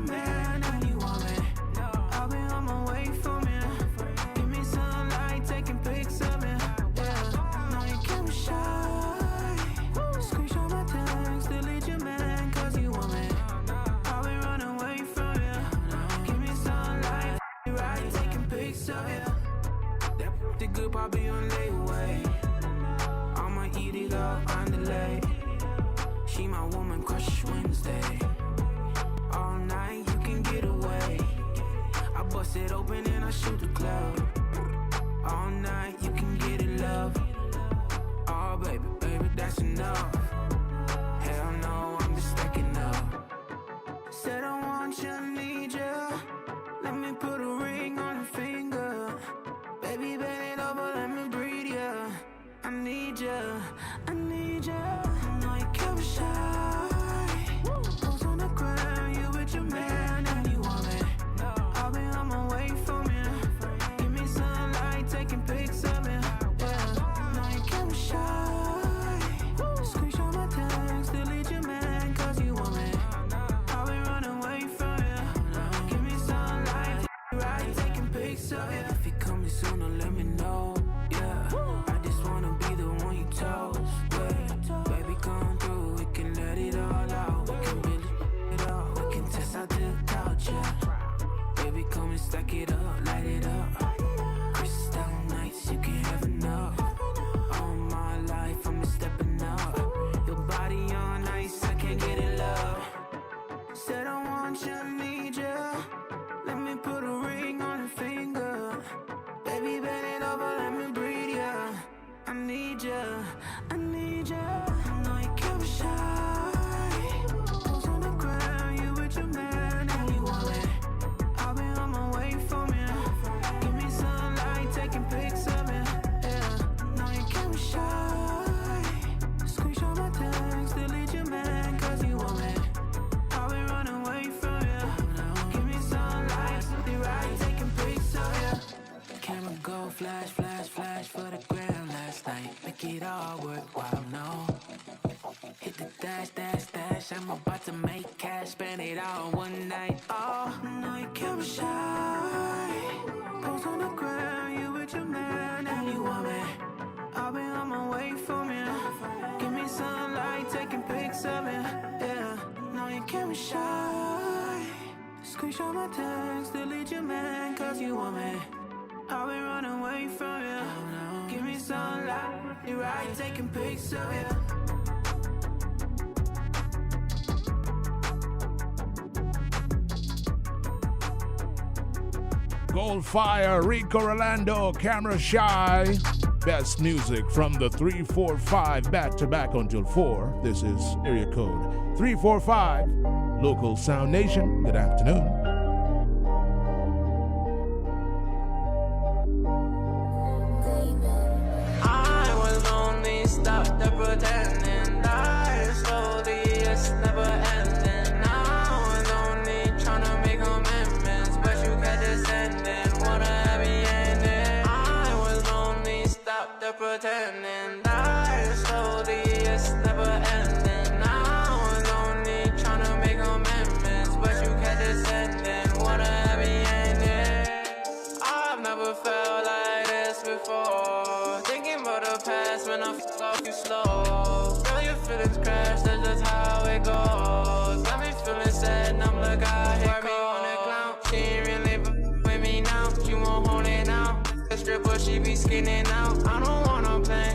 Man, pics of you. That the good probably on layaway. I'ma eat it up on delay. She my woman, crush Wednesday. All night you can get away. I bust it open and I shoot the club. All night you can get it, love. Oh baby, baby, that's enough. Hell no, I'm just stacking up. Said I want you, need you. Let me put a ring on your finger. Baby, bend it over, let me breathe you. I need you, I need you. I know you can't be shy. Pose on the ground, you with your man, and you want me. I'll be on my way from you. Give me sunlight, taking pics of me. Yeah, know you can't be shy. Screenshot my text, delete your man, cause you want me. I'll be running away from you. Give me sunlight, right, taking pics of you. If you coming sooner, let me know. Yeah, I just wanna be the one you toast. Wait, baby, come through, we can let it all out. We can build it out, we can test out the couch, yeah. Baby, come and stack it up, light it up. Crystal nights, you can't have enough. All my life, I'm stepping up. Your body on ice, I can't get it, love. Said I want you, need you. Let me put a ring on your finger. Baby, bend it over, let me breathe you. I need you, I need you. I know you can't be shy. Pose on the ground, you with your man, and you want me. I'll be on my way from you. Give me sunlight, taking pics of me. Yeah, know you can't be shy. Screenshot my text, delete your man, cause you want me. I'll be running away from you. Give me sunlight, be right, taking pics of you. Camera go flash, flash, flash for the gram last night. Make it all worthwhile, no. Hit the dash, dash, dash. I'm about to make cash, spend it all one night. Oh, no, you can't be shy. Pose on the ground, you with your man, and you want me. I'll be on my way from you. Give me sunlight, taking pics of me. Yeah, no, you can't be shy. Screenshot my text, delete your man, cause you want me. I'll be running away from you. Give me sunlight, you're right, taking pics of you. Goldfire, Rico Rolando, Camera Shy. Best music from the 345 back to back until 4. This is area code 345, Local Sound Nation. Good afternoon. I was only stopped the pretending. Die slowly, it's never ending. I was only trying to make amendments, but you kept descending. What a happy ending. I was only stopped the pretending. Die slowly, it's never ending. I was only trying to make amendments, but you kept descending. What a happy ending. I've never felt like this before. Thinking about the past when I f*** off you slow. Girl, your feelings crash, that's just how it goes. Got me feeling sad and I'm like, I hit me on the clown. She ain't really with me now, she won't hold it now. The stripper, she be skinning out. I don't wanna play,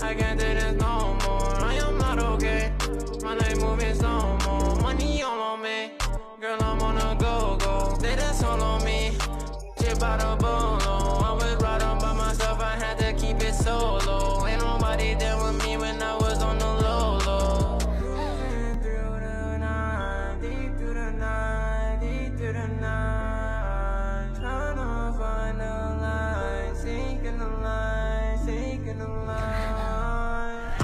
I can't do this no more. I am not okay, my life moving slow mo. Money all on me, girl, I'm on a go-go. They just all on me, shit by the bolo. I was riding by myself, I had to keep it solo. Ain't nobody there with me when I was on the low-low. Moving through the night, deep through the night, deep through the night. Trying to find the light, seeking the light, seeking the light. I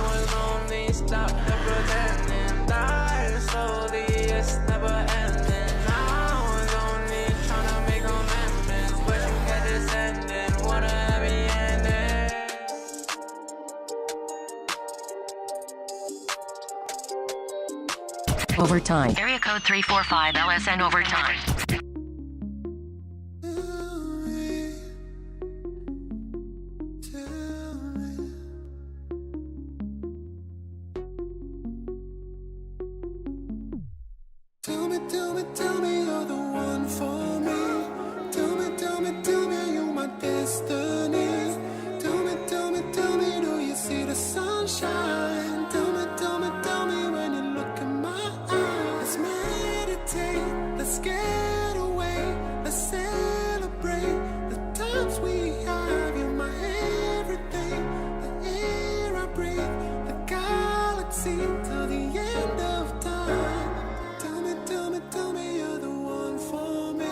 was only stopped the pretending. Die slowly, it's never ending. I was only trying to make amendments, but you kept descending. What a happy ending. Overtime. Area code 345 LSN overtime. Tell me you're the one for me. Tell me destiny. Tell me, do you see the sunshine? Tell me when you look in my eyes. Let's meditate, let's get away, let's celebrate the times we have. You're my everything, the air I breathe, the galaxy till the end of time. Tell me you're the one for me.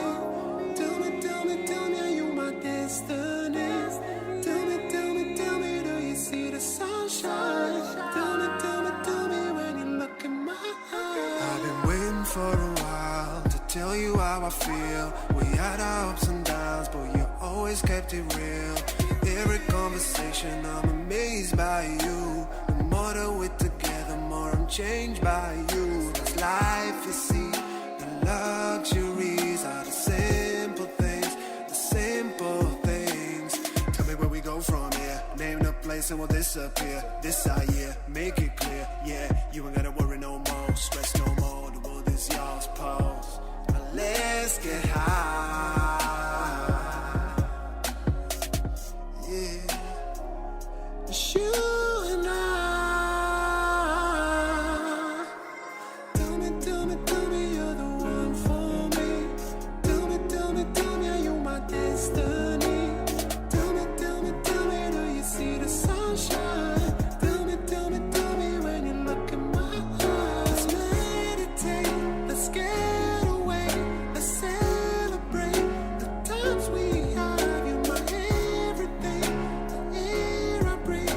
Tell me, are you my destiny? Tell me, do you see the sunshine? Tell me when you look in my eyes. I've been waiting for a while to tell you how I feel. We had our ups and downs, but you always kept it real. Every conversation, I'm amazed by you. The more that we're together, the more I'm changed by you. This life, you see, the luxuries are the simple things, the simple things. Tell me where we go from here. Name the place and we'll disappear. This our year, make it clear. Yeah, you ain't gotta worry no more, stress no more. The world is yours, pause. Now let's get high. Yeah, it's you and I. Tell me, you're the one for me. Tell me, are you my destiny? Tell me, do you see the sunshine? Tell me when you look in my eyes. Let's meditate, let's get away, let's celebrate the times we have. You're my everything, the air I breathe,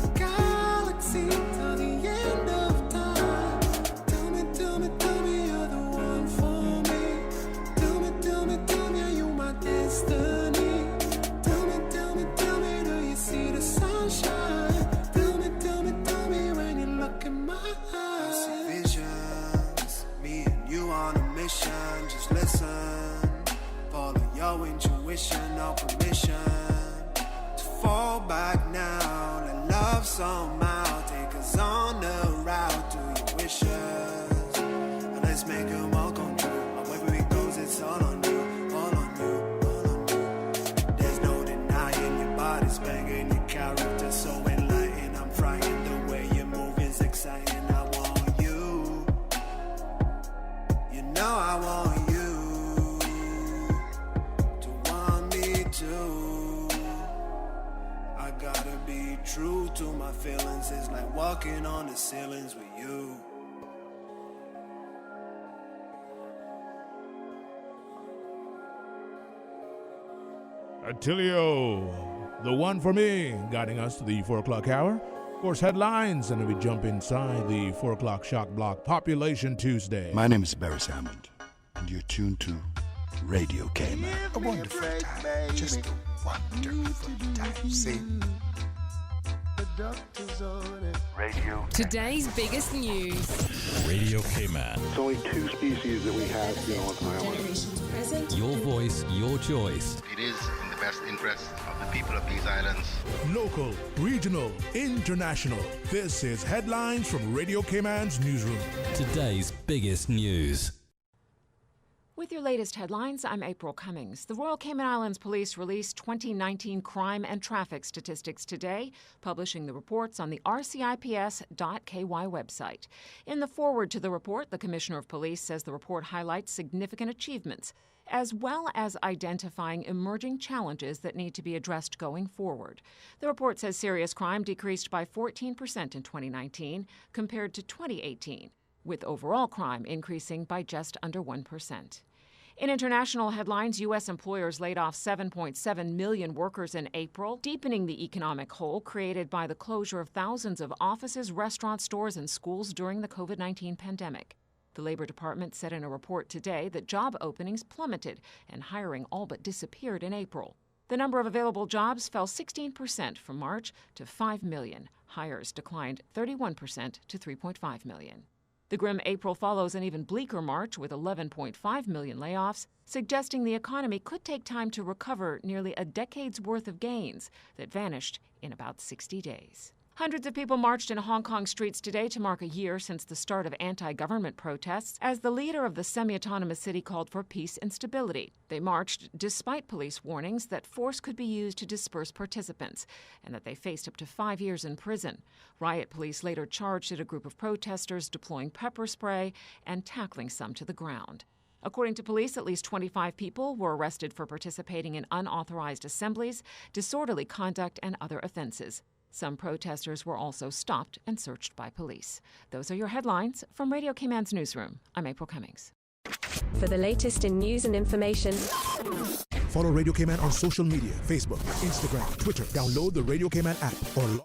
the galaxy till the end of time. Tell me, you're the one for me. Tell me, are you my destiny? Tell me, do you see the sunshine? Tell me when you look in my eyes. I see visions, me and you on a mission. Just listen, follow your intuition, no permission to fall back now. Let love somehow take us on the route to your wishes. And let's make them all come true. Wherever it goes, it's all on you, all on you, all on you. There's no denying your body's banging, your character so enlightened. I'm frying, the way you move is exciting. I want you, you know I want you to want me too. I gotta be true to my feelings. It's like walking on the ceilings with you. Attilio, the one for me, guiding us to the 4 o'clock hour. Of course, headlines, and then we jump inside the 4 o'clock shock block, Population Tuesday. My name is Barry Salmond, and you're tuned to Radio Cayman. A wonderful time, just a wonderful time. See? Radio. Today's biggest news. Radio Cayman. It's only 2 species that we have here on North Island. Generations present. Your voice, your choice. It is in the best interest of the people of these islands. Local, regional, international. This is Headlines from Radio Cayman's newsroom. Today's biggest news. With your latest headlines, I'm April Cummings. The Royal Cayman Islands Police released 2019 crime and traffic statistics today, publishing the reports on the rcips.ky website. In the foreword to the report, the Commissioner of Police says the report highlights significant achievements, as well as identifying emerging challenges that need to be addressed going forward. The report says serious crime decreased by 14% in 2019 compared to 2018, with overall crime increasing by just under 1%. In international headlines, U.S. employers laid off 7.7 million workers in April, deepening the economic hole created by the closure of thousands of offices, restaurants, stores, and schools during the COVID-19 pandemic. The Labor Department said in a report today that job openings plummeted and hiring all but disappeared in April. The number of available jobs fell 16% from March to 5 million. Hires declined 31% to 3.5 million. The grim April follows an even bleaker March with 11.5 million layoffs, suggesting the economy could take time to recover nearly a decade's worth of gains that vanished in about 60 days. Hundreds of people marched in Hong Kong streets today to mark a year since the start of anti-government protests as the leader of the semi-autonomous city called for peace and stability. They marched despite police warnings that force could be used to disperse participants and that they faced up to 5 years in prison. Riot police later charged at a group of protesters deploying pepper spray and tackling some to the ground. According to police, at least 25 people were arrested for participating in unauthorized assemblies, disorderly conduct, and other offenses. Some protesters were also stopped and searched by police. Those are your headlines from Radio Cayman's newsroom. I'm April Cummings. For the latest in news and information, follow Radio Cayman on social media, Facebook, Instagram, Twitter. Download the Radio Cayman app or